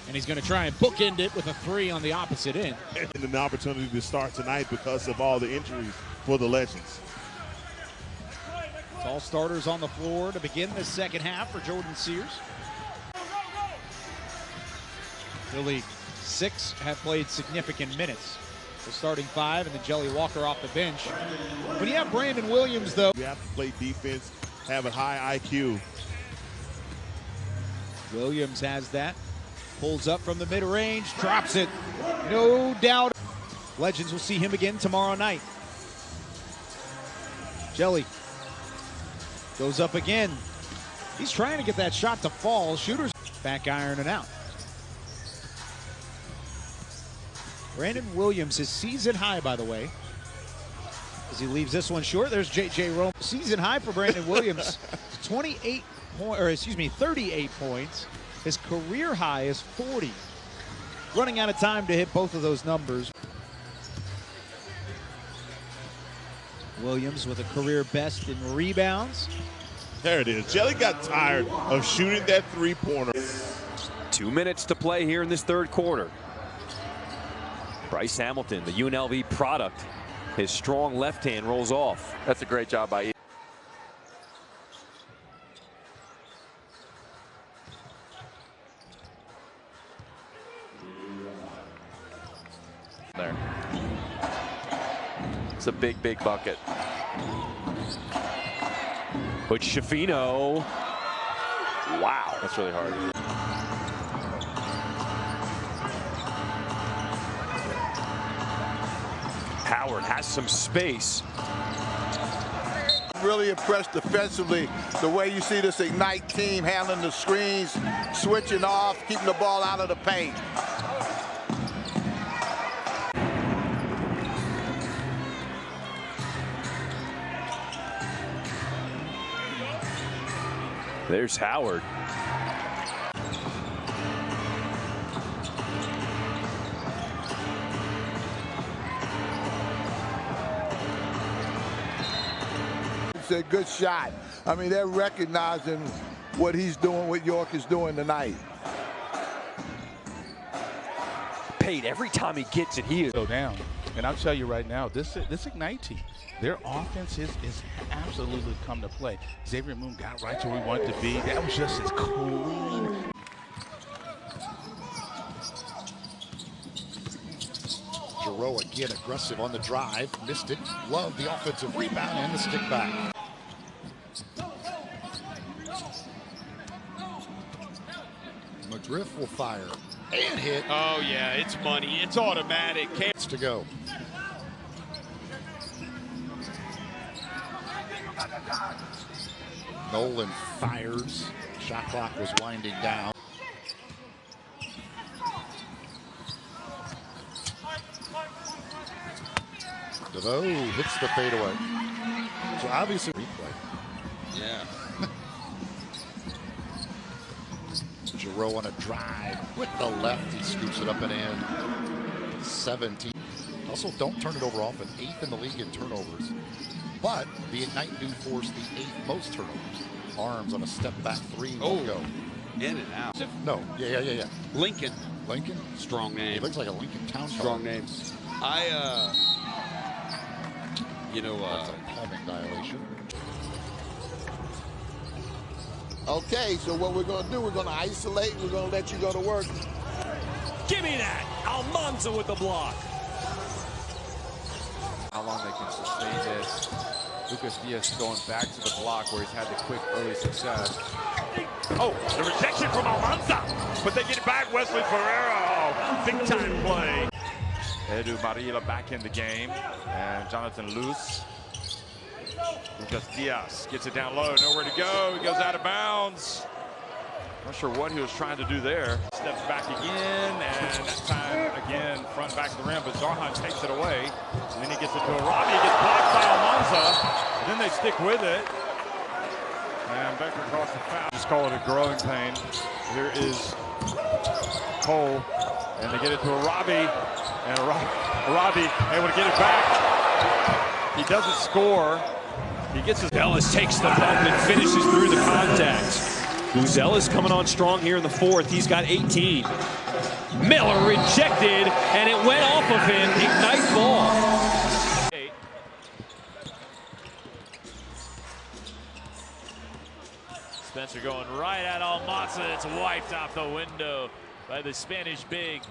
Speaker 18: And he's going to try and bookend it with a 3 on the opposite end.
Speaker 12: And an opportunity to start tonight because of all the injuries for the Legends.
Speaker 18: It's all starters on the floor to begin the second half for Jordan Sears. The league 6 have played significant minutes. the starting five, and then Jelly Walker off the bench. When you have Brandon Williams, though,
Speaker 12: you have to play defense, have a high IQ.
Speaker 18: Williams has that. Pulls up from the mid-range, drops it. No doubt. Legends will see him again tomorrow night. Jelly goes up again. He's trying to get that shot to fall. Shooter's back iron and out. Brandon Williams, his season high, by the way. As he leaves this one short, there's J.J. Rome. Season high for Brandon Williams, 38 points. His career high is 40. Running out of time to hit both of those numbers. Williams with a career best in rebounds.
Speaker 12: There it is. Jelly got tired of shooting that three-pointer.
Speaker 1: 2 minutes to play here in this third quarter. Bryce Hamilton, the UNLV product. His strong left hand rolls off.
Speaker 10: That's a great job by Izan. There. It's a big, big bucket.
Speaker 1: But Shafino. Wow.
Speaker 10: That's really hard.
Speaker 1: Howard has some space.
Speaker 2: Really impressed defensively, the way you see this Ignite team handling the screens, switching off, keeping the ball out of the paint.
Speaker 1: There's Howard.
Speaker 2: It's a good shot. I mean, they're recognizing what he's doing, what York is doing tonight.
Speaker 1: Paid every time he gets it, he is.
Speaker 25: Go down. And I'll tell you right now, this Ignite team, their offense is absolutely come to play. Xavier Moon got right to where he wanted to be. That was just as clean.
Speaker 9: Giroux again aggressive on the drive. Missed it. Love the offensive rebound and the stick back. McGriff will fire and hit.
Speaker 11: Oh, yeah, it's money. It's automatic.
Speaker 9: It's to go. Nolan fires. Shot clock was winding down. DeVoe hits the fadeaway. So obviously replay.
Speaker 11: Yeah.
Speaker 9: Giroux on a drive with the left. He scoops it up and in. 17. Also, don't turn it over often. 8th in the league in turnovers. But the Ignite do force the 8th most turnovers. Arms on a step back three. Won't go.
Speaker 11: In and out.
Speaker 9: No. Yeah.
Speaker 11: Lincoln.
Speaker 9: Lincoln?
Speaker 11: Strong name.
Speaker 9: He looks like a Lincoln Town
Speaker 11: Strong name.
Speaker 9: That's a palming violation.
Speaker 2: Okay, so what we're going to do, we're going to isolate, we're going to let you go to work.
Speaker 1: Give me that. Almansa with the block.
Speaker 3: How long they can sustain this. Lucas Diaz going back to the block where he's had the quick early success.
Speaker 6: Oh, the rejection from Almansa, but they get it back. Wesley Ferreira, big time play. Edu Marila back in the game, and Jonathan Luce. Lucas Diaz gets it down low, nowhere to go. He goes out of bounds. Not sure what he was trying to do there. Steps back again, and that time again front back of the rim, but Zarhan takes it away. And then he gets it to Arabi. He gets blocked by Almansa. And then they stick with it. And Becker across the foul. Just call it a growing pain. Here is Cole, and they get it to Arabi. And Arabi able to get it back. He doesn't score. He gets his.
Speaker 1: Ellis takes the bump and finishes through the contact. Ellis coming on strong here in the fourth. He's got 18. Miller rejected, and it went off of him. Ignite ball.
Speaker 20: Spencer going right at Almansa. It's wiped off the window by the Spanish big.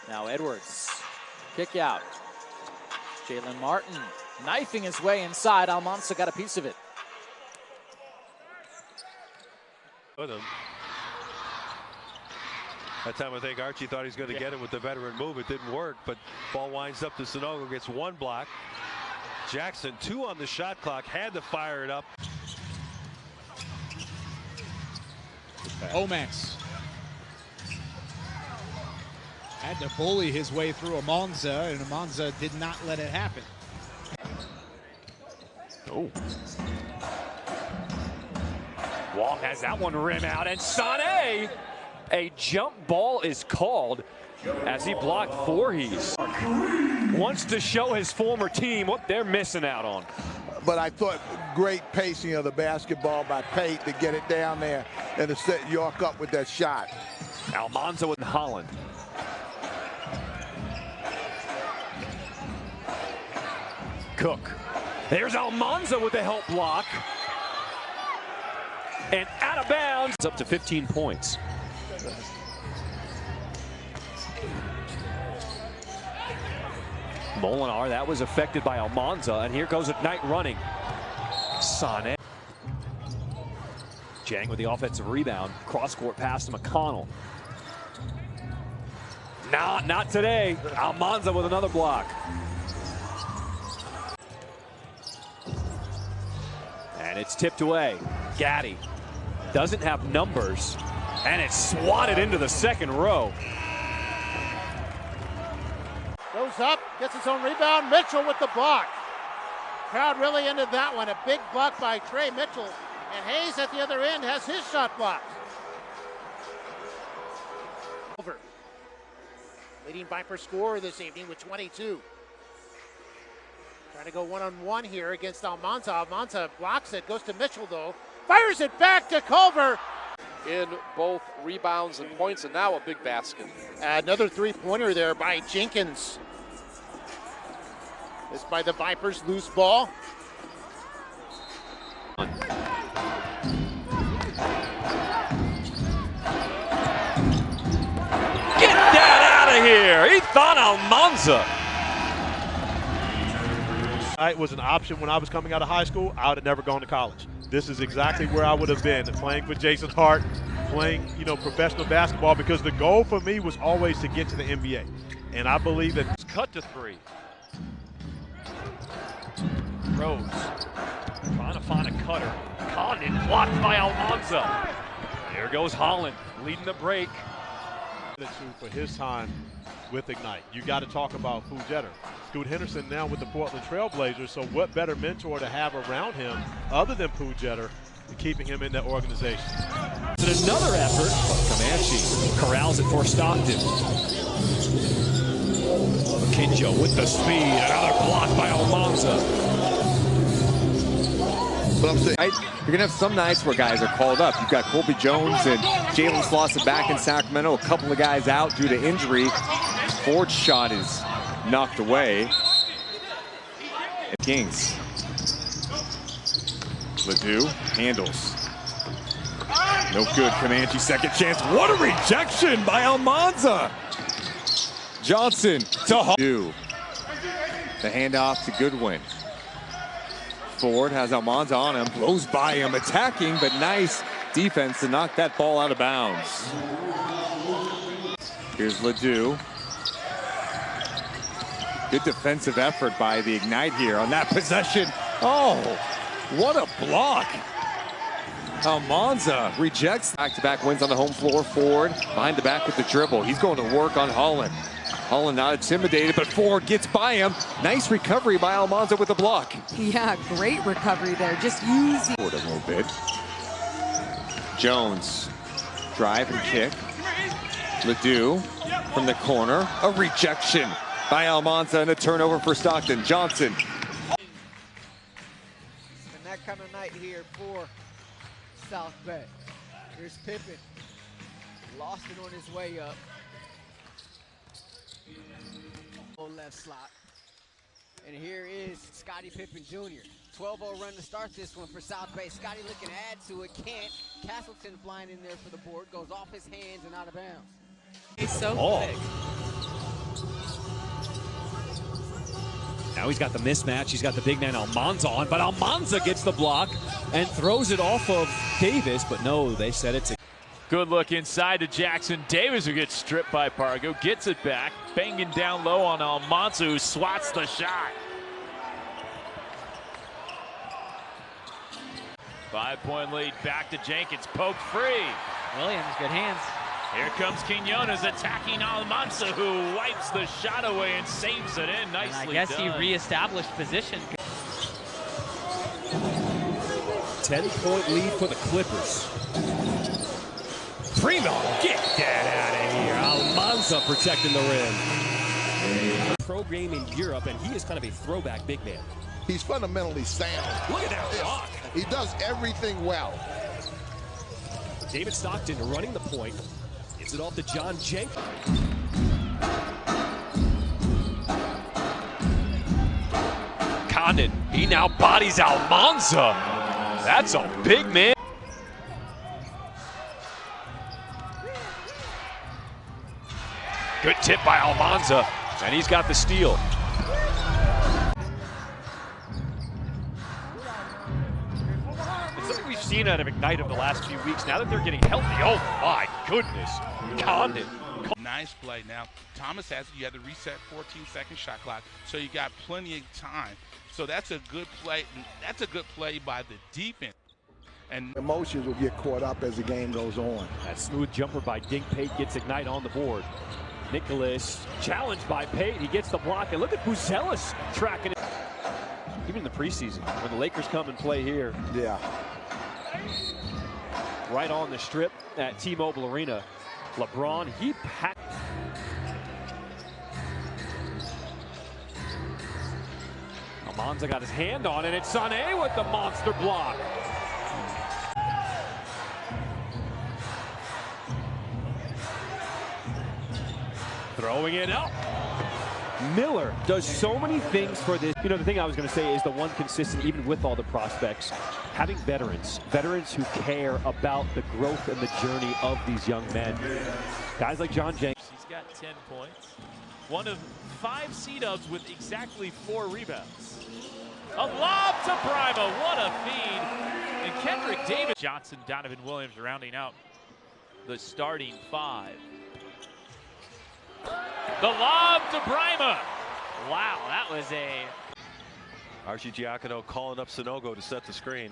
Speaker 5: Now Edwards, kick out. Jalen Martin knifing his way inside. Almansa got a piece of it.
Speaker 8: With him. That time I think Archie thought he was going to get it with the veteran move. It didn't work, but ball winds up to Sanogo, gets one block. Jackson, 2 on the shot clock, had to fire it up.
Speaker 18: Omax had to bully his way through Almansa, and Almansa did not let it happen.
Speaker 1: Oh. Wong has that one rim out, and Sané, a jump ball is called as he blocked Voorhees. Wants to show his former team what they're missing out on.
Speaker 2: But I thought great pacing of the basketball by Pate to get it down there and to set York up with that shot.
Speaker 1: Almansa with Holland. Cook. There's Almansa with the help block. And out of bounds. It's up to 15 points. Molinar, that was affected by Almansa, and here goes Ignite running. Sané. Jang with the offensive rebound. Cross-court pass to McConnell. Not today. Almansa with another block. And it's tipped away. Gaddy doesn't have numbers, and it's swatted into the second row.
Speaker 13: Goes up, gets his own rebound. Mitchell with the block. Crowd really ended that one. A big block by Trey Mitchell. And Hayes at the other end has his shot blocked. Over. Leading Viper scorer this evening with 22. Trying to go one-on-one here against Almansa. Almansa blocks it, goes to Mitchell though. Fires it back to Culver.
Speaker 17: In both rebounds and points, and now a big basket.
Speaker 13: Another three-pointer there by Jenkins. This by the Vipers, loose ball.
Speaker 1: Get that out of here! He thought Almansa.
Speaker 16: It was an option when I was coming out of high school. I would have never gone to college. This is exactly where I would have been, playing for Jason Hart, playing, professional basketball, because the goal for me was always to get to the NBA. And I believe that
Speaker 1: it's cut to 3. Rose trying to find a cutter. Condon blocked by Almansa. There goes Holland leading the break.
Speaker 16: For his time with Ignite, you got to talk about Pooh Jeter. Scoot Henderson now with the Portland Trailblazers, so what better mentor to have around him other than Pooh Jeter, keeping him in that organization.
Speaker 1: And another effort. Comanche corrals it for Stockton. Kinjo with the speed. Another block by Almansa.
Speaker 10: But I'm saying, you're going to have some nights where guys are called up. You've got Colby Jones and Jalen Slauson back in Sacramento. A couple of guys out due to injury. Ford's shot is knocked away. Kings. Ledoux handles. No good. Comanche second chance. What a rejection by Almansa. Johnson to Ledoux. The handoff to Goodwin. Ford has Almansa on him, blows by him, attacking, but nice defense to knock that ball out of bounds. Here's Ledoux. Good defensive effort by the Ignite here on that possession. Oh, what a block. Almansa rejects. Back-to-back wins on the home floor. Ford behind the back with the dribble. He's going to work on Holland. Holland not intimidated, but Ford gets by him. Nice recovery by Almansa with the block.
Speaker 22: Yeah, great recovery there. Just using.
Speaker 10: Ford a little bit. Jones, drive and kick. Ledoux from the corner. A rejection by Almansa and a turnover for Stockton. Johnson.
Speaker 14: And that kind of night here for South Bay. Here's Pippen. Lost it on his way up. Left slot. And here is Scottie Pippen Jr. 12-0 run to start this one for South Bay. Scottie looking to add to it, can't. Castleton flying in there for the board, goes off his hands and out of bounds.
Speaker 22: He's so
Speaker 1: quick. Now he's got the mismatch. He's got the big man Almansa on, but Almansa gets the block and throws it off of Davis. But no, they said it's a
Speaker 20: good look inside to Jackson Davis, who gets stripped by Pargo, gets it back, banging down low on Almansa, who swats the shot. 5-point lead back to Jenkins, poked free.
Speaker 5: Williams, good hands.
Speaker 20: Here comes Quinones attacking Almansa, who wipes the shot away and saves it in. Nicely done.
Speaker 5: I guess he reestablished position.
Speaker 1: 10-point lead for the Clippers. Primo, get that out of here. Almansa protecting the rim. Pro game in Europe, and he is kind of a throwback big man.
Speaker 2: He's fundamentally sound.
Speaker 1: Look at that block.
Speaker 2: He does everything well.
Speaker 1: David Stockton running the point. Gets it off to John Jenkins. Condon, he now bodies Almansa. That's a big man. Good tip by Almansa, and he's got the steal. It's something we've seen out of Ignite over the last few weeks. Now that they're getting healthy, oh my goodness, Condon.
Speaker 25: Nice play. Now, Thomas has, you had the reset 14-second shot clock, so you got plenty of time. So that's a good play. That's a good play by the defense. And
Speaker 2: emotions will get caught up as the game goes on.
Speaker 1: That smooth jumper by Dink Pate gets Ignite on the board. Nicholas challenged by Pate. He gets the block. And look at Buzelis tracking it. Even in the preseason, when the Lakers come and play here.
Speaker 2: Yeah.
Speaker 1: Right on the strip at T-Mobile Arena. LeBron, he packed. Almansa got his hand on it. It's Sané with the monster block. Throwing it up. Miller does so many things for this. You know, the thing I was going to say is the one consistent, even with all the prospects, having veterans who care about the growth and the journey of these young men. Guys like John Jenkins.
Speaker 20: He's got 10 points. One of 5 C-dubs with exactly 4 rebounds. A lob to Brima. What a feed. And Kendrick Davis. Johnson, Donovan Williams rounding out the starting 5. The lob to Brima.
Speaker 5: Wow, that was a...
Speaker 8: Archie Giacono calling up Sanogo to set the screen.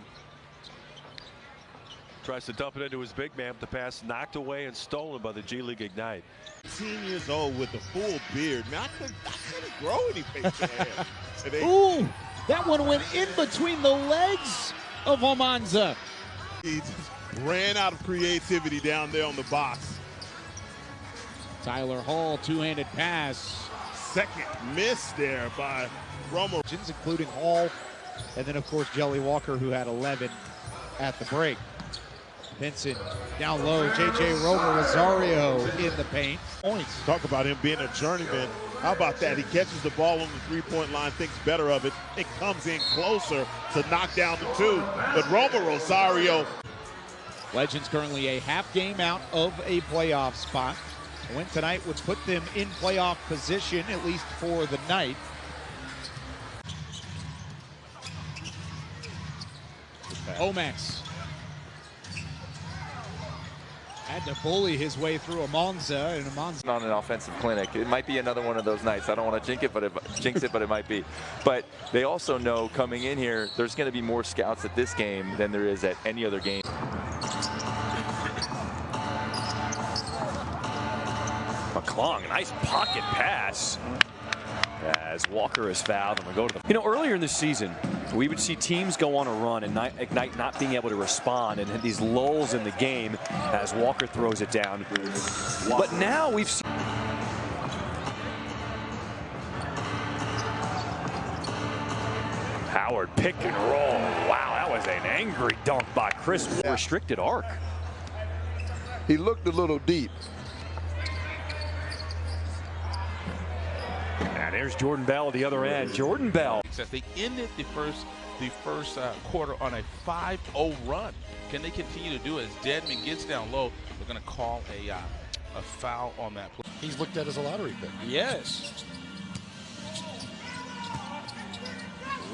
Speaker 8: Tries to dump it into his big man, but the pass knocked away and stolen by the G League Ignite.
Speaker 12: 18 years old with a full beard. Man, I couldn't grow any facial hair.
Speaker 18: Ooh, that one went in between the legs of Almansa.
Speaker 12: He just ran out of creativity down there on the box.
Speaker 18: Tyler Hall, two-handed pass.
Speaker 12: Second miss there by Romo.
Speaker 18: Including Hall, and then, of course, Jelly Walker, who had 11 at the break. Vincent down low, J.J. Rosario in the paint.
Speaker 12: Points. Talk about him being a journeyman. How about that? He catches the ball on the three-point line, thinks better of it. It comes in closer to knock down the 2. But Rosario.
Speaker 18: Legends currently a half game out of a playoff spot. A win tonight would put them in playoff position, at least for the night. Omax had to bully his way through Almansa, and Almansa
Speaker 4: on an offensive clinic. It might be another one of those nights. I don't want to jinx it, but it might be. But they also know coming in here, there's going to be more scouts at this game than there is at any other game.
Speaker 1: McClung, nice pocket pass. As Walker is fouled, and we go to the. You know, earlier in the season, we would see teams go on a run and Ignite not being able to respond, and these lulls in the game as Walker throws it down. But now we've seen. Howard pick and roll. Wow, that was an angry dunk by Chris. Yeah. Restricted arc.
Speaker 2: He looked a little deep.
Speaker 1: And there's Jordan Bell at the other end. Jordan Bell.
Speaker 25: They ended the first quarter on a 5-0 run. Can they continue to do it? As Dedman gets down low, they're going to call a foul on that play.
Speaker 9: He's looked at as a lottery pick.
Speaker 18: Yes.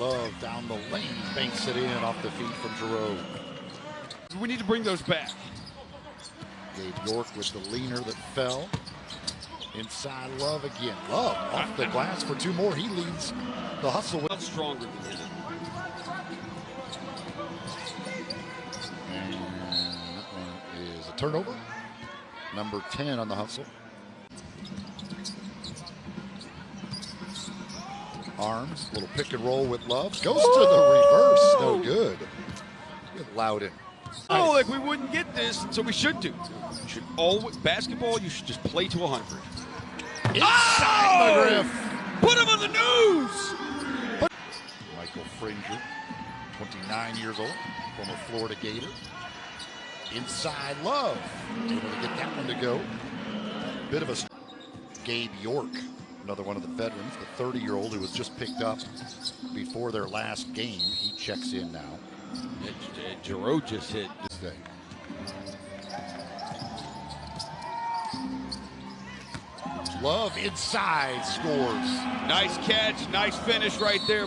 Speaker 9: Love down the lane, banks it in off the feet from Giroux.
Speaker 15: We need to bring those back.
Speaker 9: Gabe York with the leaner that fell. Inside Love again. Love off the glass for two more. He leads the hustle.
Speaker 15: Stronger than him.
Speaker 9: And that one is a turnover. Number 10 on the hustle. Arms, little pick and roll with Love. Goes to the reverse. No good. Get Loudon.
Speaker 15: Oh, like we wouldn't get this, so we should do. You should always, basketball, you should just play to 100.
Speaker 9: Inside McGriff.
Speaker 15: Put him on the news!
Speaker 9: Michael Frazier, 29 years old, former Florida Gator. Inside Love. Able to get that one to go. Bit of a Gabe York, another one of the veterans, the 30-year-old who was just picked up before their last game. He checks in now.
Speaker 15: Giroux just hit.
Speaker 9: Today. Love inside scores.
Speaker 15: Nice catch, nice finish right there.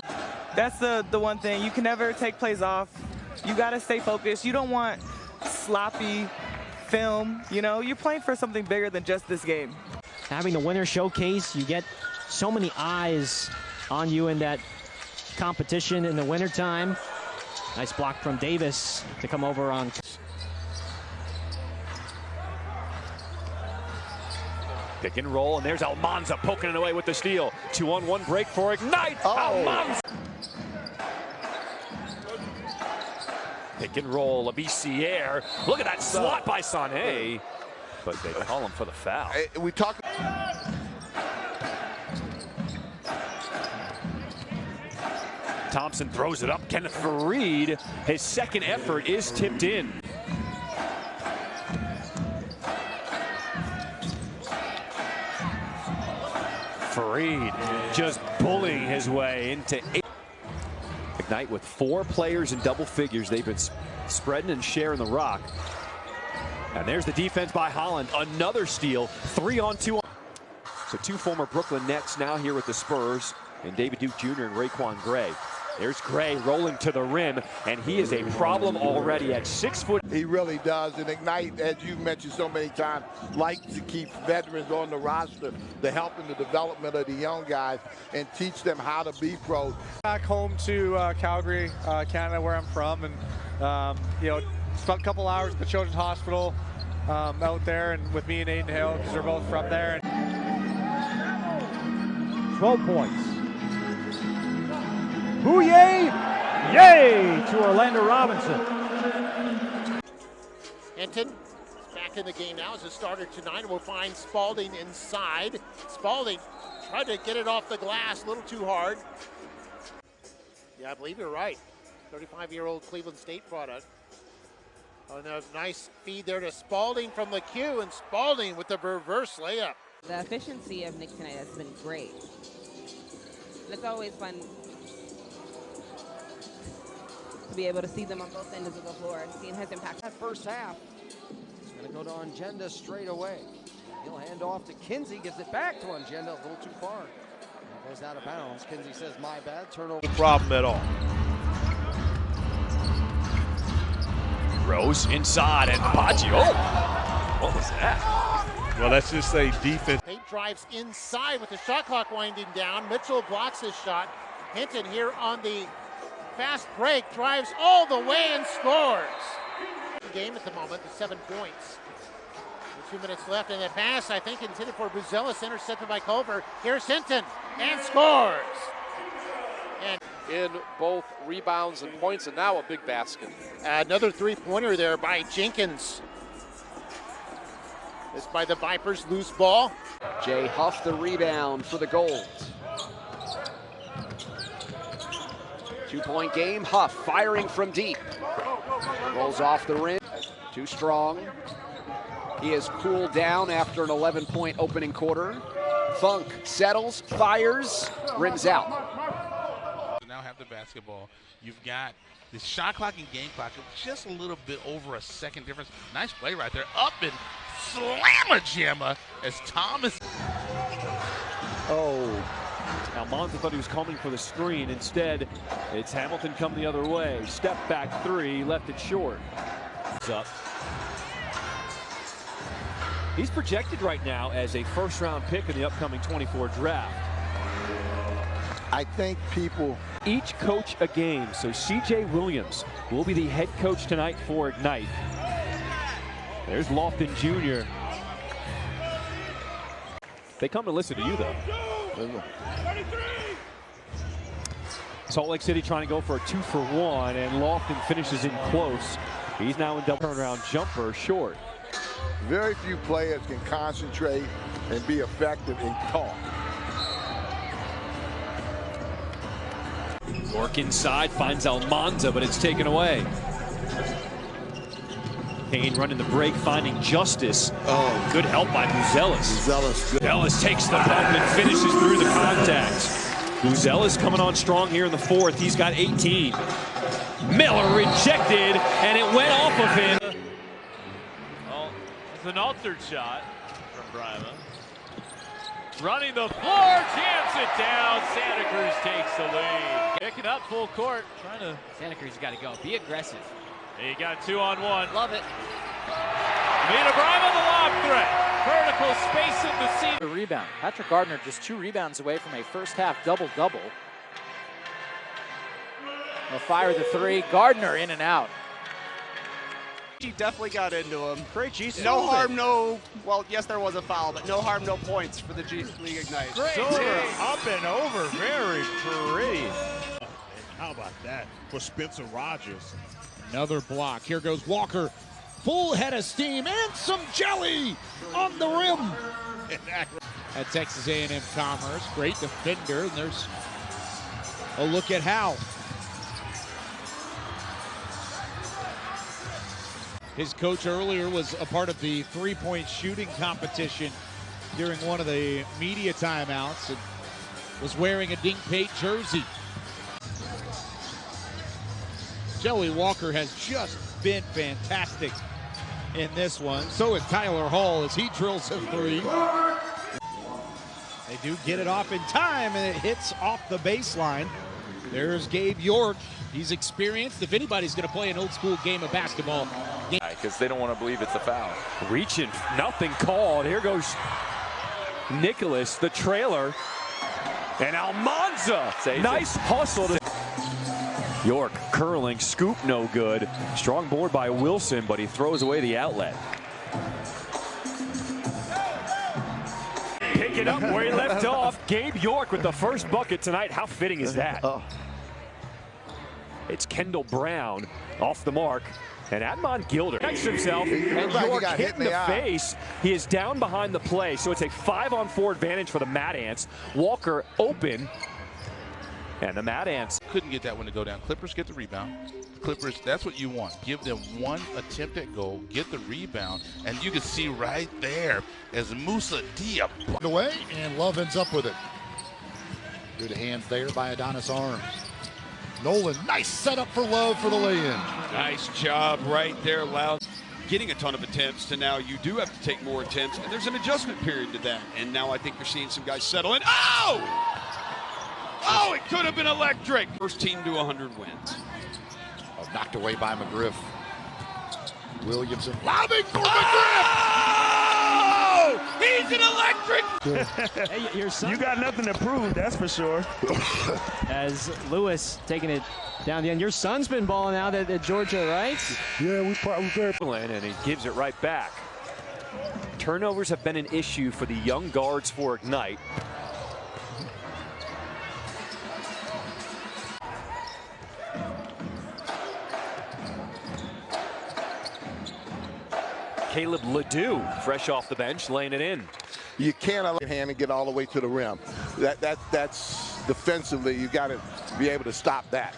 Speaker 19: That's the one thing. You can never take plays off. You got to stay focused. You don't want sloppy film. You know, you're playing for something bigger than just this game.
Speaker 21: Having the winter showcase, you get so many eyes on you in that competition in the wintertime. Nice block from Davis to come over on.
Speaker 1: Pick and roll, and there's Almansa poking it away with the steal. 2-on-1 break for Ignite. Almansa. Pick and roll, Labissiere. Look at that swat by Sané. But they call him for the foul.
Speaker 2: We talk.
Speaker 1: Thompson throws it up. Kenneth Fareed, his second effort is tipped in. Fareed just bullying his way into 8. Ignite with 4 players in double figures. They've been spreading and sharing the rock. And there's the defense by Holland. Another steal. 3-on-2. So 2 former Brooklyn Nets now here with the Spurs, and David Duke Jr. and Raekwon Gray. There's Gray rolling to the rim, and he is a problem already at 6 foot.
Speaker 2: He really does. And Ignite, as you've mentioned so many times, likes to keep veterans on the roster to help in the development of the young guys and teach them how to be pros.
Speaker 23: Back home to Calgary, Canada, where I'm from, and you know, spent a couple hours at the Children's Hospital out there, and with me and Aiden Hill, because they're both from there.
Speaker 24: 12 points. Booyah! Yay! To Orlando Robinson.
Speaker 13: Hinton is back in the game now as a starter tonight. We'll find Spalding inside. Spalding tried to get it off the glass, a little too hard. Yeah, I believe you're right. 35-year-old Cleveland State product. And a nice feed there to Spalding from the queue, and Spalding with the reverse layup.
Speaker 22: The efficiency of Nick tonight has been great. It's always fun to be able to see them on both ends of the floor, seeing his impact.
Speaker 26: That first half, it's going to go to Ongenda straight away. He'll hand off to Kinsey, gives it back to Ongenda, a little too far. It goes out of bounds. Kinsey says, my bad, turnover.
Speaker 16: No problem at all.
Speaker 1: Rose inside, and Baggio. What was that?
Speaker 16: Well, let's just say defense.
Speaker 13: Tate drives inside with the shot clock winding down. Mitchell blocks his shot. Hinton here on the fast break, drives all the way and scores. Game at the moment, with 7 points. 2 minutes left, and the pass, I think, intended for Buzelis, intercepted by Culver. Here's Hinton, and scores.
Speaker 17: And in both rebounds and points, and now a big basket.
Speaker 13: Another three-pointer there by Jenkins. This by the Vipers, loose ball.
Speaker 27: Jay Huff the rebound for the Gold. 2-point game, Huff firing from deep. Rolls off the rim, too strong. He has cooled down after an 11-point opening quarter. Funk settles, fires, rims out.
Speaker 25: Now have the basketball. You've got the shot clock and game clock, just a little bit over a second difference. Nice play right there. Up and slammer jammer as Thomas.
Speaker 9: Oh,
Speaker 1: Almansa thought he was coming for the screen. Instead, it's Hamilton come the other way. Step back three, left it short. It's up. He's projected right now as a first-round pick in the upcoming 24 draft.
Speaker 2: I think people...
Speaker 1: Each coach a game, so C.J. Williams will be the head coach tonight for Ignite. There's Lofton Jr. They come to listen to you, though. Salt Lake City trying to go for a 2-for-1, and Lofton finishes in close. He's now in double turnaround jumper short.
Speaker 2: Very few players can concentrate and be effective in talk.
Speaker 1: York inside, finds Almansa, but it's taken away. Payne running the break, finding Justice. Oh, good help by Buzelis. Buzelis takes the bump and finishes through the contact. Buzelis coming on strong here in the fourth. He's got 18. Miller rejected, and it went off of him.
Speaker 3: Well, it's an altered shot from Brima. Running the floor, jams it down. Santa Cruz takes the lead. Picking up full court.
Speaker 5: Santa Cruz got to go. Be aggressive.
Speaker 3: He got 2-on-1.
Speaker 5: Love it.
Speaker 3: Mita Brima, the lob threat. Vertical space in the seam.
Speaker 5: A rebound. Patrick Gardner just 2 rebounds away from a first half double-double. He'll fire the three. Gardner in and out.
Speaker 6: He definitely got into him.
Speaker 21: Great G.
Speaker 6: No harm, no. Well, yes, there was a foul, but no harm, no points for the G League Ignite.
Speaker 3: Great up and over. Very pretty.
Speaker 12: How about that for Spencer Rogers?
Speaker 18: Another block. Here goes Walker. Full head of steam and some jelly on the rim. At Texas A&M Commerce. Great defender. And there's a look at Howe. His coach earlier was a part of the three-point shooting competition during one of the media timeouts and was wearing a Dink Pate jersey. Joey Walker has just been fantastic in this one. So is Tyler Hall as he drills a three. They do get it off in time, and it hits off the baseline. There's Gabe York. He's experienced. If anybody's going to play an old-school game of basketball.
Speaker 4: Because they don't want to believe it's a foul.
Speaker 1: Reaching, nothing called. Here goes Nicholas, the trailer. And Almansa, nice hustle. York curling, scoop no good. Strong board by Wilson, but he throws away the outlet. Pick it up where he left off. Gabe York with the first bucket tonight. How fitting is that? It's Kendall Brown off the mark. And Admon Gilder checks himself, and York hit in the face. He is down behind the play, so it's a 5-on-4 advantage for the Mad Ants. Walker open, and the Mad Ants
Speaker 25: couldn't get that one to go down. Clippers get the rebound. Clippers, that's what you want. Give them one attempt at goal, get the rebound, and you can see right there as Musa Dia
Speaker 9: away, and Love ends up with it. Good hands there by Adonis Arms. Nolan, nice setup for Love for the lay-in.
Speaker 15: Nice job right there, Loud. Getting a ton of attempts to now you do have to take more attempts, and there's an adjustment period to that. And now I think you're seeing some guys settle in. Oh! Oh, it could have been electric. First team to 100 wins.
Speaker 9: Oh, knocked away by McGriff. Williamson lobbing for McGriff!
Speaker 15: Oh! He's an electric!
Speaker 21: Hey, your son.
Speaker 7: You got nothing to prove, that's for sure.
Speaker 21: As Lewis taking it down the end. Your son's been balling out at Georgia, right?
Speaker 7: Yeah, we very.
Speaker 1: And he gives it right back. Turnovers have been an issue for the young guards for Ignite. Caleb Ledoux, fresh off the bench, laying it in.
Speaker 2: You can't allow your hand and get all the way to the rim. That's defensively, you got to be able to stop that.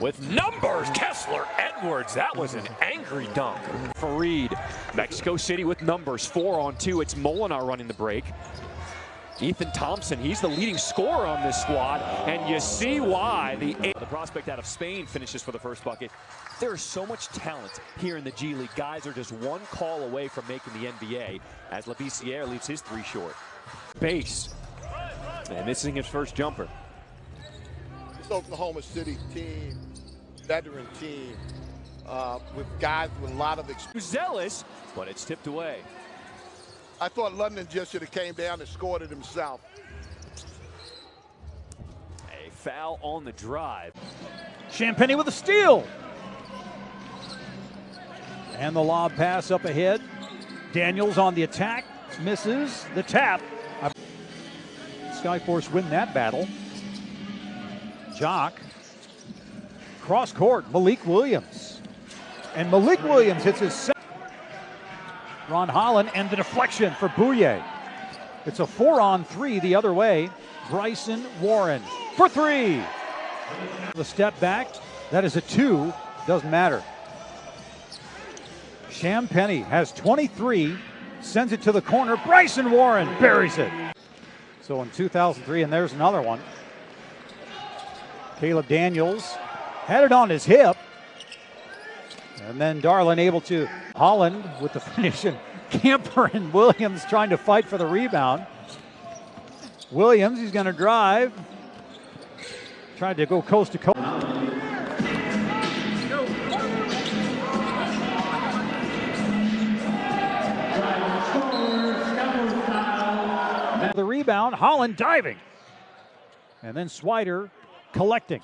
Speaker 1: With numbers, Kessler Edwards. That was an angry dunk. Fareed, Mexico City with numbers, 4-on-2. It's Molinar running the break. Ethan Thompson, he's the leading scorer on this squad, and you see why the prospect out of Spain finishes for the first bucket. There is so much talent here in the G League. Guys are just one call away from making the NBA, as Labissiere leaves his three short. Base, and missing his first jumper.
Speaker 2: Oklahoma City team, veteran team, with guys with a lot of experience.
Speaker 1: Zealous, but it's tipped away.
Speaker 2: I thought London just should have came down and scored it himself.
Speaker 1: A foul on the drive.
Speaker 24: Champagny with a steal. And the lob pass up ahead. Daniels on the attack, misses the tap. Skyforce win that battle. Jock. Cross court, Malik Williams. And Malik Williams hits his second. Ron Holland and the deflection for Bouye. It's a 4-on-3 the other way. Bryson Warren for three. The step back, that is a 2, doesn't matter. Champagny has 23, sends it to the corner. Bryson Warren buries it. So in 2003, and there's another one. Caleb Daniels had it on his hip. And then Darlin able to. Holland with the finish, and Camper and Williams trying to fight for the rebound. Williams, he's going to drive. Tried to go coast to coast. The rebound, Holland diving. And then Swider collecting.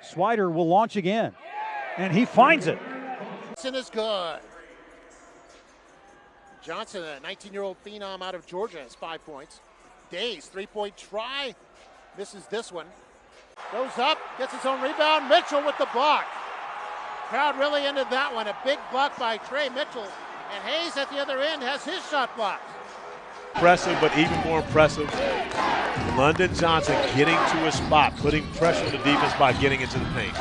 Speaker 24: Swider will launch again. And he finds it.
Speaker 13: Johnson is good. Johnson, a 19-year-old phenom out of Georgia, has 5 points. Days, three-point try. Misses this one. Goes up, gets his own rebound. Mitchell with the block. Crowd really into that one. A big block by Trey Mitchell. And Hayes at the other end has his shot blocked.
Speaker 16: Impressive, but even more impressive, London Johnson getting to his spot, putting pressure on the defense by getting into the paint.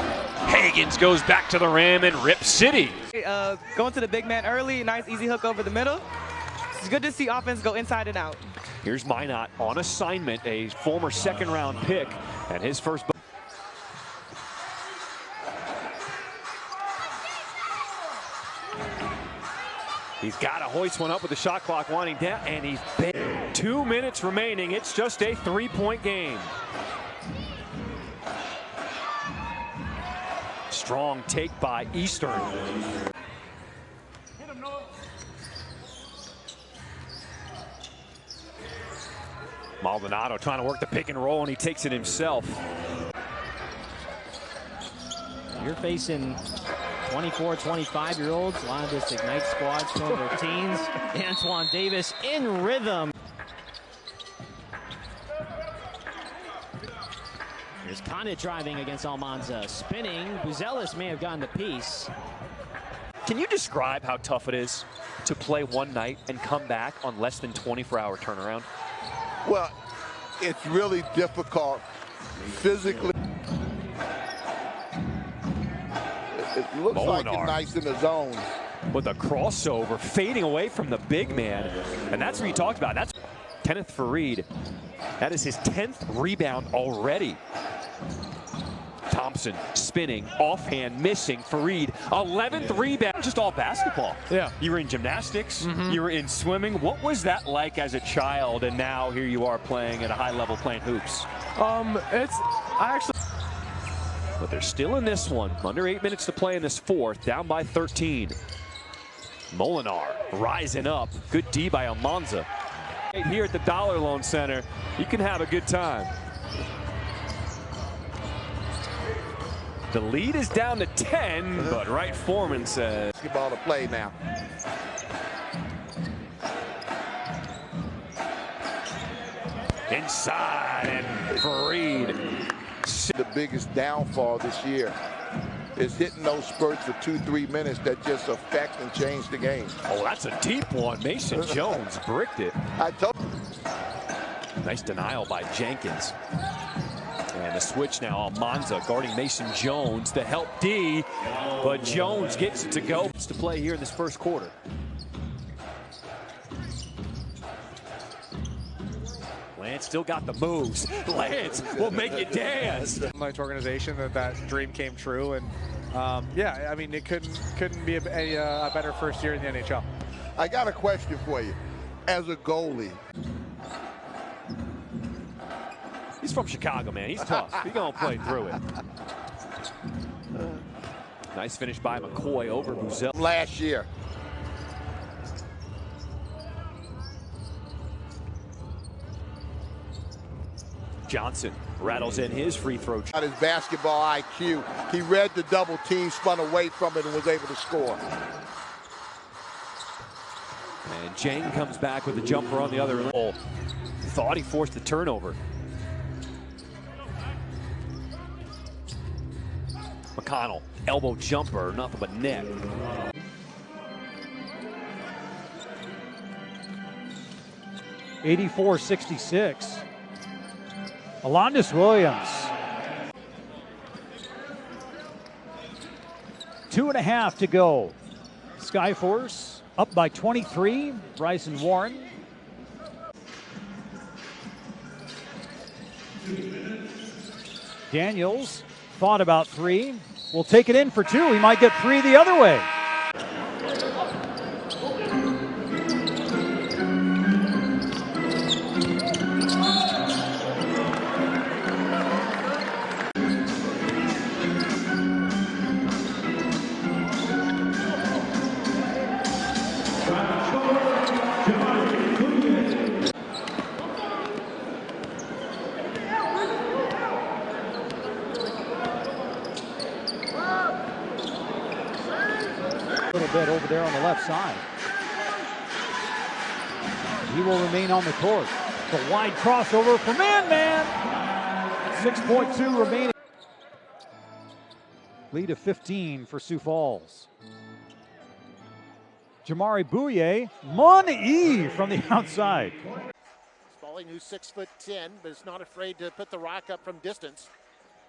Speaker 1: Higgins goes back to the rim and rips City.
Speaker 8: Going to the big man early, nice easy hook over the middle. It's good to see offense go inside and out.
Speaker 1: Here's Minot on assignment, a former second-round pick, and his first. He's got to hoist one up with the shot clock winding down, and he's been 2 minutes remaining. It's just a 3-point game. Strong take by Eastern. Maldonado trying to work the pick and roll, and he takes it himself.
Speaker 21: You're facing 24, 25-year-olds. A lot of this Ignite squad's from their teens. Antoine Davis in rhythm. Here's Conant driving against Almansa. Spinning. Buzelis may have gotten the piece.
Speaker 1: Can you describe how tough it is to play one night and come back on less than 24-hour turnaround?
Speaker 2: Well, it's really difficult physically. It looks like it's nice in the zone.
Speaker 1: With a crossover, fading away from the big man. And that's what you talked about. That's Kenneth Fareed. That is his 10th rebound already. Thompson spinning, offhand, missing. Fareed, 11th rebound. Just all basketball.
Speaker 18: Yeah.
Speaker 1: You were in gymnastics, you were in swimming. What was that like as a child, and now here you are playing at a high level, playing hoops? But they're still in this one. Under 8 minutes to play in this fourth, down by 13. Molinar rising up. Good D by Almansa. Here at the Dollar Loan Center, you can have a good time. The lead is down to 10, but Wright Foreman says.
Speaker 2: Basketball to play now.
Speaker 1: Inside, and Fareed.
Speaker 2: The biggest downfall this year is hitting those spurts for 2-3 minutes that just affect and change the game.
Speaker 1: Oh, that's a deep one. Mason Jones bricked it.
Speaker 2: I told.
Speaker 1: Nice denial by Jenkins. And the switch now, Almansa guarding Mason Jones. The help D, but Jones gets it to go. It's to play here in this first quarter. Lance still got the moves. Lance will make you dance.
Speaker 10: Much organization that dream came true, and yeah, I mean it couldn't be a better first year in the NHL.
Speaker 2: I got a question for you. As a goalie,
Speaker 1: He's from Chicago, man. He's tough. He's going to play through it. Nice finish by McCoy over Buzel.
Speaker 2: Last year.
Speaker 1: Johnson rattles in his free throw.
Speaker 2: Got his basketball IQ. He read the double team, spun away from it, and was able to score.
Speaker 1: And Jang comes back with the jumper on the other end. Thought he forced the turnover. McConnell, elbow jumper, nothing but net.
Speaker 24: (84-66). Alondes Williams. 2.5 to go. Skyforce up by 23. Bryson Warren. Daniels thought about 3. Will take it in for 2. He might get 3 the other way. Bit over there on the left side. He will remain on the court. The wide crossover for man. 6.2 remaining. Lead of 15 for Sioux Falls. Jamari Bouye, money from the outside.
Speaker 13: Spalding, who's 6'10", but is not afraid to put the rock up from distance.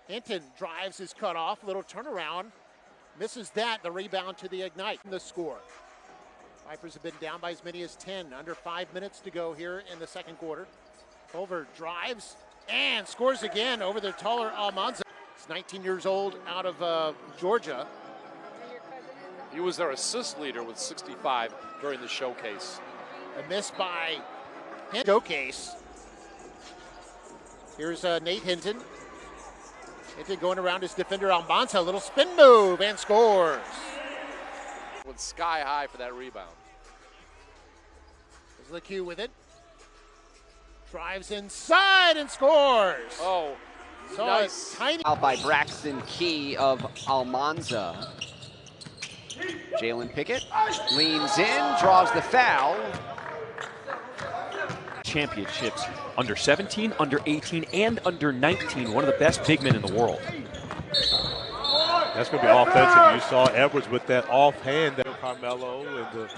Speaker 13: Hinton drives his cutoff, little turnaround. Misses that, the rebound to the Ignite. The score. Vipers have been down by as many as 10. Under 5 minutes to go here in the second quarter. Culver drives and scores again over the taller Almansa. He's 19 years old, out of Georgia.
Speaker 17: He was their assist leader with 65 during the showcase.
Speaker 13: A miss by Hinton. Showcase. Here's Nate Hinton. Hinton going around his defender Almansa, a little spin move and scores.
Speaker 17: Went sky high for that rebound.
Speaker 13: There's LeCue with it. Drives inside and scores.
Speaker 17: Oh,
Speaker 13: so
Speaker 17: nice.
Speaker 13: Tiny.
Speaker 27: Out by Braxton Key of Almansa. Jalen Pickett leans in, draws the foul.
Speaker 1: Championships under 17, under 18, and under 19. One of the best big men in the world.
Speaker 16: That's going to be offensive. You saw Edwards with that offhand. That Carmelo and the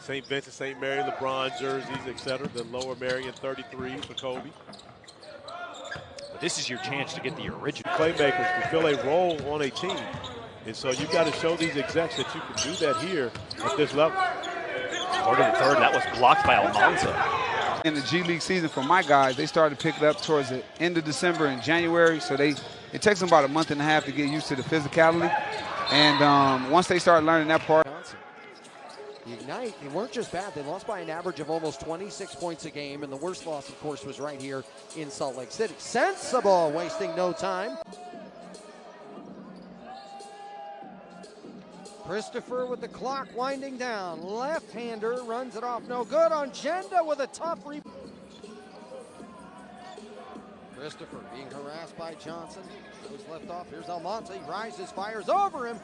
Speaker 16: St. Vincent, St. Mary, LeBron jerseys, etc. The Lower Marion 33 for Kobe.
Speaker 1: But this is your chance to get the original.
Speaker 16: Playmakers to fill a role on a team. And so you got to show these execs that you can do that here at this level.
Speaker 1: Part of the third, that was blocked by Almansa.
Speaker 11: In the G League season for my guys, they started to pick it up towards the end of December and January. So it takes them about a month and a half to get used to the physicality. And once they start learning that part.
Speaker 14: The Ignite, they weren't just bad. They lost by an average of almost 26 points a game. And the worst loss, of course, was right here in Salt Lake City. Sensible, wasting no time. Christopher with the clock winding down. Left-hander runs it off. No good on Jenda with a tough rebound. Christopher being harassed by Johnson. Goes left off. Here's Almansa. He rises, fires over him,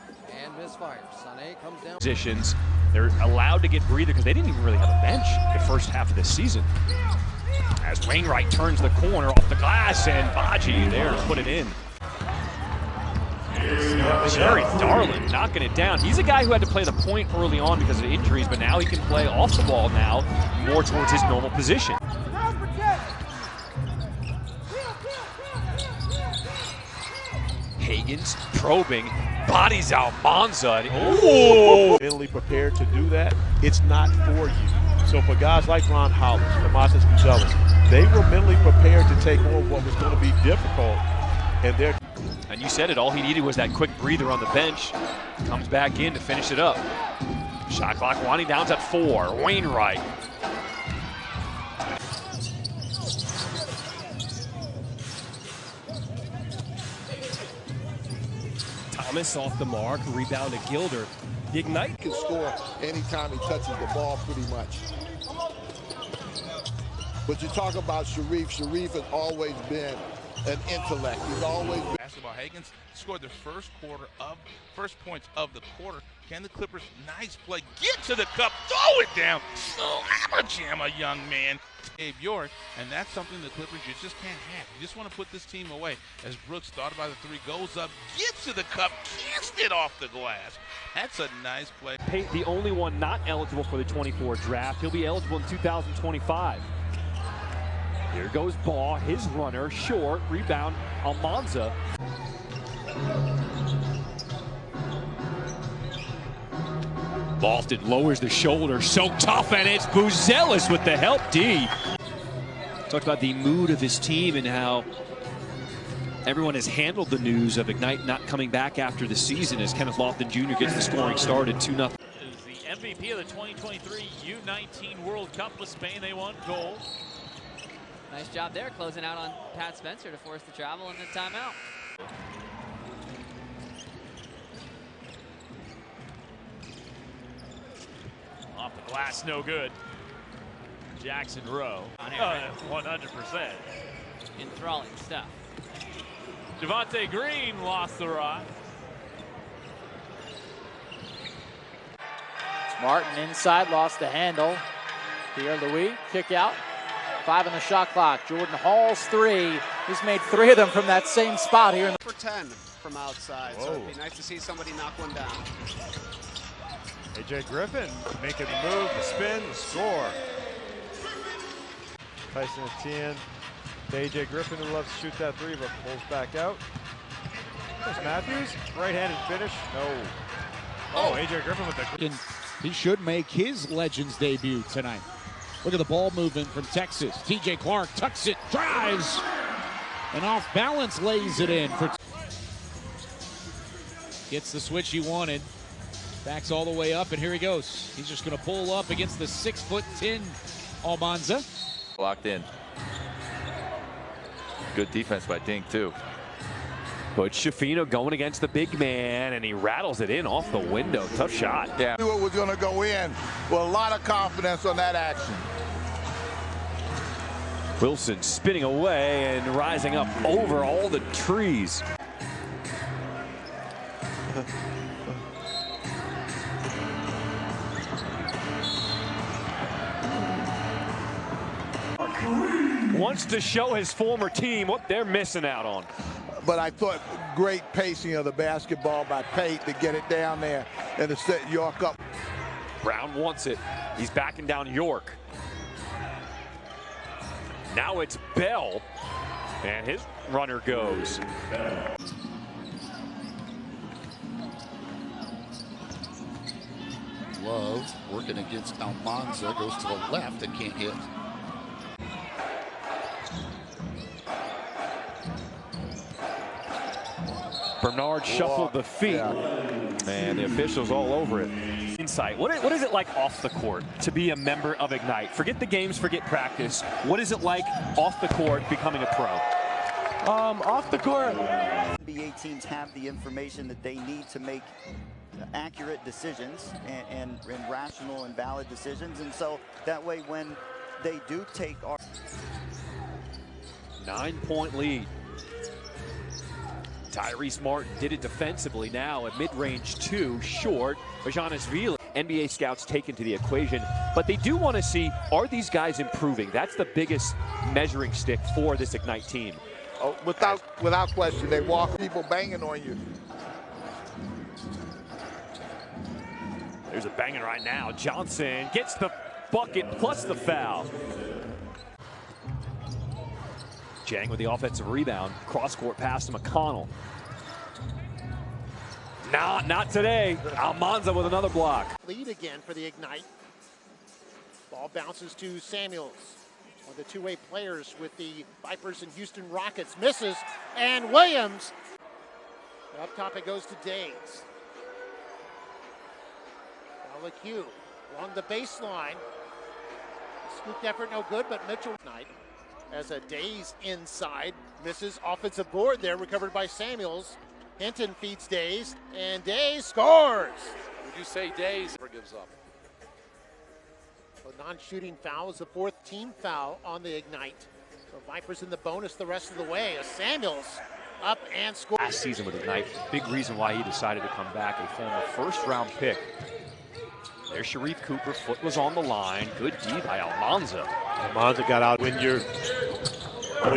Speaker 14: and misfires. Sané comes down.
Speaker 1: Positions. They're allowed to get breather because they didn't even really have a bench the first half of this season. As Wainwright turns the corner off the glass, and Baji there to put it in. Jerry Darlin knocking it down. He's a guy who had to play the point early on because of injuries, but now he can play off the ball now, more towards his normal position. Hagen's probing, bodies Almansa.
Speaker 16: Oh! Mentally prepared to do that. It's not for you. So for guys like Ron Hollis, Tomasas Buzelis, they were mentally prepared to take on what was going to be difficult, and they're.
Speaker 1: And you said it, all he needed was that quick breather on the bench. Comes back in to finish it up. Shot clock winding down to 4. Wainwright.
Speaker 5: Thomas off the mark, rebound to Gilder. The Ignite
Speaker 2: can score anytime he touches the ball pretty much. But you talk about Sharif. Sharif has always been an intellect. He's always been.
Speaker 25: Basketball. Higgins scored the first points of the quarter. Can the Clippers, nice play, get to the cup, throw it down, slammer jam a young man. Dave York, and that's something the Clippers you just can't have. You just want to put this team away. As Brooks thought about the three, goes up, gets to the cup, kissed it off the glass. That's a nice play.
Speaker 1: Pate, the only one not eligible for the 24 draft. He'll be eligible in 2025. Here goes Ball, his runner, short, rebound, Almansa. Boston lowers the shoulder, so tough, and it's Buzelis with the help D. Talked about the mood of his team and how everyone has handled the news of Ignite not coming back after the season as Kenneth Lofton Jr. gets the scoring started 2-0.
Speaker 3: Is the MVP of the 2023 U19 World Cup with Spain. They won gold.
Speaker 6: Nice job there, closing out on Pat Spencer to force the travel and the timeout.
Speaker 3: Off the glass, no good. Jackson Rowe, 100%.
Speaker 6: Enthralling stuff.
Speaker 3: Javonte Green lost the rock.
Speaker 19: Martin inside, lost the handle. Pierre-Louis, kick out. 5 on the shot clock. Jordan Hall's three. He's made 3 of them from that same spot here.
Speaker 20: For 10 from outside, so it'd be nice to see somebody knock one down.
Speaker 16: A.J. Griffin making the move, the spin, the score. Tyson Etienne. A.J. Griffin, who loves to shoot that three, but pulls back out. There's Matthews, right-handed finish. No. Oh, A.J. Griffin with the...
Speaker 18: He should make his Legends debut tonight. Look at the ball movement from Texas. T.J. Clark tucks it, drives, and off balance lays it in. Gets the switch he wanted. Backs all the way up, and here he goes. He's just going to pull up against the 6'10" Almansa.
Speaker 4: Locked in. Good defense by Dink, too.
Speaker 1: But Schifino going against the big man, and he rattles it in off the window. Tough shot.
Speaker 2: Yeah. Knew it was going to go in with a lot of confidence on that action.
Speaker 1: Wilson spinning away and rising up over all the trees. Wants to show his former team what they're missing out on.
Speaker 2: But I thought great pacing of the basketball by Pate to get it down there and to set York up.
Speaker 1: Brown wants it. He's backing down York. Now it's Bell, and his runner goes.
Speaker 9: Love working against Almansa, goes to the left and can't hit.
Speaker 1: Bernard shuffled the feet, and the officials all over it. Insight. What is it like off the court to be a member of Ignite? Forget the games, forget practice. What is it like off the court becoming a pro?
Speaker 22: Off the court, NBA teams have the information that they need to make accurate decisions and rational and valid decisions, and so that way when they do take our
Speaker 1: 9-point lead. Tyrese Martin did it defensively. Now a mid-range 2, short. Bajanis Vila. NBA scouts taken to the equation, but they do want to see, are these guys improving? That's the biggest measuring stick for this Ignite team.
Speaker 2: Oh, without question, they walk people banging on you.
Speaker 1: There's a banging right now. Johnson gets the bucket plus the foul. Jang with the offensive rebound. Cross-court pass to McConnell. Not today. Almansa with another block.
Speaker 13: Lead again for the Ignite. Ball bounces to Samuels. One of the two-way players with the Vipers and Houston Rockets. Misses. And Williams. Up top it goes to Days. LeCue along the baseline. Scooped effort no good, but Mitchell Knight as a Days inside misses. Offensive board there, recovered by Samuels. Hinton feeds Days, and Days scores.
Speaker 17: Would you say Days never gives up?
Speaker 13: A non-shooting foul is the fourth team foul on the Ignite. So Vipers in the bonus the rest of the way as Samuels up and scores.
Speaker 1: Last season with Ignite, big reason why he decided to come back, a former first-round pick. There's Sharif Cooper, foot was on the line. Good D by Almansa.
Speaker 16: Almansa got out. When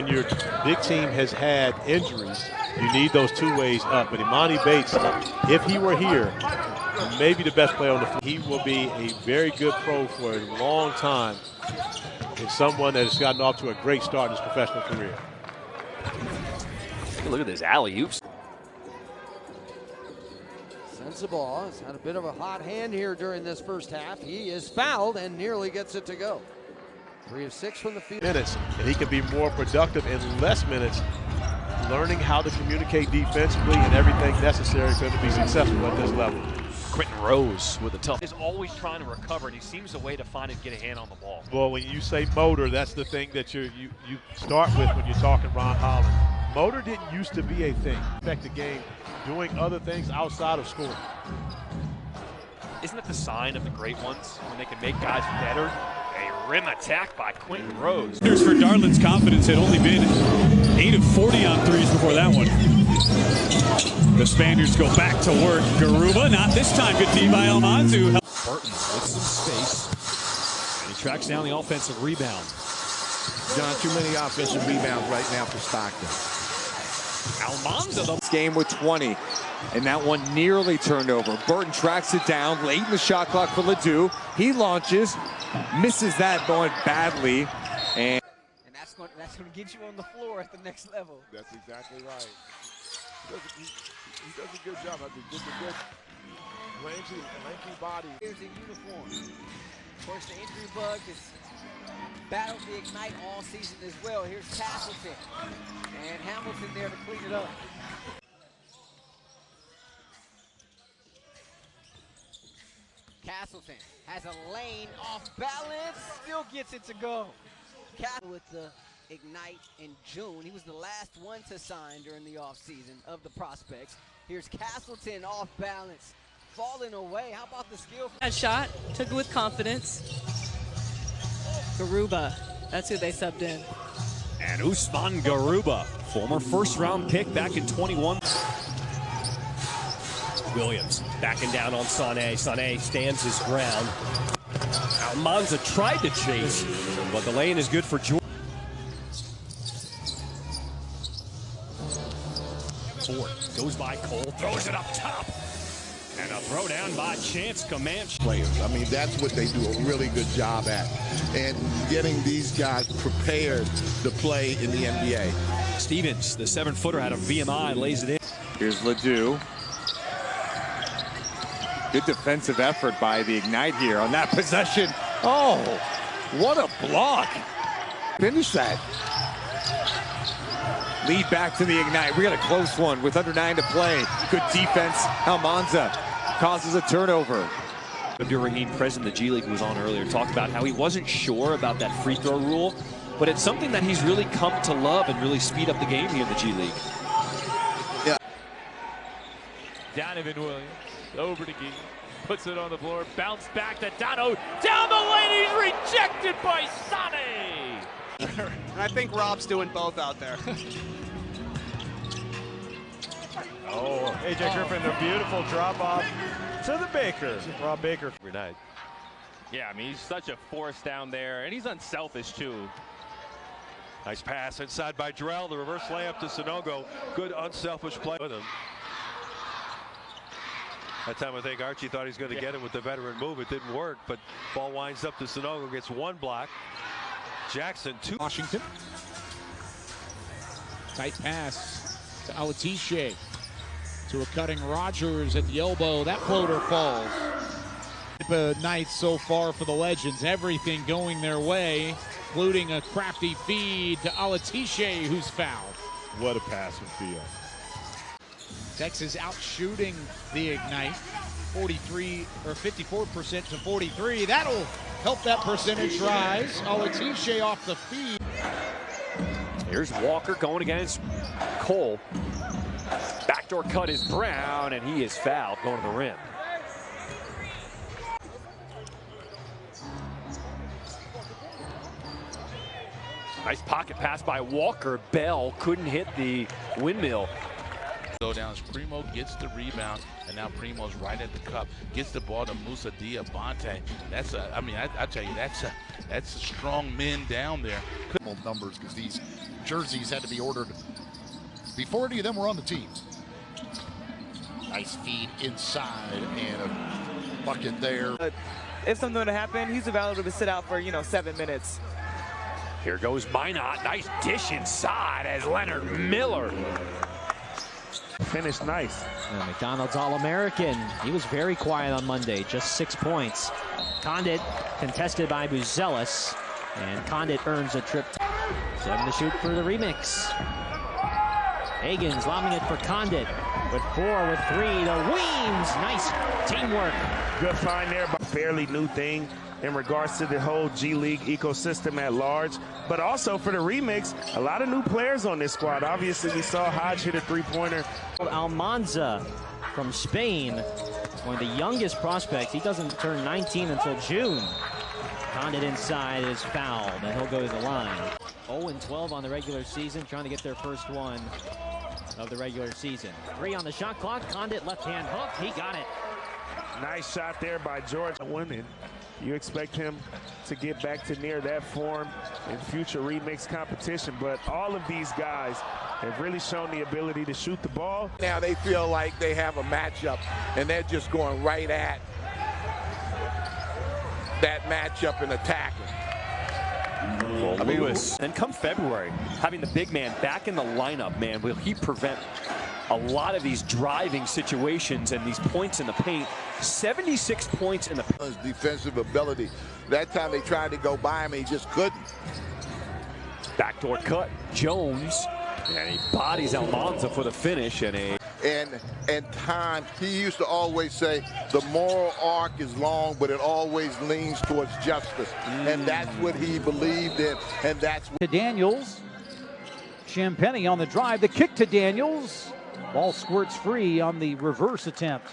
Speaker 16: your big team has had injuries, you need those two ways up. But Imani Bates, if he were here, maybe the best player on the field. He will be a very good pro for a long time and someone that has gotten off to a great start in his professional career.
Speaker 1: Take a look at this alley-oops.
Speaker 14: Sensabaugh has had a bit of a hot hand here during this first half. He is fouled and nearly gets it to go. 3 of 6 from the field.
Speaker 16: Minutes, and he can be more productive in less minutes, learning how to communicate defensively and everything necessary for him to be successful at this level.
Speaker 1: Quentin Rose with a tough. Is always trying to recover, and he seems a way to find and get a hand on the ball.
Speaker 16: Well, when you say motor, that's the thing that you start with when you're talking Ron Holland. Motor didn't used to be a thing. Affect the game doing other things outside of scoring.
Speaker 1: Isn't it the sign of the great ones when they can make guys better? A rim attack by Quentin Rose.
Speaker 7: Here's for Darland's confidence had only been 8 of 40 on threes before that one. The Spaniards go back to work. Garuba, not this time. Good D by Almansa.
Speaker 1: Burton with some space. And he tracks down the offensive rebound.
Speaker 8: John, too many offensive rebounds right now for Stockton.
Speaker 1: Almansa.
Speaker 12: This game with 20, and that one nearly turned over. Burton tracks it down late in the shot clock for Ledoux. He launches, misses that, going badly, and
Speaker 15: that's going to get you on the floor at the next level.
Speaker 8: That's exactly right. He does a good job. I think just a good lanky body.
Speaker 15: Here's the uniform. Of course, the injury bug has battled the Ignite all season as well. Here's Castleton and Hamilton there to clean it up. Castleton has a lane off balance, still gets it to go. With the Ignite in June. He was the last one to sign during the offseason of the prospects. Here's Castleton off balance, falling away. How about the skill?
Speaker 21: That shot, took it with confidence. Garuba, that's who they subbed in.
Speaker 1: And Usman Garuba, former first-round pick back in 21.
Speaker 5: Williams backing down on Sané. Sané stands his ground. Almansa tried to chase, but the lane is good for Jordan. Ford goes by Cole, throws it up top. And a throw down by Chance Comanche.
Speaker 8: Players. I mean, that's what they do a really good job at. And getting these guys prepared to play in the NBA.
Speaker 1: Stevens, the 7-footer out of VMI, lays it in.
Speaker 12: Here's Ledoux. Good defensive effort by the Ignite here on that possession. Oh, what a block. Finish that. Lead back to the Ignite. We got a close one with under 9 to play. Good defense. Almansa causes a turnover.
Speaker 1: Abdur-Rahim, president of the G League, who was on earlier, talked about how he wasn't sure about that free throw rule, but it's something that he's really come to love and really speed up the game here in the G League.
Speaker 8: Yeah.
Speaker 3: Donovan Williams over to Gee, puts it on the floor, bounce back to Dono, down the lane, he's rejected by Sané.
Speaker 20: I think Rob's doing both out there.
Speaker 10: Oh, A.J. Griffin, a beautiful drop-off to the Baker. Rob Baker.
Speaker 3: Every night. Yeah, I mean, he's such a force down there, and he's unselfish, too.
Speaker 16: Nice pass inside by Jarrell. The reverse layup to Sanogo. Good unselfish play with him. That time I think Archie thought he was going to get it with the veteran move. It didn't work, but ball winds up to Sanogo, gets one block. Jackson, 2.
Speaker 18: Washington. Tight pass to Alatiche. To a cutting Rogers at the elbow. That floater falls. Night so far for the Legends. Everything going their way, including a crafty feed to Alatiche, who's fouled.
Speaker 10: What a pass and feel.
Speaker 18: Texas out shooting the Ignite. 43 or 54% to 43. That'll help that percentage rise. Alatiche off the feed.
Speaker 1: Here's Walker going against Cole. Back Backdoor cut is Brown, and he is fouled going to the rim. Nice pocket pass by Walker. Bell couldn't hit the windmill.
Speaker 6: Go down as Primo gets the rebound, and now Primo's right at the cup, gets the ball to Musa Diabate. That's a, I mean, I tell you, that's a strong men down there.
Speaker 9: Numbers, because these jerseys had to be ordered before any of them were on the team. Nice feed inside and a bucket there.
Speaker 11: If something were to happen, he's available to sit out for 7 minutes.
Speaker 1: Here goes Minot. Nice dish inside as Leonard Miller.
Speaker 23: Finished nice.
Speaker 24: McDonald's All-American. He was very quiet on Monday, just 6 points. Condit contested by Buzelis, and Condit earns a trip. 7 to shoot for the remix. Higgins lobbing it for Condit with 4 with 3. The Weems, nice teamwork.
Speaker 23: Good find there, but fairly new thing in regards to the whole G League ecosystem at large, but also for the remix, a lot of new players on this squad. Obviously, we saw Hodge hit a three-pointer.
Speaker 24: Almansa from Spain, one of the youngest prospects. He doesn't turn 19 until June. Condit inside is fouled, and he'll go to the line. 0-12 on the regular season, trying to get their first one of the regular season. 3 on the shot clock. Condit left-hand hook. He got it.
Speaker 23: Nice shot there by George. Women, you expect him to get back to near that form in future remix competition, but all of these guys have really shown the ability to shoot the ball.
Speaker 2: Now they feel like they have a matchup, and they're just going right at that matchup and attacking.
Speaker 1: Well, Lewis. And come February, having the big man back in the lineup, man, will he prevent a lot of these driving situations and these points in the paint? 76 points in the
Speaker 2: his defensive ability. That time they tried to go by him, he just couldn't.
Speaker 1: Backdoor cut, Jones, and he bodies Almansa for the finish.
Speaker 2: And time, he used to always say, the moral arc is long, but it always leans towards justice. And that's what he believed in, and that's what...
Speaker 25: To Daniels. Champagny on the drive, the kick to Daniels. Ball squirts free on the reverse attempt.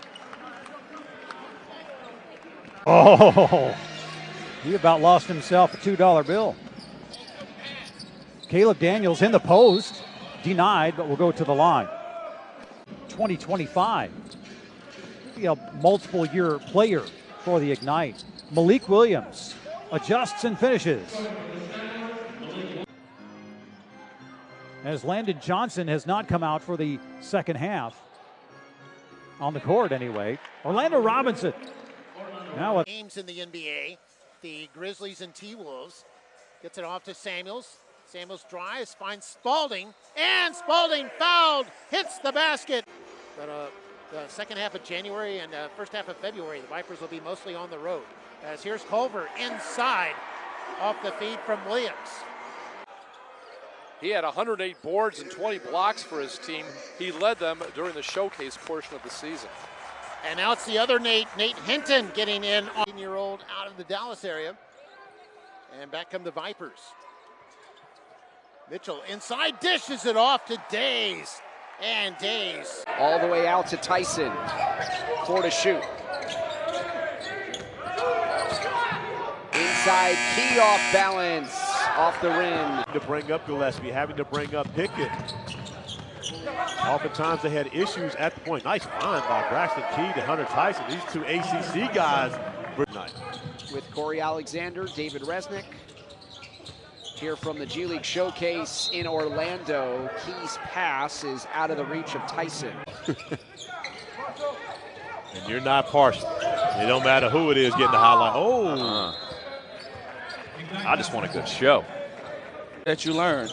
Speaker 25: Oh, he about lost himself a $2 bill. Caleb Daniels in the post, denied, but will go to the line. 2025. Be a multiple year player for the Ignite. Malik Williams adjusts and finishes. As Landon Johnson has not come out for the second half. On the court anyway. Orlando Robinson. Now
Speaker 13: games in the NBA. The Grizzlies and T-Wolves. Gets it off to Samuels. Samuels drives, finds Spalding, and Spalding fouled, hits the basket. But the second half of January and first half of February, the Vipers will be mostly on the road. As here's Culver inside off the feed from Williams.
Speaker 17: He had 108 boards and 20 blocks for his team. He led them during the showcase portion of the season.
Speaker 13: And now it's the other Nate Hinton getting in, 18-year-old out of the Dallas area. And back come the Vipers. Mitchell inside, dishes it off to Days. And Days.
Speaker 20: All the way out to Tyson. 4 to shoot. Inside, key off balance, off the rim.
Speaker 16: To bring up Gillespie, having to bring up Pickett. Oftentimes they had issues at the point. Nice find by Braxton Key to Hunter Tyson. These two ACC guys were nice.
Speaker 20: With Corey Alexander, David Resnick. Here from the G League Showcase in Orlando. Key's pass is out of the reach of Tyson.
Speaker 16: And you're not partial. It don't matter who it is getting the highlight. Oh.
Speaker 1: I just want a good show.
Speaker 26: That you learn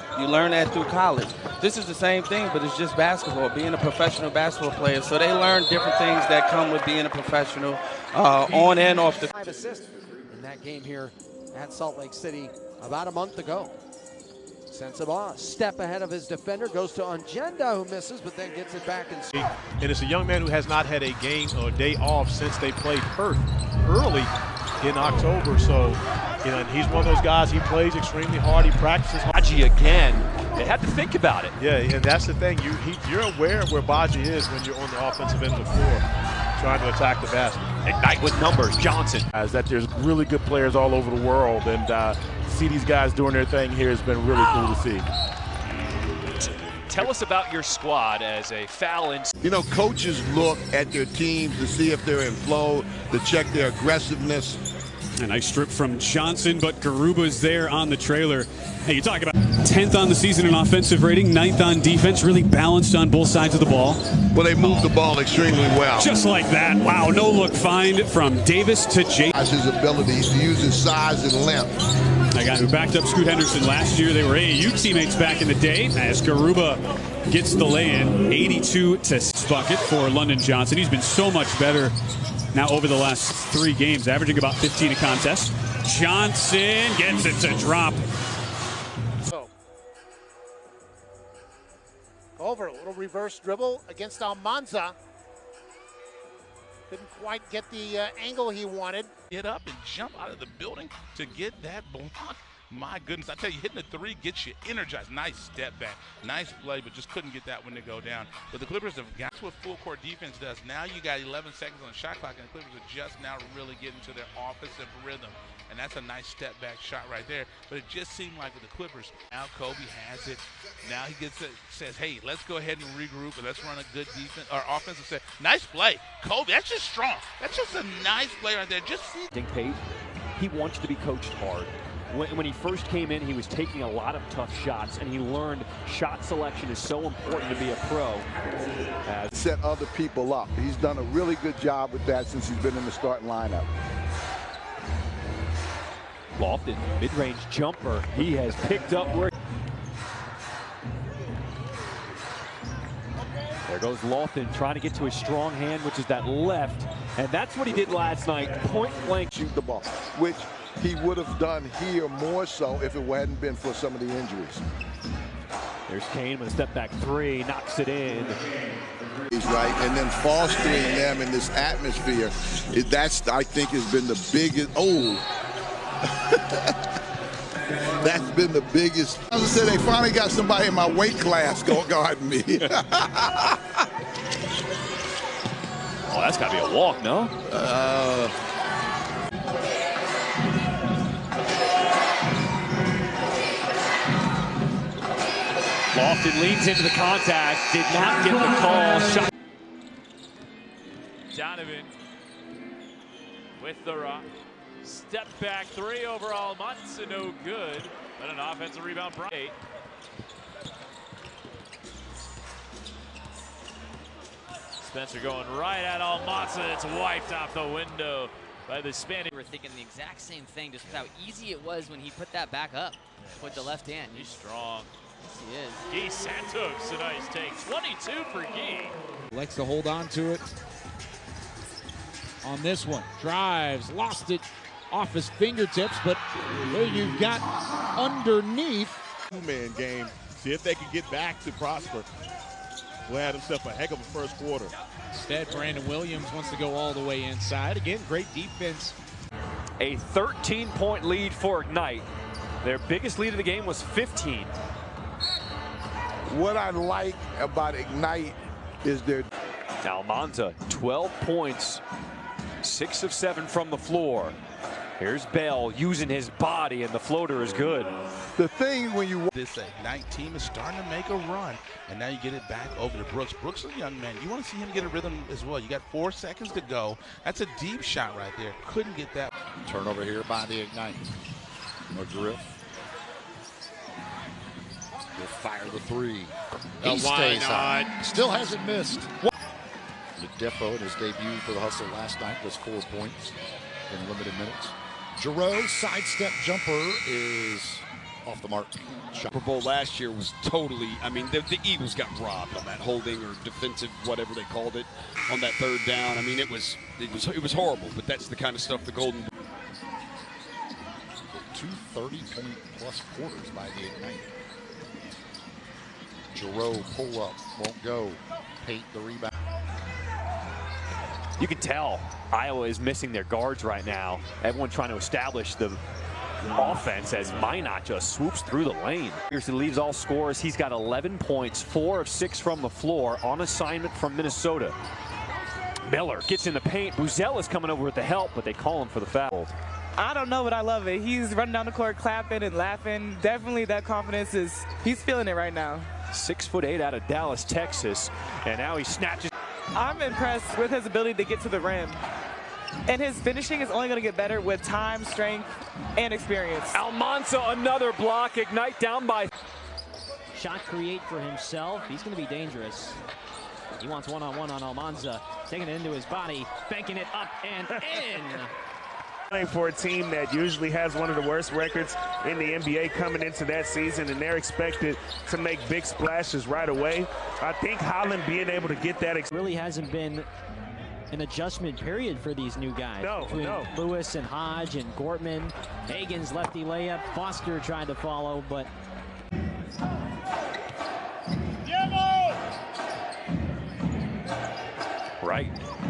Speaker 26: that through college. This is the same thing, but it's just basketball, being a professional basketball player. So they learn different things that come with being a professional on and off the.
Speaker 14: 5 assists in that game here at Salt Lake City about a month ago. Sensabaugh, step ahead of his defender, goes to Ongenda, who misses, but then gets it back.
Speaker 16: And it's a young man who has not had a game or a day off since they played Perth early in October. So, and he's one of those guys, he plays extremely hard, he practices hard.
Speaker 1: Haji again. They had to think about it.
Speaker 16: Yeah, and that's the thing. You're aware of where Baji is when you're on the offensive end of the floor, trying to attack the basket.
Speaker 1: Ignite with numbers, Johnson.
Speaker 23: As that there's really good players all over the world, and to see these guys doing their thing here has been really cool to see.
Speaker 1: Tell us about your squad as a foul in.
Speaker 8: You know, coaches look at their teams to see if they're in flow, to check their aggressiveness.
Speaker 4: A nice strip from Johnson, but Garuba's there on the trailer. Hey, you talk about 10th on the season in offensive rating, 9th on defense, really balanced on both sides of the ball.
Speaker 8: Well, they moved the ball extremely well.
Speaker 4: Just like that. Wow, no look find from Davis to Jay.
Speaker 8: His abilities to use his size and length.
Speaker 4: A guy who backed up Scoot Henderson last year. They were AAU teammates back in the day. As Garuba gets the lay-in, 82 to bucket for London Johnson. He's been so much better now over the last 3 games, averaging about 15 a contest. Johnson gets it to drop.
Speaker 13: Over a little reverse dribble against Almansa. Couldn't quite get the angle he wanted.
Speaker 6: Get up and jump out of the building to get that block. My goodness, I tell you, hitting the 3 gets you energized. Nice step back, nice play, but just couldn't get that one to go down. But the Clippers have got what full court defense does. Now you got 11 seconds on the shot clock, and the Clippers are just now really getting to their offensive rhythm. And that's a nice step back shot right there. But it just seemed like with the Clippers, now Kobe has it. Now he gets it, says, hey, let's go ahead and regroup and let's run a good defense or offensive set. Nice play. Kobe, that's just strong. That's just a nice play right there. Just see.
Speaker 1: Pate, he wants to be coached hard. When he first came in, he was taking a lot of tough shots, and he learned shot selection is so important to be a pro.
Speaker 2: Set other people up. He's done a really good job with that since he's been in the starting lineup.
Speaker 1: Lofton, mid-range jumper. He has picked up where. There goes Lofton trying to get to his strong hand, which is that left. And that's what he did last night, point blank.
Speaker 2: Shoot the ball, which he would have done here more so if it hadn't been for some of the injuries.
Speaker 1: There's Kane with a step back 3, knocks it in.
Speaker 8: He's right, and then fostering them in this atmosphere. That's, I think, has been the biggest. That's been the biggest. As I said, they finally got somebody in my weight class guarding me.
Speaker 1: Oh, that's got to be a walk, no? Lofton leans into the contact, did not get the call. Shot.
Speaker 3: Donovan with the rock. Step back 3 over Almansa, no good. But an offensive rebound. Spencer going right at Almansa. It's wiped off the window by the Spanish.
Speaker 7: We were thinking the exact same thing, just how easy it was when he put that back up with the left hand.
Speaker 3: He's strong.
Speaker 7: Yes, he is.
Speaker 3: Guy Santos, a nice take. 22 for Guy.
Speaker 18: Likes to hold on to it. On this one, drives, lost it off his fingertips, but there you've got underneath.
Speaker 16: Two-man game. See if they can get back to Prosper. Will have himself a heck of a first quarter.
Speaker 18: Instead, Brandon Williams wants to go all the way inside. Again, great defense.
Speaker 1: A 13-point lead for Ignite. Their biggest lead of the game was 15.
Speaker 2: What I like about Ignite is their...
Speaker 1: Almansa, 12 points, 6 of 7 from the floor. Here's Bell using his body, and the floater is good.
Speaker 2: The thing when you...
Speaker 6: This Ignite team is starting to make a run, and now you get it back over to Brooks. Brooks is a young man. You want to see him get a rhythm as well. You got 4 seconds to go. That's a deep shot right there. Couldn't get that.
Speaker 9: Turnover here by the Ignite. McGriff will fire the 3. He stays on. Still hasn't missed. Defo in his debut for the Hustle last night was 4 points in limited minutes. Giroux sidestep jumper is off the mark.
Speaker 15: Super Bowl last year was totally, I mean, the Eagles got robbed on that holding or defensive, whatever they called it, on that 3rd down. I mean, it was horrible, but that's the kind of stuff the Golden...
Speaker 9: 2 30-point plus quarters by the Ignite. Giroux pull up, won't go. Pate the rebound.
Speaker 1: You can tell Iowa is missing their guards right now. Everyone trying to establish the offense as Minot just swoops through the lane. He leads all scorers. He's got 11 points, 4 of 6 from the floor, on assignment from Minnesota. Miller gets in the paint. Buzzell is coming over with the help, but they call him for the foul.
Speaker 11: I don't know, but I love it. He's running down the court, clapping and laughing. Definitely that confidence he's feeling it right now.
Speaker 1: 6'8" out of Dallas, Texas, and now he snatches.
Speaker 11: I'm impressed with his ability to get to the rim. And his finishing is only going to get better with time, strength, and experience.
Speaker 1: Almansa, another block. Ignite down by.
Speaker 24: Shot create for himself. He's going to be dangerous. He wants one-on-one on Almansa. Taking it into his body, banking it up and in.
Speaker 23: Playing for a team that usually has one of the worst records in the NBA coming into that season, and they're expected to make big splashes right away. I think Holland being able to get that.
Speaker 24: Really hasn't been an adjustment period for these new guys. Between Lewis and Hodge and Gortman. Hagan's lefty layup. Foster tried to follow, but.
Speaker 1: Right.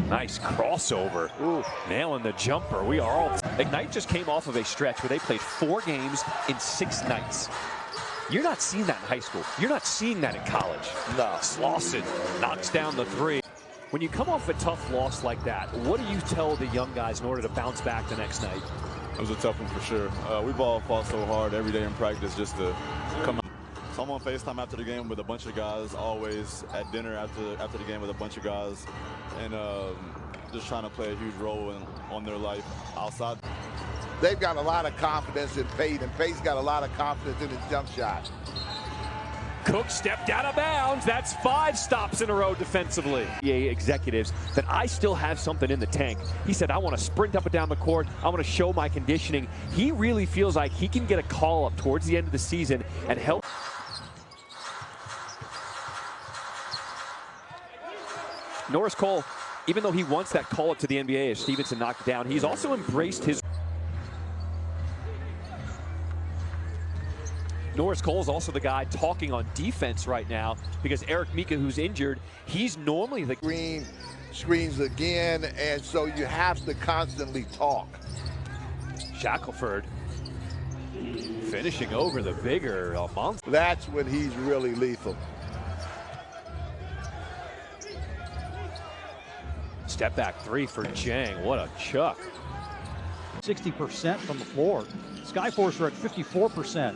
Speaker 1: Nice crossover. Ooh, nailing the jumper. We are all. Ignite just came off of a stretch where they played 4 games in 6 nights. You're not seeing that in high school. You're not seeing that in college.
Speaker 2: No.
Speaker 1: Slauson knocks down the 3. When you come off a tough loss like that, what do you tell the young guys in order to bounce back the next night?
Speaker 5: It was a tough one for sure. We've all fought so hard every day in practice just to come out. So I'm on FaceTime after the game with a bunch of guys, always at dinner after the game with a bunch of guys, and just trying to play a huge role on their life outside.
Speaker 2: They've got a lot of confidence in Pate, and Pate's got a lot of confidence in his jump shot.
Speaker 1: Cook stepped out of bounds. That's 5 stops in a row defensively. NBA executives that I still have something in the tank. He said, I want to sprint up and down the court. I want to show my conditioning. He really feels like he can get a call up towards the end of the season and help. Norris Cole, even though he wants that call up to the NBA as Stevenson knocked it down, he's also embraced his. Norris Cole's also the guy talking on defense right now because Eric Mika, who's injured, he's normally the
Speaker 2: screens again, and so you have to constantly talk.
Speaker 1: Shackelford finishing over the bigger Almansa.
Speaker 2: That's when he's really lethal.
Speaker 1: Step back 3 for Jang. What a chuck.
Speaker 25: 60% from the floor. Skyforce are at 54%.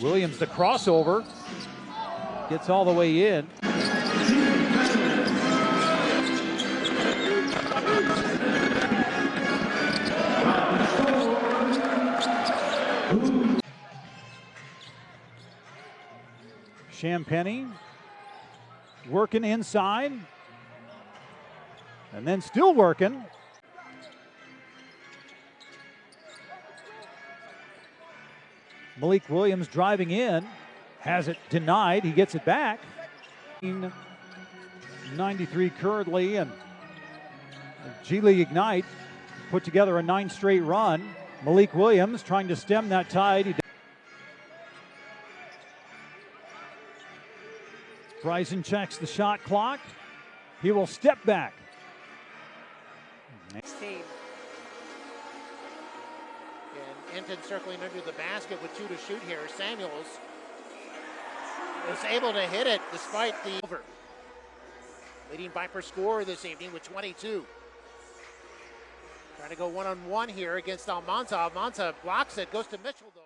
Speaker 25: Williams, the crossover, gets all the way in. Champagny working inside, and then still working. Malik Williams driving in, has it denied, he gets it back. 93 currently, and G League Ignite put together a 9 straight run. Malik Williams trying to stem that tide. Bryson checks the shot clock. He will step back.
Speaker 13: Next team. And Inton circling under the basket with 2 to shoot here. Samuels was able to hit it despite the over. Leading Viper scorer this evening with 22. Trying to go one-on-one here against Almansa. Almansa blocks it, goes to Mitchell though.